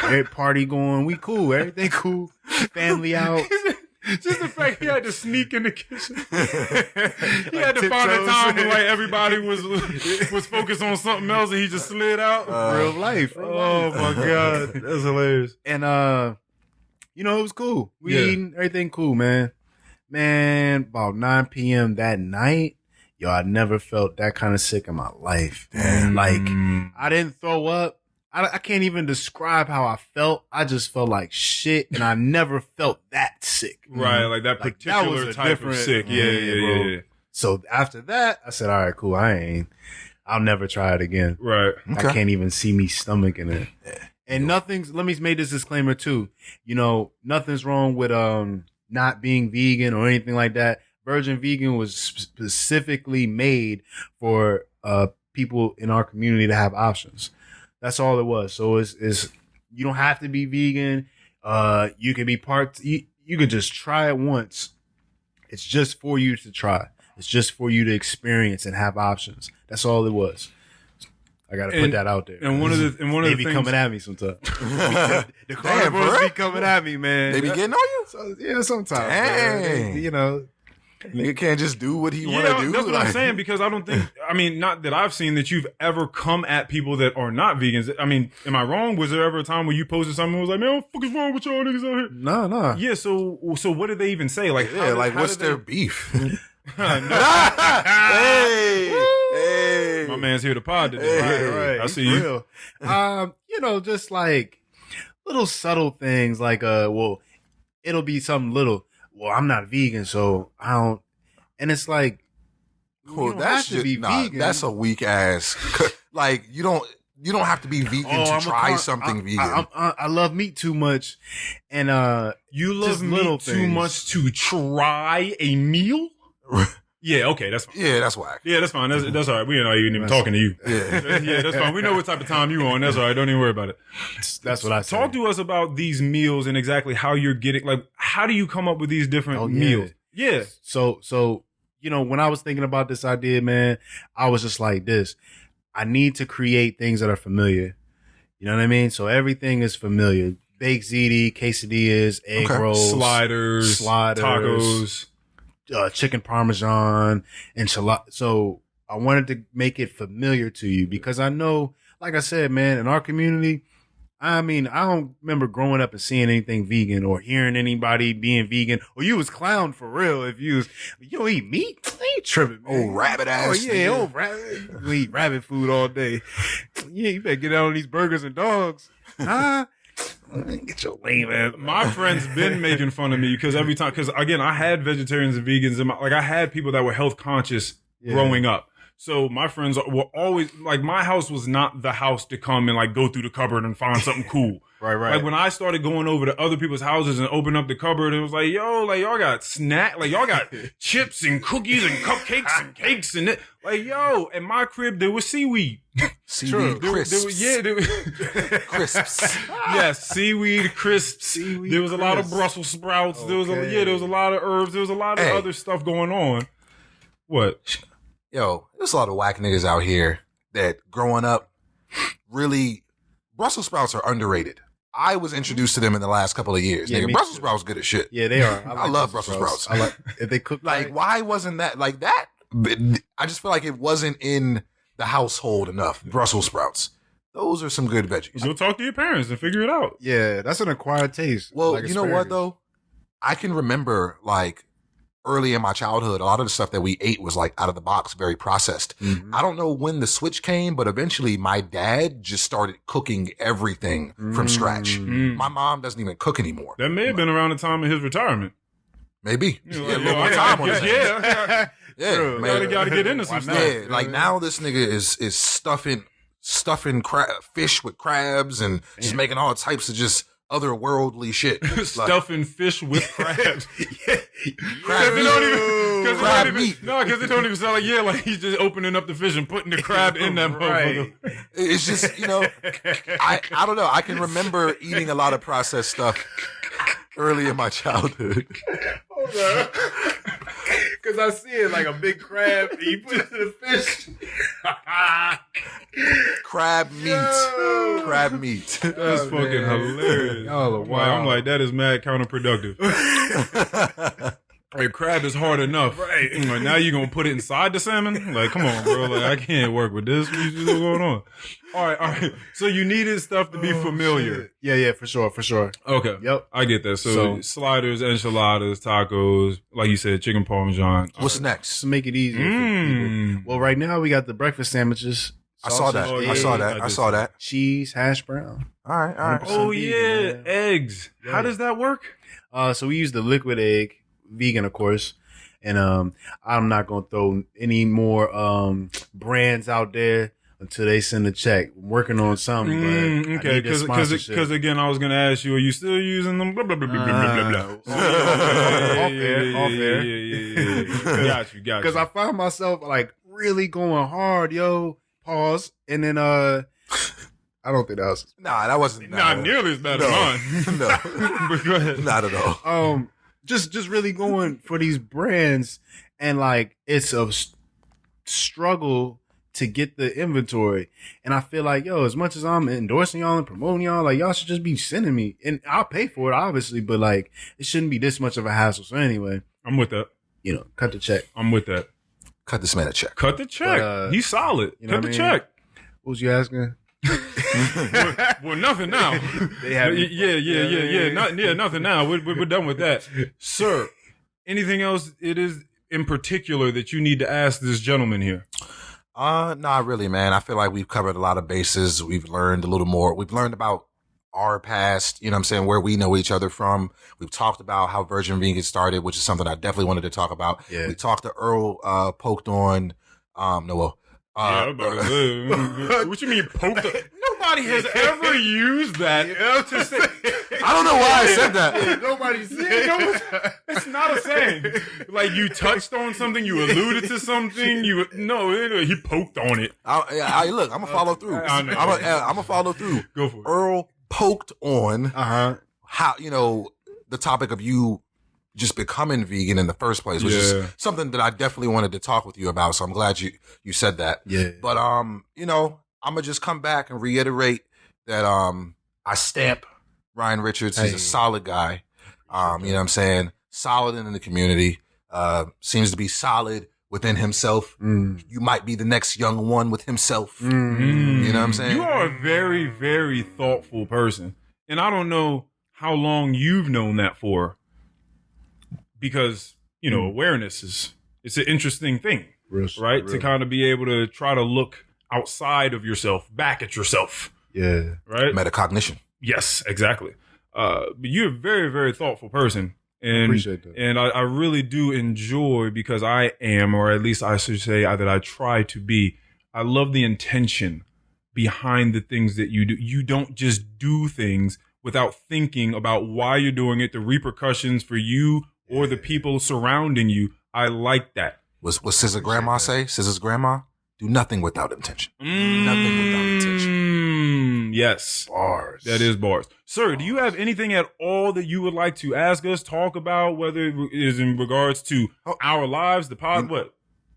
Speaker 3: every party going, we cool, everything cool, family out.
Speaker 2: Just the fact he had to sneak in the kitchen. He had to find a time when like everybody was focused on something else and he just slid out.
Speaker 3: Real life.
Speaker 2: Oh my God. That's hilarious.
Speaker 3: And it was cool. We eating, everything cool, man. Man, about 9 p.m. that night, I never felt that kind of sick in my life.
Speaker 1: Damn.
Speaker 3: Like, I didn't throw up. I can't even describe how I felt. I just felt like shit, and I never felt that sick.
Speaker 2: Right, like that particular
Speaker 3: that was a
Speaker 2: type of sick. Yeah.
Speaker 3: So after that, I said, all right, cool. I'll never try it again.
Speaker 2: Right.
Speaker 3: Okay. I can't even see me stomaching it. And let me make this disclaimer too. Nothing's wrong with not being vegan or anything like that. Virgin Vegan was specifically made for people in our community to have options. That's all it was. So it's you don't have to be vegan. You can be you could just try it once. It's just for you to try. It's just for you to experience and have options. That's all it was. I gotta put that out there.
Speaker 2: And one of the
Speaker 3: they be
Speaker 2: things
Speaker 3: coming at me sometimes. The carnivores be coming at me, man.
Speaker 1: They be getting on you?
Speaker 3: Yeah, sometimes.
Speaker 1: Dang.
Speaker 3: Man.
Speaker 1: Nigga can't just do what he want to do.
Speaker 2: That's what I'm saying, because I don't think, not that I've seen that you've ever come at people that are not vegans. Am I wrong? Was there ever a time where you posted something and was like, man, what the fuck is wrong with y'all niggas out here?
Speaker 3: No.
Speaker 2: Yeah, so what did they even say? Like,
Speaker 1: what's their beef?
Speaker 2: Hey, my man's here to pod today.
Speaker 3: Right.
Speaker 2: I see you.
Speaker 3: Just like little subtle things like, it'll be something little. Well, I'm not vegan, so I don't. And it's like,
Speaker 1: well, that's just vegan. That's a weak ass. Like you don't have to be vegan to try something vegan.
Speaker 3: I love meat too much, and
Speaker 2: you love meat too much to try a meal. Yeah, okay, that's fine.
Speaker 1: Yeah, that's whack.
Speaker 2: Yeah, that's fine. That's all right. We're not even talking to you. Yeah, that's fine. We know what type of time you on. That's all right. Don't even worry about it.
Speaker 3: That's what I say.
Speaker 2: Talk to us about these meals and exactly how you're getting. Like, how do you come up with these different meals? Yeah.
Speaker 3: So when I was thinking about this idea, man, I was just like this. I need to create things that are familiar. You know what I mean? So everything is familiar. Baked ziti, quesadillas, egg rolls,
Speaker 2: sliders, tacos.
Speaker 3: Chicken parmesan, enchilada. So I wanted to make it familiar to you because I know, like I said, man, in our community, I don't remember growing up and seeing anything vegan or hearing anybody being vegan. Or you was clown for real if you don't eat meat. I ain't tripping, man.
Speaker 1: Old rabbit ass.
Speaker 3: Oh yeah, old rabbit. We eat rabbit food all day. Yeah, you better get out on these burgers and dogs. Huh? Get your lame ass.
Speaker 2: My friend's been making fun of me because every time, because again, I had vegetarians and vegans in I had people that were health conscious growing up. So my friends were always like, my house was not the house to come and like go through the cupboard and find something cool.
Speaker 3: Right.
Speaker 2: Like when I started going over to other people's houses and open up the cupboard, it was like, yo, like y'all got y'all got chips and cookies and cupcakes and cakes and it. Like, yo, in my crib, there was seaweed.
Speaker 1: Seaweed crisps.
Speaker 2: Crisps. Yes, seaweed crisps. There was a lot of Brussels sprouts. Okay. There was a lot of herbs. There was a lot of other stuff going on. What?
Speaker 1: Yo, there's a lot of whack niggas out here that growing up really, Brussels sprouts are underrated. I was introduced to them in the last couple of years. Nigga, Brussels sprouts good as shit.
Speaker 3: Yeah, they are.
Speaker 1: I love Brussels sprouts.
Speaker 3: I like if they cook
Speaker 1: like why wasn't that like that? I just feel like it wasn't in the household enough. Brussels sprouts. Those are some good veggies.
Speaker 2: Go talk to your parents and figure it out.
Speaker 3: Yeah, that's an acquired taste.
Speaker 1: Well, like you know what though? I can remember like early in my childhood, a lot of the stuff that we ate was like out of the box, very processed. I don't know when the switch came, but eventually my dad just started cooking everything from scratch. My mom doesn't even cook anymore.
Speaker 2: That may have been around the time of his retirement.
Speaker 1: Maybe.
Speaker 2: Yeah, more time on his hands.
Speaker 1: Yeah, man.
Speaker 2: Gotta get into some stuff.
Speaker 1: Yeah, like now this nigga is stuffing fish with crabs and just making all types of just otherworldly shit.
Speaker 2: Stuffing fish with crabs.
Speaker 1: Crab meat.
Speaker 2: No, because it don't even sound like he's just opening up the fish and putting the crab in that motherfucker.
Speaker 1: It's just, I don't know. I can remember eating a lot of processed stuff early in my childhood.
Speaker 3: Hold on. Because I see it like a big crab. He puts it in the fish.
Speaker 1: Crab meat. Crab meat.
Speaker 2: That's fucking hilarious.
Speaker 3: Wow.
Speaker 2: I'm like, that is mad counterproductive. Like, crab is hard enough.
Speaker 3: Right.
Speaker 2: Like, now you're going to put it inside the salmon? Like, come on, bro. Like, I can't work with this. What's going on? All right. So you needed stuff to be familiar.
Speaker 3: Shit. Yeah, for sure.
Speaker 2: Okay.
Speaker 3: Yep.
Speaker 2: I get that. So sliders, enchiladas, tacos, like you said, chicken parmesan.
Speaker 1: What's next?
Speaker 3: Just to make it easier for people. Well, right now we got the breakfast sandwiches.
Speaker 1: I saw that. I saw that.
Speaker 3: Cheese, hash brown.
Speaker 1: All right.
Speaker 2: Oh,
Speaker 3: vegan,
Speaker 2: yeah.
Speaker 3: man.
Speaker 2: Eggs.
Speaker 3: Yeah.
Speaker 2: How does that work?
Speaker 3: So we use the liquid egg, vegan, of course. And I'm not going to throw any more brands out there until they send a check. I'm working on something, but
Speaker 2: okay, because again, I was going to ask you, are you still using them? Blah, blah, blah, blah, blah, blah, blah.
Speaker 3: Off air.
Speaker 2: Yeah. Got you.
Speaker 3: Because I found myself like really going hard, yo. Pause. And then I don't think that was.
Speaker 1: Nah, that wasn't.
Speaker 2: Not nearly as bad as mine.
Speaker 1: No.
Speaker 2: But go ahead.
Speaker 1: Not at all.
Speaker 3: Just really going for these brands, and like it's a struggle to get the inventory. And I feel like, yo, as much as I'm endorsing y'all and promoting y'all, like y'all should just be sending me, and I'll pay for it, obviously, but like it shouldn't be this much of a hassle. So anyway,
Speaker 2: I'm with that.
Speaker 3: Cut the check.
Speaker 2: I'm with that.
Speaker 1: Cut this man a check.
Speaker 2: Cut the check.
Speaker 3: But,
Speaker 2: He's solid. Cut the check.
Speaker 3: What was you asking?
Speaker 2: well, nothing now. Nothing now. We're done with that, sir. Anything else? It is in particular that you need to ask this gentleman here.
Speaker 1: Not really, man. I feel like we've covered a lot of bases. We've learned a little more. We've learned about our past, you know what I'm saying, where we know each other from. We've talked about how Virgin Vegan started, which is something I definitely wanted to talk about.
Speaker 3: Yeah.
Speaker 1: We talked to Earl, poked on, Noah.
Speaker 2: What you mean poked up? Nobody has ever used that to say.
Speaker 1: I don't know why I said that.
Speaker 3: Nobody said
Speaker 2: it's not a saying. Like you touched on something, you alluded to something. He poked on it.
Speaker 1: Look, I'm gonna follow through. I'm gonna follow through.
Speaker 2: Go for it.
Speaker 1: Earl poked on
Speaker 3: Uh-huh.
Speaker 1: how, the topic of you just becoming vegan in the first place, which is something that I definitely wanted to talk with you about. So I'm glad you said that.
Speaker 3: Yeah.
Speaker 1: But, I'm going to just come back and reiterate that, I stamp Ryan Richards. He's a solid guy. You know what I'm saying? Solid in the community, seems to be solid within himself. You might be the next young one with himself. You know what I'm saying?
Speaker 2: You are a very, very thoughtful person. And I don't know how long you've known that for. Because, awareness it's an interesting thing, right? To kind of be able to try to look outside of yourself, back at yourself.
Speaker 3: Yeah.
Speaker 2: Right?
Speaker 1: Metacognition.
Speaker 2: Yes, exactly. But you're a very, very thoughtful person. And,
Speaker 3: I appreciate that.
Speaker 2: And I really do enjoy, because I am, or at least I should say that I try to be, I love the intention behind the things that you do. You don't just do things without thinking about why you're doing it, the repercussions for you or the people surrounding you. I like that.
Speaker 1: What SZA grandma say? SZA's grandma? Do nothing without intention. Nothing without intention.
Speaker 2: Yes.
Speaker 3: Bars.
Speaker 2: That is bars. Sir, do you have anything at all that you would like to ask us, talk about, whether it is in regards to our lives, the pod, what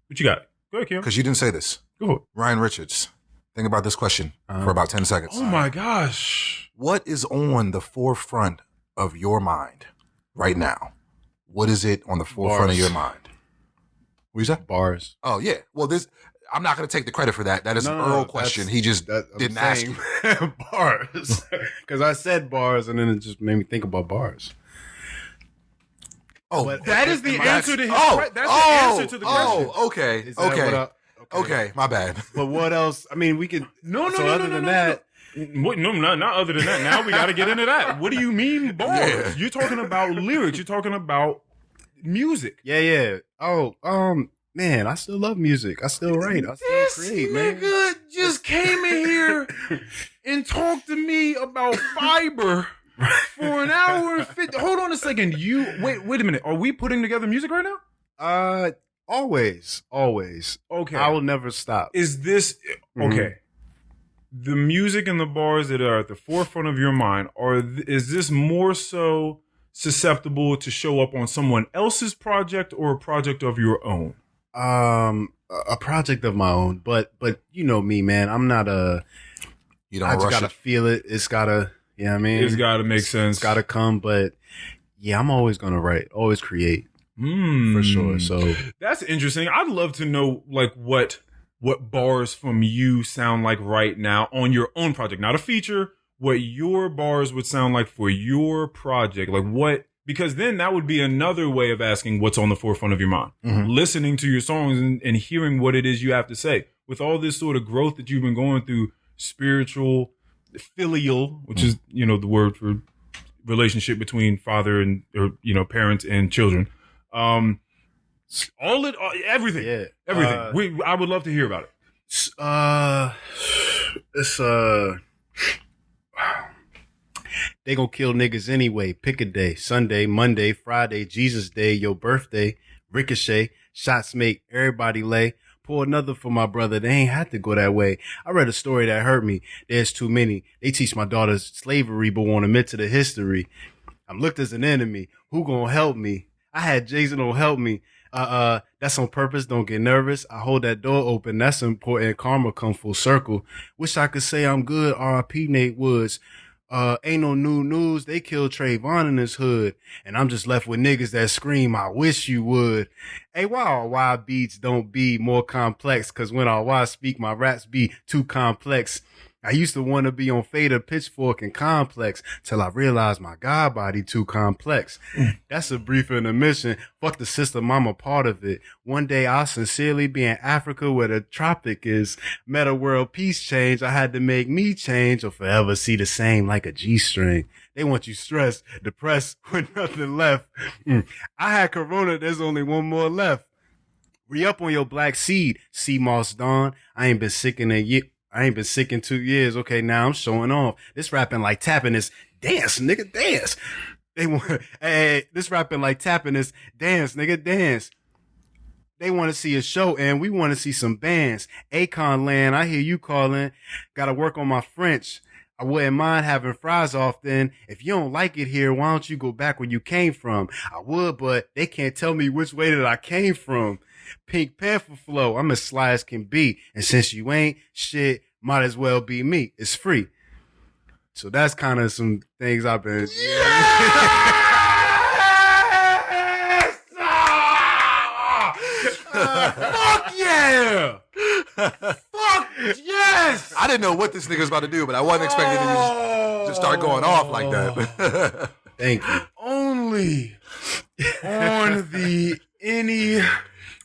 Speaker 2: you got? Go ahead, Kim.
Speaker 1: Because you didn't say this.
Speaker 2: Go ahead.
Speaker 1: Ryan Richards, think about this question for about 10 seconds.
Speaker 2: Oh my gosh.
Speaker 1: What is on the forefront of your mind right now? What is it on the forefront of your mind? What you say?
Speaker 3: Bars.
Speaker 1: Oh, yeah. Well, I'm not going to take the credit for that. That is an Earl question. He just didn't ask you.
Speaker 3: Bars. Because I said bars, and then it just made me think about bars.
Speaker 2: that is the answer to his question. That's the answer to the question.
Speaker 1: Okay. Okay, my bad.
Speaker 3: But what else? I mean, we could.
Speaker 2: No.
Speaker 3: Other than that,
Speaker 2: not other than that. Now we got to get into that. What do you mean bars? Yeah. You're talking about lyrics. You're talking about music.
Speaker 3: Yeah. Oh, man, I still love music. I still write. I still create, man.
Speaker 2: This nigga just came in here and talked to me about fiber for an hour and 50. Hold on a second. Wait a minute. Are we putting together music right now?
Speaker 3: Always.
Speaker 2: Okay.
Speaker 3: I will never stop.
Speaker 2: Is this okay? The music and the bars that are at the forefront of your mind, is this more so susceptible to show up on someone else's project or a project of your own?
Speaker 3: A project of my own, but you know me, man. I'm not
Speaker 1: you don't
Speaker 3: I
Speaker 1: rush
Speaker 3: just gotta
Speaker 1: it.
Speaker 3: feel it. It's gotta, you know what I mean?
Speaker 2: It's gotta make sense.
Speaker 3: It's gotta come, but yeah, I'm always gonna write, always create. For sure. So
Speaker 2: that's interesting. I'd love to know like what bars from you sound like right now on your own project, not a feature, what your bars would sound like for your project. Like what, because then that would be another way of asking what's on the forefront of your mind. Listening to your songs and hearing what it is you have to say. With all this sort of growth that you've been going through, spiritual, filial, which is, the word for relationship between father and, parents and children. Everything.
Speaker 3: Yeah.
Speaker 2: Everything. I would love to hear about it.
Speaker 3: It's they gonna kill niggas anyway. Pick a day. Sunday, Monday, Friday, Jesus Day, your birthday, ricochet, shots make everybody lay. Pour another for my brother. They ain't had to go that way. I read a story that hurt me. There's too many. They teach my daughter slavery, but won't admit to the history. I'm looked as an enemy. Who gonna help me? I had Jason don't help me. That's on purpose. Don't get nervous. I hold that door open. That's important. Karma come full circle. Wish I could say I'm good. R.I.P. Nate Woods. Ain't no new news. They killed Trayvon in his hood. And I'm just left with niggas that scream, I wish you would. Hey, why our wild beats don't be more complex? Cause when our wild speak, my raps be too complex. I used to want to be on Fader, Pitchfork, and Complex till I realized my God body too complex. That's a brief intermission. Fuck the system, I'm a part of it. One day I'll sincerely be in Africa where the tropic is. Meta world peace change. I had to make me change or forever see the same like a G-string. They want you stressed, depressed, with nothing left. I had corona, there's only one more left. Re-up on your black seed, sea moss dawn. I ain't been sick in 2 years. Okay, now I'm showing off. This rapping like tapping this. Dance, nigga, dance. This rapping like tapping this. Dance, nigga, dance. They want to see a show and we want to see some bands. Akon land, I hear you calling. Gotta work on my French. I wouldn't mind having fries often. If you don't like it here, why don't you go back where you came from? I would, but they can't tell me which way that I came from. Pink Panther flow, I'm as sly as can be. And since you ain't, shit, might as well be me. It's free. So that's kind of some things I've been...
Speaker 2: Yes! Fuck yeah! Fuck yes!
Speaker 1: I didn't know what this nigga was about to do, but I wasn't expecting him to just start going off like that.
Speaker 3: Thank you.
Speaker 2: Only on the Any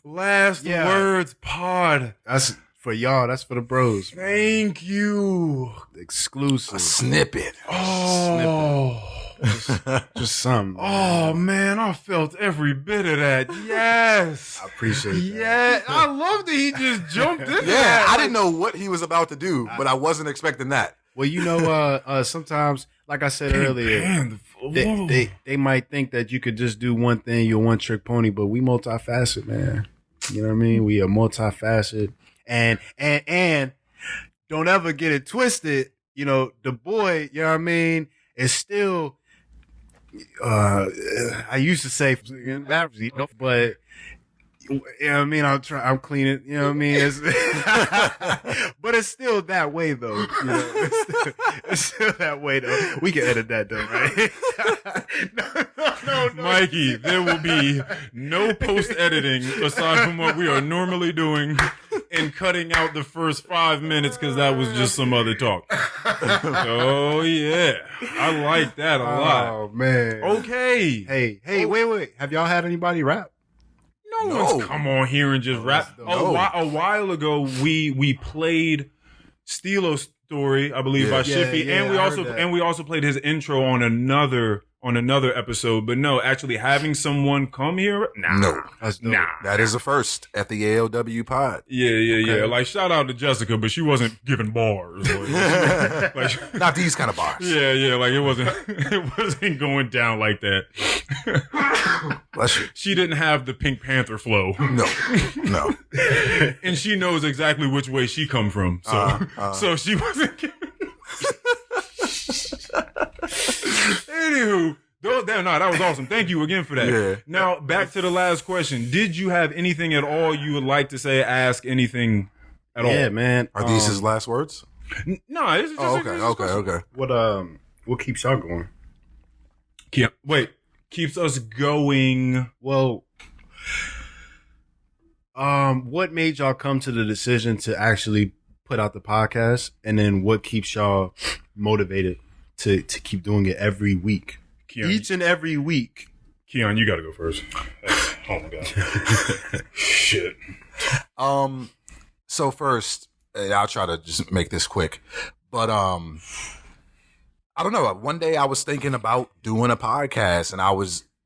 Speaker 2: Last Words pod.
Speaker 3: That's for y'all. That's for the bros.
Speaker 2: Thank you.
Speaker 3: Exclusive.
Speaker 1: A snippet.
Speaker 2: Oh.
Speaker 3: Just something.
Speaker 2: Oh, man. I felt every bit of that. Yes.
Speaker 3: I appreciate that.
Speaker 2: Yeah. I love that he just jumped in.
Speaker 1: Yeah. I didn't know what he was about to do, but I wasn't expecting that.
Speaker 3: Well, sometimes, like I said earlier, they might think that you could just do one thing, you're one trick pony, but we multifaceted, man. You know what I mean? We are multifaceted. And don't ever get it twisted. The boy, you know what I mean, is still, I used to say, but, you know what I mean? I'm cleaning, you know what I mean? But it's still that way, though. It's still that way, though. We can edit that, though, right? No.
Speaker 2: Mikey, there will be no post-editing aside from what we are normally doing. and cutting out the first 5 minutes because that was just some other talk. Oh yeah, I like that a lot.
Speaker 3: Oh man.
Speaker 2: Okay.
Speaker 3: Hey, wait. Have y'all had anybody rap?
Speaker 2: No one's come on here and just rap. A while ago, we played Steelo's Story, I believe, by Shiffy, and we also played his intro on another episode. But no, actually having someone come here,
Speaker 1: nah. That is a first at the ALW pod.
Speaker 2: Yeah. Like shout out to Jessica, but she wasn't giving bars. Like,
Speaker 1: not these kind of bars.
Speaker 2: Yeah. Like it wasn't going down like that.
Speaker 1: Bless you.
Speaker 2: She didn't have the Pink Panther flow.
Speaker 1: No.
Speaker 2: And she knows exactly which way she come from. So she wasn't. Anywho, that was awesome. Thank you again for that.
Speaker 1: Yeah.
Speaker 2: Now back to the last question. Did you have anything at all you would like to say? Ask anything at all?
Speaker 3: Yeah, man.
Speaker 1: Are these his last words?
Speaker 2: No, this is just
Speaker 1: okay.
Speaker 3: What keeps y'all going?
Speaker 2: Keeps us going.
Speaker 3: Well, what made y'all come to the decision to actually put out the podcast, and then what keeps y'all motivated to keep doing it every week, each and every week?
Speaker 2: Keon, you got to go first. Oh my god, shit.
Speaker 1: So first, I'll try to just make this quick, but I don't know. One day I was thinking about doing a podcast, and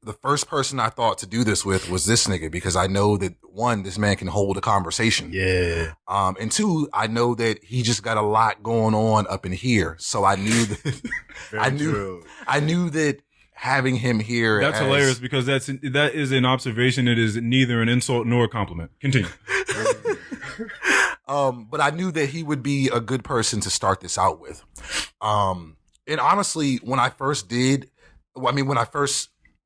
Speaker 1: the first person I thought to do this with was this nigga, because I know that one, this man can hold a conversation.
Speaker 3: Yeah.
Speaker 1: And two, I know that he just got a lot going on up in here. So I knew that I knew that having him here.
Speaker 2: That's hilarious, because that is an observation. It is neither an insult nor a compliment. Continue.
Speaker 1: But I knew that he would be a good person to start this out with. And honestly, when I first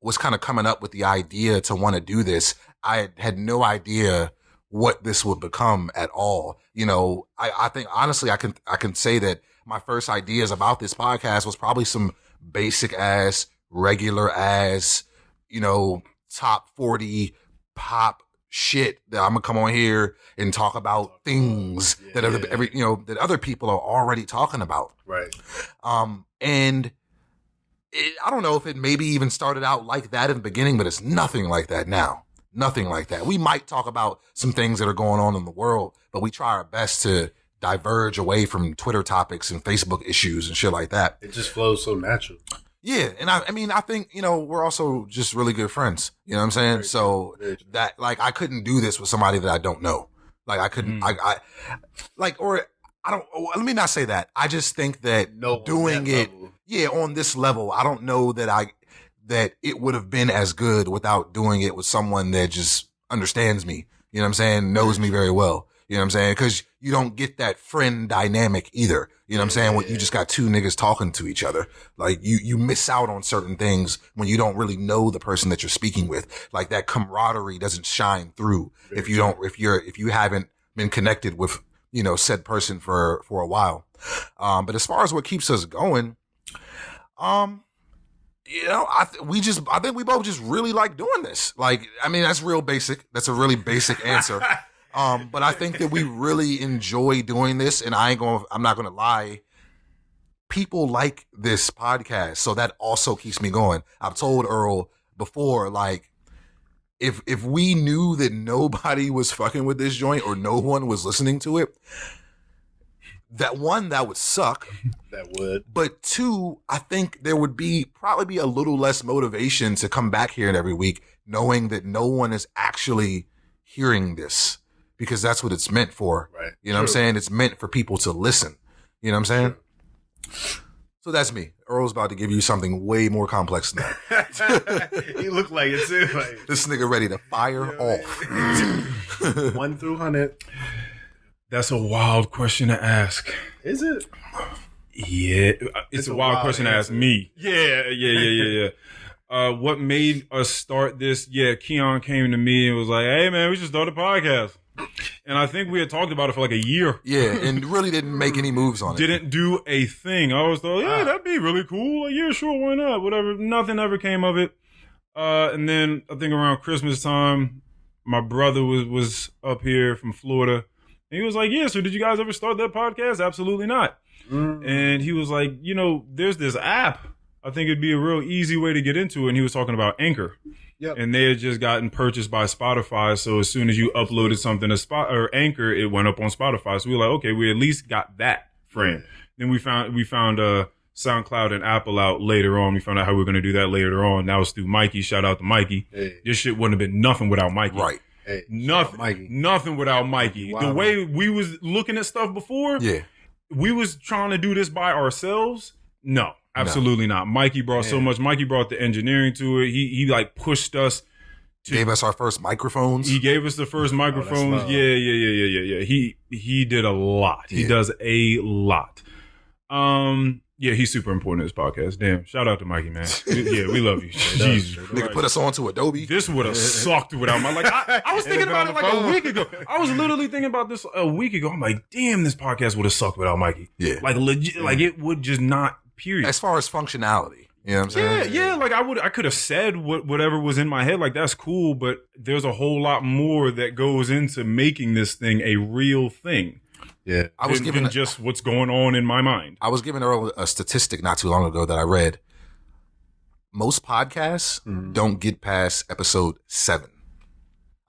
Speaker 1: was kind of coming up with the idea to want to do this, I had no idea what this would become at all. You know, I think honestly, I can say that my first ideas about this podcast was probably some basic ass, regular ass, you know, top 40 pop shit that I'm gonna come on here and talk about things that other people are already talking about.
Speaker 3: Right.
Speaker 1: And I don't know if it maybe even started out like that in the beginning, but it's nothing like that now. Nothing like that. We might talk about some things that are going on in the world, but we try our best to diverge away from Twitter topics and Facebook issues and shit like that.
Speaker 3: It just flows so natural. Yeah.
Speaker 1: And I mean, I think, you know, we're also just really good friends. You know what I'm saying?
Speaker 3: Very
Speaker 1: so
Speaker 3: true.
Speaker 1: that, like, I couldn't do this with somebody that I don't know. Like, I couldn't, let me not say that. I just think that doing it, on this level, I don't know that it would have been as good without doing it with someone that just understands me. You know what I'm saying? Knows me very well. You know what I'm saying? Because you don't get that friend dynamic either. You know what I'm saying? When you just got two niggas talking to each other. Like you miss out on certain things when you don't really know the person that you're speaking with. Like that camaraderie doesn't shine through if you haven't been connected with, you know, said person for a while. But as far as what keeps us going, you know, I think we both just really like doing this. Like, I mean, that's real basic. That's a really basic answer. But I think that we really enjoy doing this, and I'm not gonna lie. People like this podcast, so that also keeps me going. I've told Earl before, like, if we knew that nobody was fucking with this joint or no one was listening to it, that would suck.
Speaker 3: That would.
Speaker 1: But two, I think there would probably be a little less motivation to come back here every week, knowing that no one is actually hearing this, because that's what it's meant for.
Speaker 3: Right.
Speaker 1: You know what I'm saying? It's meant for people to listen. You know what I'm saying? So that's me. Earl's about to give you something way more complex than that.
Speaker 3: You look like it too. Like,
Speaker 1: this nigga ready to fire off.
Speaker 3: 1 through 100.
Speaker 2: That's a wild question to ask.
Speaker 3: Is it?
Speaker 2: Yeah, it's a wild question to ask me. Yeah. What made us start this? Yeah, Keon came to me and was like, "Hey, man, we should start a podcast." And I think we had talked about it for like a year.
Speaker 1: Yeah, and really didn't make any moves on it.
Speaker 2: Didn't do a thing. I always thought, yeah, that'd be really cool. Like, yeah, sure, why not? Whatever. Nothing ever came of it. And then I think around Christmas time, my brother was up here from Florida. And he was like, yeah, so did you guys ever start that podcast? Absolutely not. And he was like, there's this app. I think it'd be a real easy way to get into it. And he was talking about Anchor. Yep. And they had just gotten purchased by Spotify. So as soon as you uploaded something to Anchor, it went up on Spotify. So we were like, okay, we at least got that frame. Then we found SoundCloud and Apple out later on. We found out how we were going to do that later on. That was through Mikey. Shout out to Mikey. Hey. This shit wouldn't have been nothing without Mikey.
Speaker 1: Right.
Speaker 3: Hey,
Speaker 2: nothing without Mikey. Wow. The way we was looking at stuff before, we was trying to do this by ourselves. No, absolutely not. Mikey brought so much. Mikey brought the engineering to it. He like pushed us.
Speaker 1: Gave us our first microphones.
Speaker 2: He gave us the first microphones. Yeah. He did a lot. He does a lot. Yeah, he's super important in this podcast. Damn. Shout out to Mikey, man. We love you. Jesus.
Speaker 1: Nigga put us on to Adobe.
Speaker 2: This would have sucked without my, I was thinking about it like a week ago. I was literally thinking about this a week ago. I'm like, damn, this podcast would have sucked without Mikey.
Speaker 1: Yeah.
Speaker 2: Like legit, like it would just not, period.
Speaker 1: As far as functionality. You know what I'm saying?
Speaker 2: Yeah. Like I could have said whatever was in my head. Like that's cool, but there's a whole lot more that goes into making this thing a real thing.
Speaker 3: Yeah,
Speaker 2: I was given just what's going on in my mind.
Speaker 1: I was given a statistic not too long ago that I read. Most podcasts don't get past episode 7.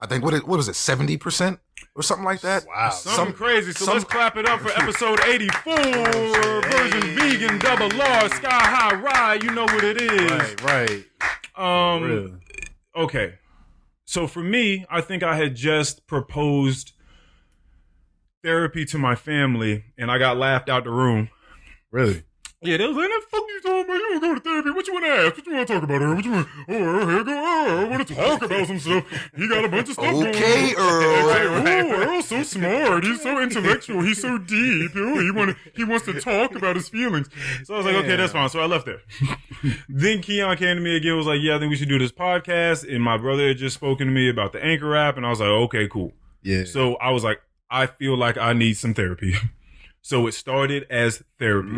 Speaker 1: I think what is it, 70% or something like that?
Speaker 2: Wow, something crazy. So let's clap it up for episode 84, version vegan, double large, sky high ride. You know what it is,
Speaker 3: right?
Speaker 2: Okay, so for me, I think I had just proposed therapy to my family, and I got laughed out the room.
Speaker 3: Really?
Speaker 2: Yeah, they was like, "The fuck you talking about? You want to go to therapy? What you want to ask? What you want to talk about, Earl? What you want? Oh, here go Earl. I want to talk about some stuff. He got a bunch of stuff going on.
Speaker 1: Okay, Earl.
Speaker 2: Earl's so smart. He's so intellectual. He's so deep. Oh, he wants to talk about his feelings." So I was like, okay, that's fine. So I left there. Then Keon came to me again, was like, yeah, I think we should do this podcast. And my brother had just spoken to me about the Anchor app, and I was like, okay, cool.
Speaker 3: Yeah.
Speaker 2: So I was like, I feel like I need some therapy. So it started as therapy.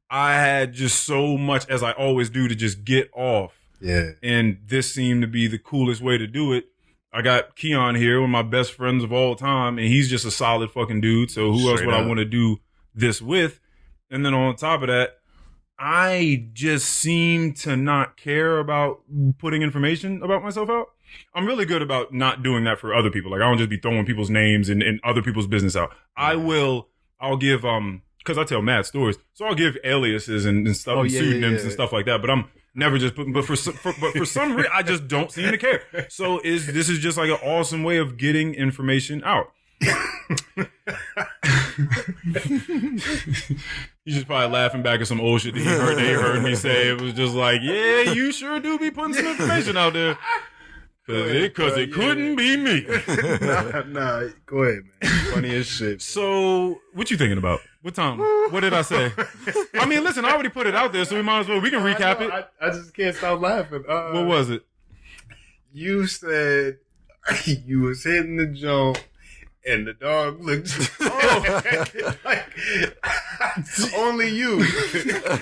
Speaker 2: I had just so much, as I always do, to just get off.
Speaker 3: Yeah.
Speaker 2: And this seemed to be the coolest way to do it. I got Keon here, one of my best friends of all time, and he's just a solid fucking dude. So who else would I want to do this with? And then on top of that, I just seem to not care about putting information about myself out. I'm really good about not doing that for other people. Like, I don't just be throwing people's names and other people's business out. I'll give, cause I tell mad stories. So I'll give aliases and stuff, pseudonyms and stuff like that. But I'm never just putting, but for some reason, I just don't seem to care. So this is just like an awesome way of getting information out. He's just probably laughing back at some old shit that he heard me say. It was just like, yeah, you sure do be putting some information out there. Cause it couldn't be me.
Speaker 3: Nah, go ahead, man. Funny as shit.
Speaker 2: So, what you thinking about? What time? What did I say? I mean, listen, I already put it out there, so we might as well, we can recap it.
Speaker 3: I just can't stop laughing.
Speaker 2: What was it?
Speaker 3: You said you was hitting the joint and the dog looked like only you.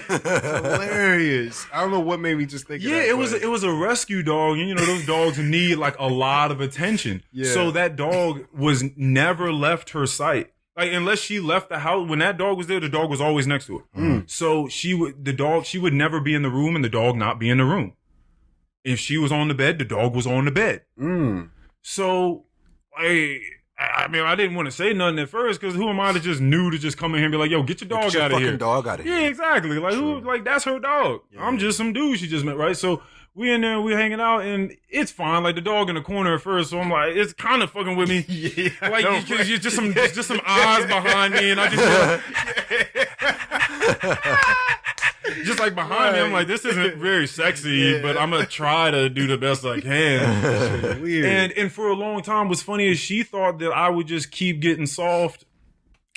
Speaker 3: Hilarious. I don't know what made me just think of that.
Speaker 2: Yeah, it was a rescue dog, and those dogs need like a lot of attention. Yeah. So that dog was never left her sight. Like, unless she left the house, when that dog was there, the dog was always next to her. So she would never be in the room and the dog not be in the room. If she was on the bed, the dog was on the bed. So I mean, I didn't want to say nothing at first because who am I to just come in here and be like, yo, get your dog out of here.
Speaker 1: Dog out of here.
Speaker 2: Yeah, exactly. Like, that's her dog. Yeah. I'm just some dude she just met, right? So we in there, we hanging out, and it's fine. Like, the dog in the corner at first, so I'm like, it's kind of fucking with me. Yeah, like, you're just some eyes behind me, and I just like behind me, I'm like, this isn't very sexy, but I'm gonna try to do the best I can. Weird. And for a long time, what's funny is she thought that I would just keep getting soft.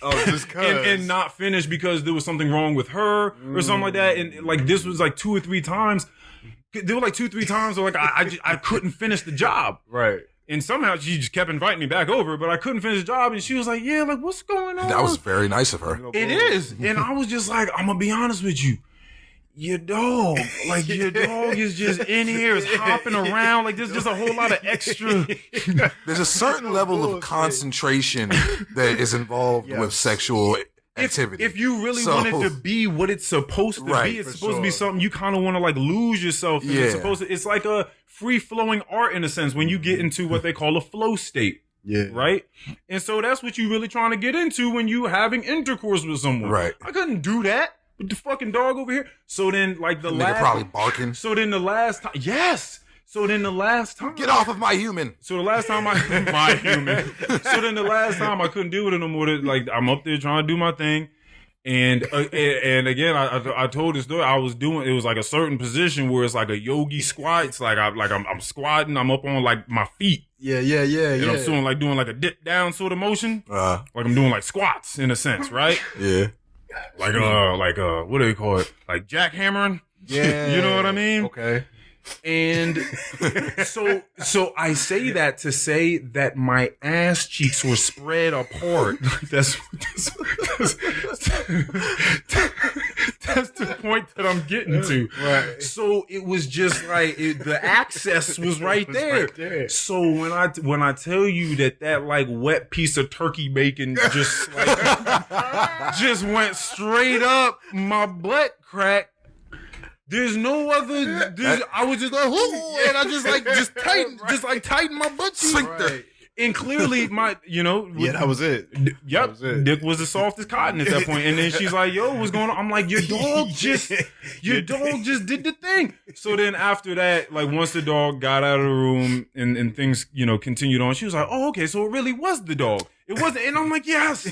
Speaker 3: Oh, just cause.
Speaker 2: and not finish because there was something wrong with her or something like that. And like, this was like 2 or 3 times. There were like 2-3 times where like I couldn't finish the job.
Speaker 3: Right.
Speaker 2: And somehow she just kept inviting me back over, but I couldn't finish the job. And she was like, yeah, like, what's going on?
Speaker 1: That was very nice of her.
Speaker 2: It is. And I was just like, I'm gonna be honest with you. your dog is just in here, is hopping around. Like there's just a whole lot of extra.
Speaker 1: There's a certain level of concentration that is involved with sexual activity.
Speaker 2: If you really want it to be what it's supposed to be, it's supposed to be something you kind of want to like lose yourself in. It's like a free flowing art in a sense when you get into what they call a flow state.
Speaker 3: Yeah.
Speaker 2: Right? And so that's what you're really trying to get into when you having intercourse with someone.
Speaker 1: Right.
Speaker 2: I couldn't do that with the fucking dog over here. So then like the
Speaker 1: nigga probably barking.
Speaker 2: So then the last time, yes. So then the last time,
Speaker 1: get off of my human.
Speaker 2: So the last time my human. So then the last time I couldn't deal with it no more. Like I'm up there trying to do my thing. And again, I told this story. It was like a certain position where it's like a yogi squat. It's like I'm squatting. I'm up on like my feet.
Speaker 3: Yeah.
Speaker 2: And I'm doing like a dip down sort of motion. Like I'm doing like squats in a sense, right?
Speaker 1: Yeah.
Speaker 2: Like what do they call it? Like jackhammering.
Speaker 3: Yeah.
Speaker 2: You know what I mean?
Speaker 3: Okay.
Speaker 2: And so I say that to say that my ass cheeks were spread apart. That's the point that I'm getting to.
Speaker 3: Right.
Speaker 2: So it was just like the access was right there.
Speaker 3: Right there.
Speaker 2: So when I tell you that like wet piece of turkey bacon just just went straight up my butt crack. There's no other. I was just like, and I just tighten my butt cheek.
Speaker 1: Right.
Speaker 2: And clearly,
Speaker 3: that was it.
Speaker 2: Yep, dick was the softest cotton at that point. And then she's like, "Yo, what's going on?" I'm like, "Your dog just did the thing." So then after that, like once the dog got out of the room and things continued on, she was like, "Oh, okay, so it really was the dog. It wasn't." And I'm like, "Yes."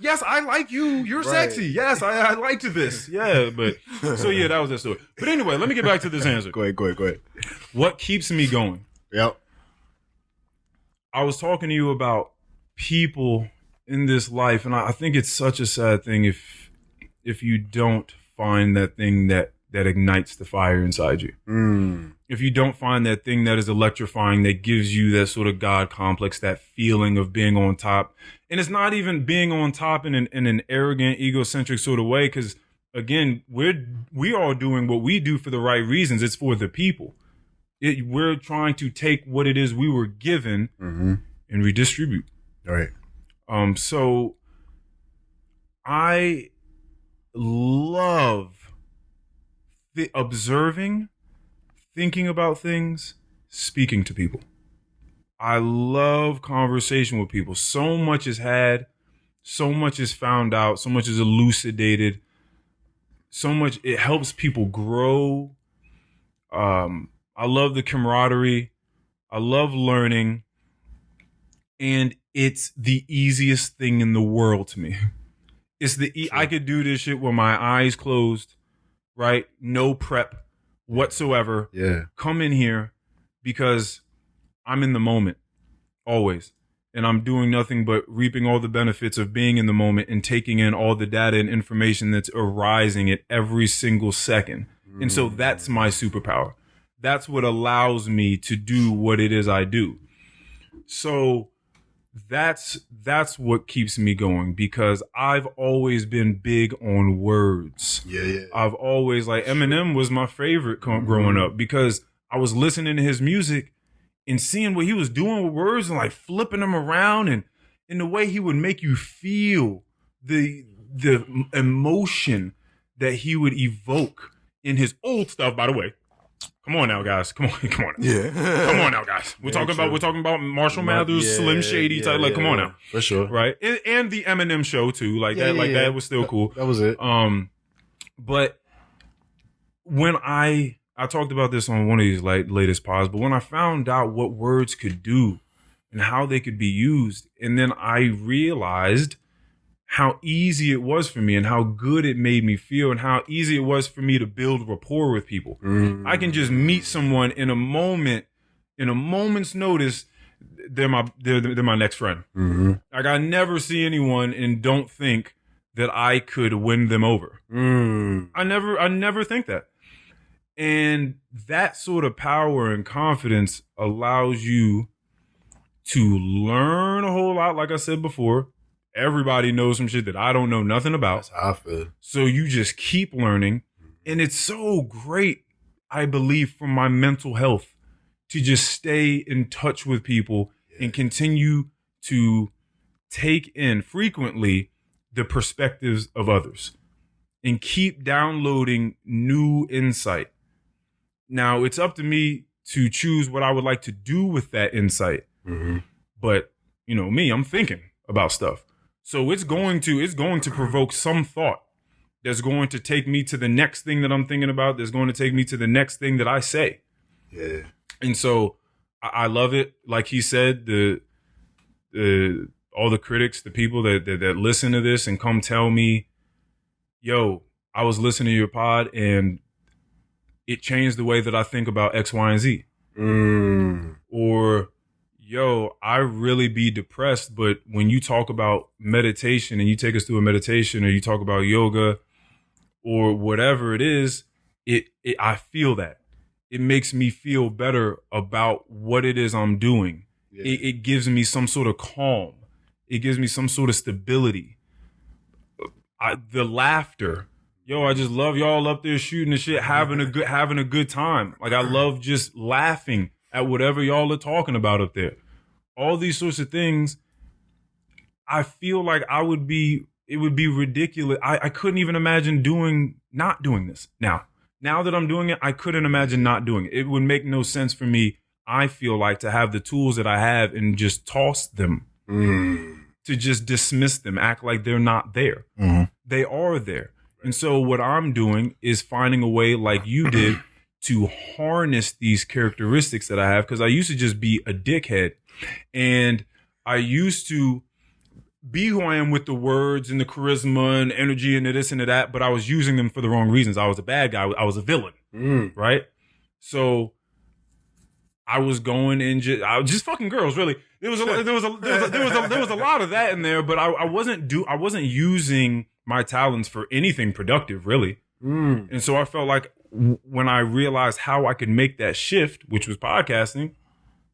Speaker 2: Yes, I like you. You're sexy. Yes, I liked this. Yeah, but so yeah, that was that story. But anyway, let me get back to this answer.
Speaker 3: Go ahead.
Speaker 2: What keeps me going?
Speaker 3: Yep.
Speaker 2: I was talking to you about people in this life, and I think it's such a sad thing if you don't find that thing that ignites the fire inside you. If you don't find that thing that is electrifying, that gives you that sort of God complex, that feeling of being on top. And it's not even being on top in an arrogant, egocentric sort of way, because again, we are doing what we do for the right reasons. It's for the people. We're trying to take what it is we were given and redistribute.
Speaker 3: All right.
Speaker 2: So I love observing, thinking about things, speaking to people. I love conversation with people. So much is had, so much is found out, so much is elucidated, so much it helps people grow. I love the camaraderie. I love learning. And it's the easiest thing in the world to me. It's I could do this shit with my eyes closed, right? No prep whatsoever.
Speaker 3: Yeah.
Speaker 2: Come in here because I'm in the moment always. And I'm doing nothing but reaping all the benefits of being in the moment and taking in all the data and information that's arising at every single second. And so that's my superpower. That's what allows me to do what it is I do. So that's what keeps me going, because I've always been big on words.
Speaker 3: Yeah.
Speaker 2: I've always, like, Eminem was my favorite growing up, because I was listening to his music and seeing what he was doing with words and like flipping them around, and in the way he would make you feel the emotion that he would evoke in his old stuff, by the way. Come on now, guys. Come on.
Speaker 1: Yeah.
Speaker 2: Come on now, guys. We're talking about Marshall Mathers, Slim Shady type. Like, come on now.
Speaker 3: For sure.
Speaker 2: Right. And the Eminem show too. Like that was still cool.
Speaker 3: That was it.
Speaker 2: But when I talked about this on one of these latest pods, but when I found out what words could do and how they could be used, and then I realized how easy it was for me and how good it made me feel and how easy it was for me to build rapport with people. I can just meet someone in a moment's notice. They're my next friend. Like, I never see anyone and don't think that I could win them over. I never think that. And that sort of power and confidence allows you to learn a whole lot. Like I said before, everybody knows some shit that I don't know nothing about.
Speaker 3: That's how I feel.
Speaker 2: So you just keep learning And it's so great, I believe, for my mental health to just stay in touch with people and continue to take in frequently the perspectives of others and keep downloading new insight. Now, it's up to me to choose what I would like to do with that insight. Mm-hmm. But, you know, me, I'm thinking about stuff. So it's going to provoke some thought that's going to take me to the next thing that I'm thinking about. That's going to take me to the next thing that I say.
Speaker 3: Yeah.
Speaker 2: And so I love it. Like he said, all the critics, the people that listen to this and come tell me, yo, I was listening to your pod and it changed the way that I think about X, Y, and Z. Or, yo, I really be depressed, but when you talk about meditation and you take us through a meditation or you talk about yoga or whatever it is, I feel that. It makes me feel better about what it is I'm doing. Yeah. It gives me some sort of calm. It gives me some sort of stability. The laughter. Yo, I just love y'all up there shooting the shit, having a good time. Like, I love just laughing at whatever y'all are talking about up there. All these sorts of things, I feel like it would be ridiculous. I couldn't even imagine not doing this. Now that I'm doing it, I couldn't imagine not doing it. It would make no sense for me, I feel like, to have the tools that I have and just toss them, to just dismiss them, act like they're not there. Mm-hmm. They are there. And so what I'm doing is finding a way, like you did, to harness these characteristics that I have, because I used to just be a dickhead. And I used to be who I am with the words and the charisma and energy and the this and the that, but I was using them for the wrong reasons. I was a bad guy. I was a villain, right? So I was going and I was just fucking girls, really. There was a lot of that in there, but I wasn't using my talents for anything productive, really. And so I felt like when I realized how I could make that shift, which was podcasting,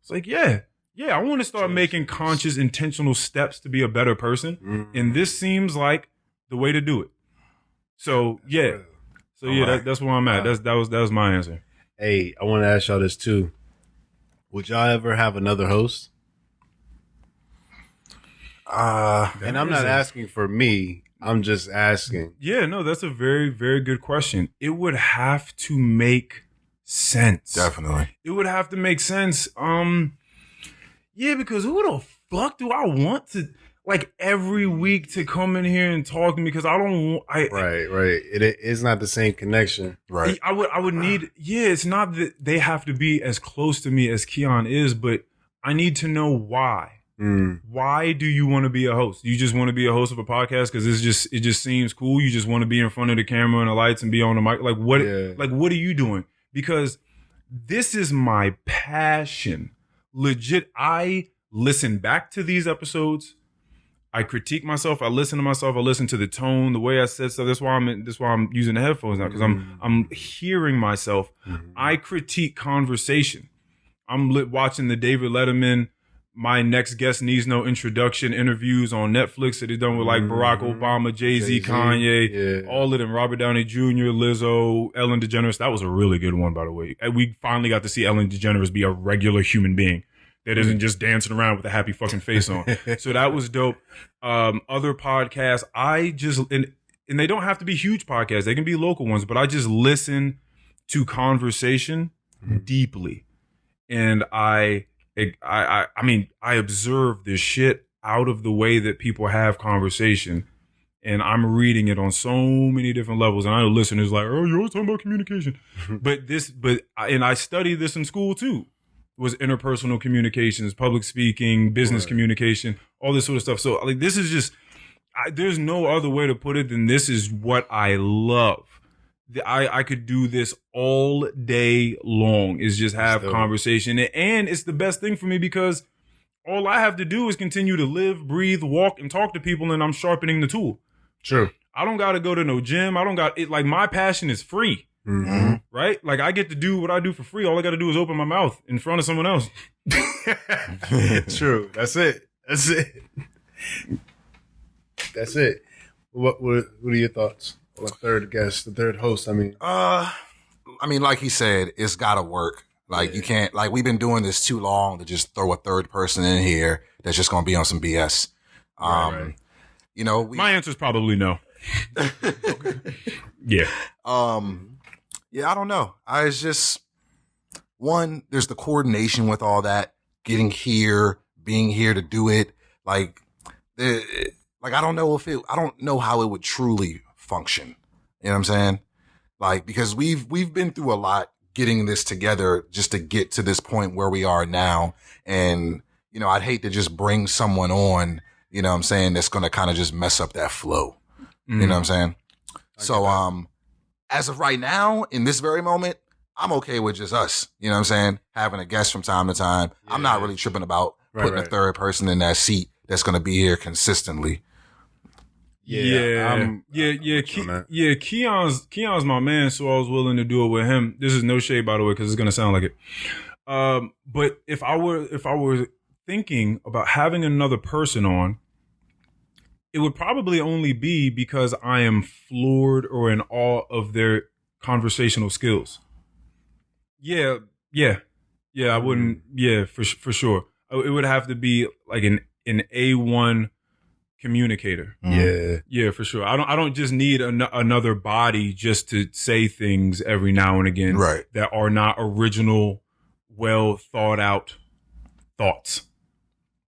Speaker 2: it's like, yeah, I want to start making conscious, intentional steps to be a better person. And this seems like the way to do it. So, yeah. That's where I'm at. That was my answer.
Speaker 3: Hey, I want to ask y'all this too. Would y'all ever have another host? And I'm not asking for me. I'm just asking.
Speaker 2: Yeah, no, that's a very, very good question. It would have to make sense.
Speaker 1: Definitely.
Speaker 2: It would have to make sense. Yeah, because who the fuck do I want to, like, every week to come in here and talk to me? Because I don't.
Speaker 3: Right. It's not the same connection.
Speaker 2: Right. I would need. Yeah, it's not that they have to be as close to me as Keon is, but I need to know why. Why do you want to be a host? You just want to be a host of a podcast because it just seems cool. You just want to be in front of the camera and the lights and be on the mic. Like what? Yeah. Like what are you doing? Because this is my passion. Legit, I listen back to these episodes. I critique myself. I listen to myself. I listen to the tone, the way I said stuff. That's why I'm using the headphones now, because I'm hearing myself. I critique conversation. I'm watching the David Letterman, My Next Guest Needs No Introduction interviews on Netflix that he's done with like Barack Obama, Jay-Z, Kanye, all of them, Robert Downey Jr., Lizzo, Ellen DeGeneres. That was a really good one, by the way. We finally got to see Ellen DeGeneres be a regular human being that isn't just dancing around with a happy fucking face on. So that was dope. Other podcasts, and they don't have to be huge podcasts. They can be local ones, but I just listen to conversation deeply. And I mean, I observe this shit out of the way that people have conversation, and I'm reading it on so many different levels. And I know listeners like, oh, you're always talking about communication, and I studied this in school too. It was interpersonal communications, public speaking, business communication, all this sort of stuff. So like, this is just, there's no other way to put it than this is what I love. I could do this all day long, is just have conversation. And it's the best thing for me because all I have to do is continue to live, breathe, walk, and talk to people, and I'm sharpening the tool.
Speaker 3: True.
Speaker 2: I don't got to go to no gym. I don't got it. Like, my passion is free, right? Like, I get to do what I do for free. All I got to do is open my mouth in front of someone else.
Speaker 3: True. That's it. What are your thoughts? Well, the third guest, the third host. I mean,
Speaker 1: like he said, it's gotta work. Like you can't. Like we've been doing this too long to just throw a third person in here that's just gonna be on some BS.
Speaker 3: Right.
Speaker 1: You know,
Speaker 2: my answer is probably no. Okay. Yeah.
Speaker 1: Yeah, I don't know. It's just one. There's the coordination with all that, getting here, being here to do it. Like I don't know I don't know how it would truly function. You know what I'm saying? Like, because we've been through a lot getting this together just to get to this point where we are now. And, you know, I'd hate to just bring someone on, you know what I'm saying, that's going to kind of just mess up that flow. You know what I'm saying? So, as of right now, in this very moment, I'm okay with just us, you know what I'm saying? Having a guest from time to time. Yeah. I'm not really tripping about putting a third person in that seat that's going to be here consistently.
Speaker 2: Keon's my man, so I was willing to do it with him. This is no shade, by the way, because it's gonna sound like it. But if I were thinking about having another person on, it would probably only be because I am floored or in awe of their conversational skills. Yeah, I wouldn't. Yeah, for sure. It would have to be like an A1 communicator. Yeah, for sure. I don't just need another body just to say things every now and again that are not original, well thought out thoughts.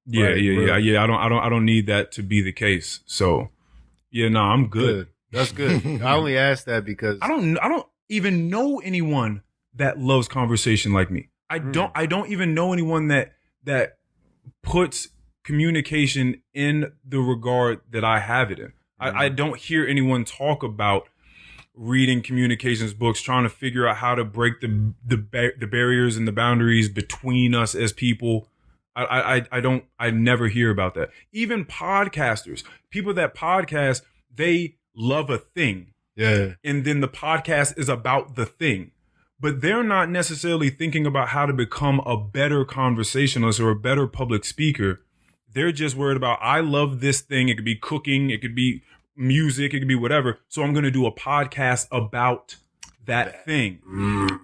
Speaker 2: Yeah. I don't need that to be the case. So, I'm good.
Speaker 3: That's good. I only asked that because
Speaker 2: I don't even know anyone that loves conversation like me. I don't even know anyone that puts communication in the regard that I have it in. I don't hear anyone talk about reading communications books, trying to figure out how to break the barriers and the boundaries between us as people. I never hear about that. Even podcasters, people that podcast, they love a thing.
Speaker 3: Yeah.
Speaker 2: And then the podcast is about the thing. But they're not necessarily thinking about how to become a better conversationalist or a better public speaker. They're just worried about, I love this thing. It could be cooking. It could be music. It could be whatever. So I'm going to do a podcast about that thing.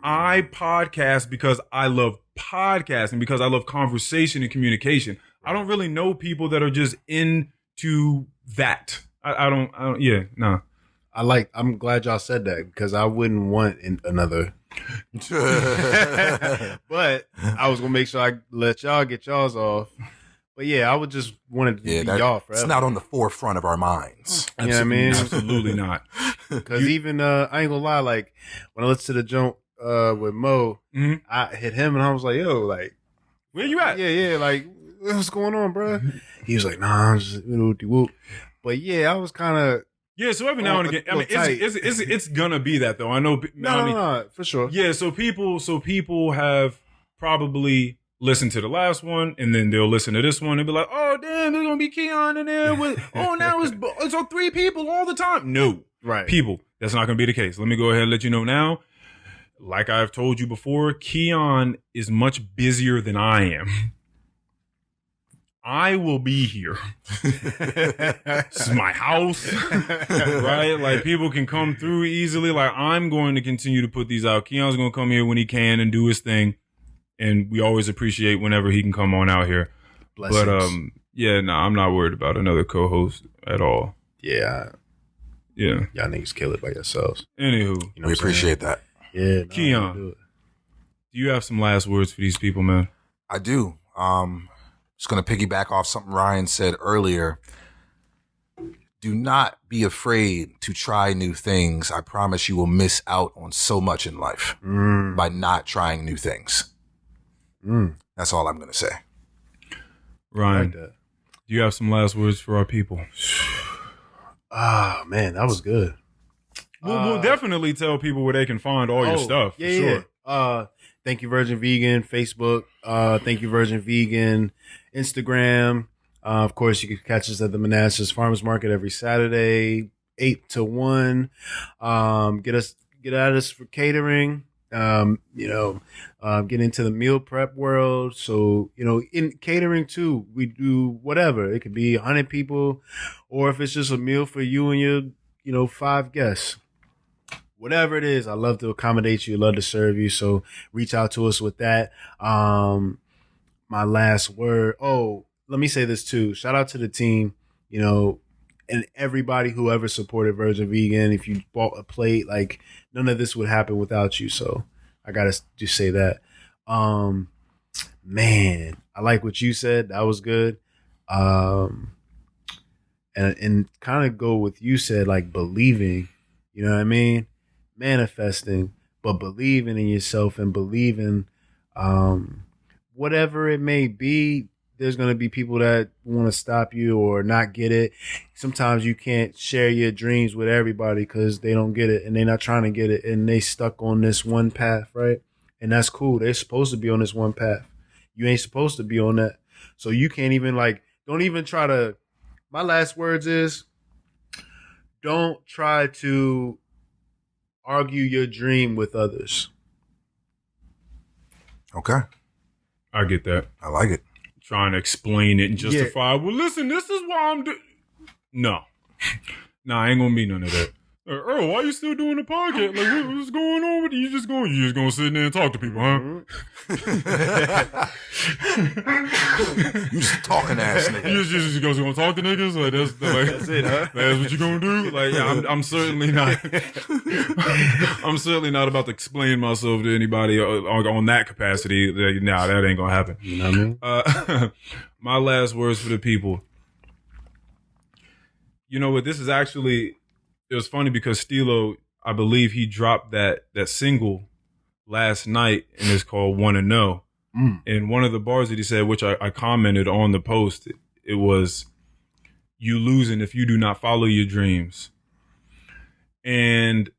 Speaker 2: I podcast because I love podcasting, because I love conversation and communication. I don't really know people that are just into that. I don't.
Speaker 3: I'm glad y'all said that because I wouldn't want another. But I was going to make sure I let y'all get y'all's off. But yeah, I would just want it to be y'all forever.
Speaker 1: It's not on the forefront of our minds.
Speaker 3: You know what I mean?
Speaker 2: Absolutely not.
Speaker 3: Because even, I ain't gonna lie, like, when I listened to the joint with Mo, I hit him and I was like, yo, like,
Speaker 2: where you at?
Speaker 3: Yeah, like, what's going on, bro? He was like, nah, I'm just, whoop. But yeah, I was kind of.
Speaker 2: Yeah, so every now and again, I mean, it's gonna be that though. I know.
Speaker 3: No, for sure.
Speaker 2: Yeah, so people have probably listened to the last one, and then they'll listen to this one and be like, "Oh, damn, there's gonna be Keon in there with." Oh, now it's on 3 people all the time. No,
Speaker 3: right,
Speaker 2: people. That's not gonna be the case. Let me go ahead and let you know now. Like I've told you before, Keon is much busier than I am. I will be here. This is my house, right? Like people can come through easily. Like I'm going to continue to put these out. Keon's going to come here when he can and do his thing. And we always appreciate whenever he can come on out here. Blessings. But I'm not worried about another co-host at all.
Speaker 3: Yeah.
Speaker 2: Y'all
Speaker 3: niggas kill it by yourselves.
Speaker 2: Anywho.
Speaker 1: We appreciate that.
Speaker 3: Yeah.
Speaker 2: Keon, do you have some last words for these people, man?
Speaker 1: I do. Just going to piggyback off something Ryan said earlier. Do not be afraid to try new things. I promise you will miss out on so much in life by not trying new things. That's all I'm going to say.
Speaker 2: Ryan, do you have some last words for our people?
Speaker 3: Ah, man, that was good.
Speaker 2: We'll definitely tell people where they can find all your stuff.
Speaker 3: Yeah,
Speaker 2: for sure.
Speaker 3: Yeah. Thank you, Virgin Vegan, Facebook. Thank you, Virgin Vegan, Instagram. Of course, you can catch us at the Manassas Farmers Market every Saturday, 8 to 1. Get at us for catering. Get into the meal prep world. So, in catering too, we do whatever. It could be 100 people, or if it's just a meal for you and 5 guests. Whatever it is, I love to accommodate you, love to serve you. So reach out to us with that. My last word. Oh, let me say this too. Shout out to the team, and everybody who ever supported Virgin Vegan. If you bought a plate, like none of this would happen without you. So I gotta just say that. Man, I like what you said. That was good. And kind of go with you said, like believing, you know what I mean? Manifesting, but believing in yourself and believing, whatever it may be. There's going to be people that want to stop you or not get it. Sometimes you can't share your dreams with everybody because they don't get it and they're not trying to get it and they stuck on this one path, right? And that's cool. They're supposed to be on this one path. You ain't supposed to be on that. So you can't even don't even try to, my last words is, don't try to argue your dream with others.
Speaker 1: Okay.
Speaker 2: I get that.
Speaker 1: I like it.
Speaker 2: Trying to explain it and justify, well, listen, this is why I'm doing. No. I ain't gonna be none of that. Earl, why you still doing the podcast? Like, what's going on with you? You just gonna sit there and talk to people, huh?
Speaker 1: You just talking ass nigga.
Speaker 2: You just gonna talk to niggas? Like that's it, huh? That's what you gonna do? Like, yeah, I'm certainly not. I'm certainly not about to explain myself to anybody on that capacity. Nah, that ain't gonna happen.
Speaker 3: You know what I mean?
Speaker 2: My last words for the people. You know what? This is actually. It was funny because Stilo, I believe he dropped that single last night, and it's called "Wanna Know." And one of the bars that he said, which I commented on the post, it was, "You losing if you do not follow your dreams." And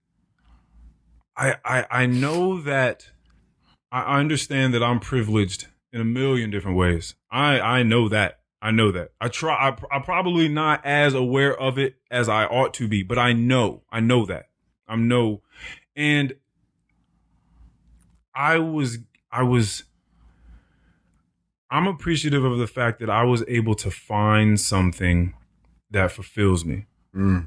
Speaker 2: I know that I understand that I'm privileged in a million different ways. I know that. I know that. I'm probably not as aware of it as I ought to be, but I know that. And I'm appreciative of the fact that I was able to find something that fulfills me.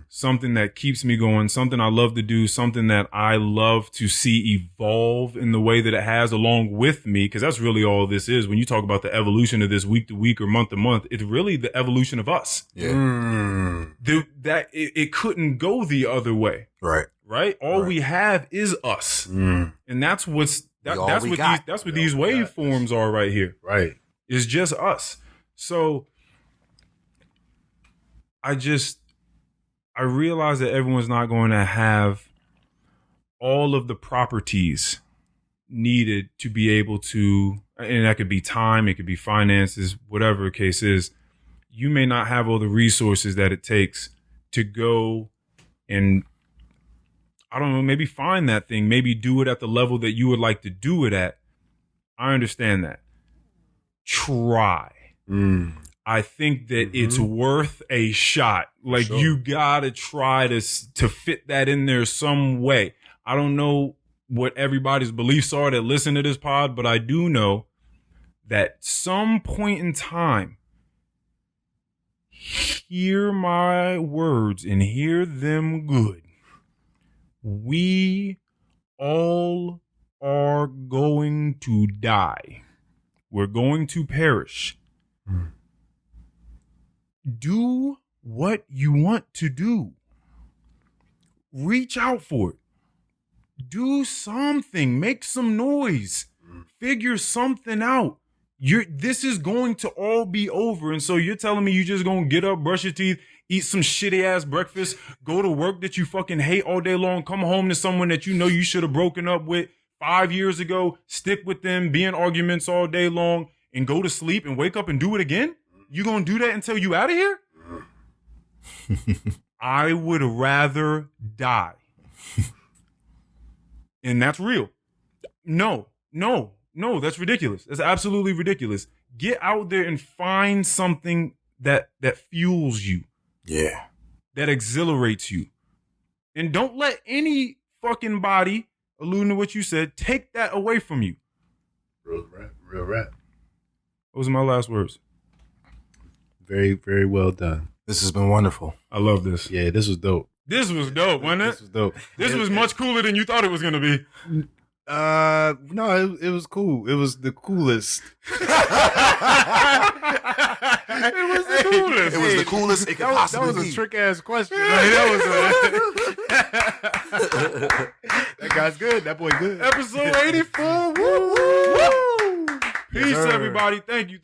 Speaker 2: Something that keeps me going, something I love to do, something that I love to see evolve in the way that it has along with me, because that's really all this is. When you talk about the evolution of this week to week or month to month, it's really the evolution of us.
Speaker 1: Yeah.
Speaker 2: It couldn't go the other way. Right? All we have is us. And that's what these waveforms are right here.
Speaker 3: Right.
Speaker 2: It's just us. So I realize that everyone's not going to have all of the properties needed to be able to, and that could be time, it could be finances, whatever the case is. You may not have all the resources that it takes to go and, I don't know, maybe find that thing, maybe do it at the level that you would like to do it at. I understand that. Try. I think that it's worth a shot. Like, sure. You gotta try to fit that in there some way. I don't know what everybody's beliefs are that listen to this pod, but I do know that some point in time, hear my words and hear them good. We all are going to die. We're going to perish. Do what you want to do. Reach out for it. Do something. Make some noise. Figure something out. This is going to all be over. And so you're telling me you just gonna get up, brush your teeth, eat some shitty ass breakfast, go to work that you fucking hate all day long, come home to someone that you know you should have broken up with 5 years ago, stick with them, be in arguments all day long, and go to sleep and wake up and do it again? You gonna do that until you out of here? I would rather die. And that's real. No, that's ridiculous. That's absolutely ridiculous. Get out there and find something that fuels you.
Speaker 1: Yeah.
Speaker 2: That exhilarates you. And don't let any fucking body, alluding to what you said, take that away from you.
Speaker 3: Real rap.
Speaker 2: Those are my last words.
Speaker 3: Very, very well done.
Speaker 1: This has been wonderful.
Speaker 2: I love this.
Speaker 3: Yeah, this was dope.
Speaker 2: This was dope, wasn't it?
Speaker 3: This was dope.
Speaker 2: This was much cooler than you thought it was going to be.
Speaker 3: No, it was cool. It was the coolest.
Speaker 2: It was the coolest.
Speaker 1: It was the coolest it could possibly be.
Speaker 3: That was a trick ass question. That guy's good. That boy good.
Speaker 2: Episode 84. Woo, woo, woo. Peace,
Speaker 3: Yes,
Speaker 2: everybody. Thank you.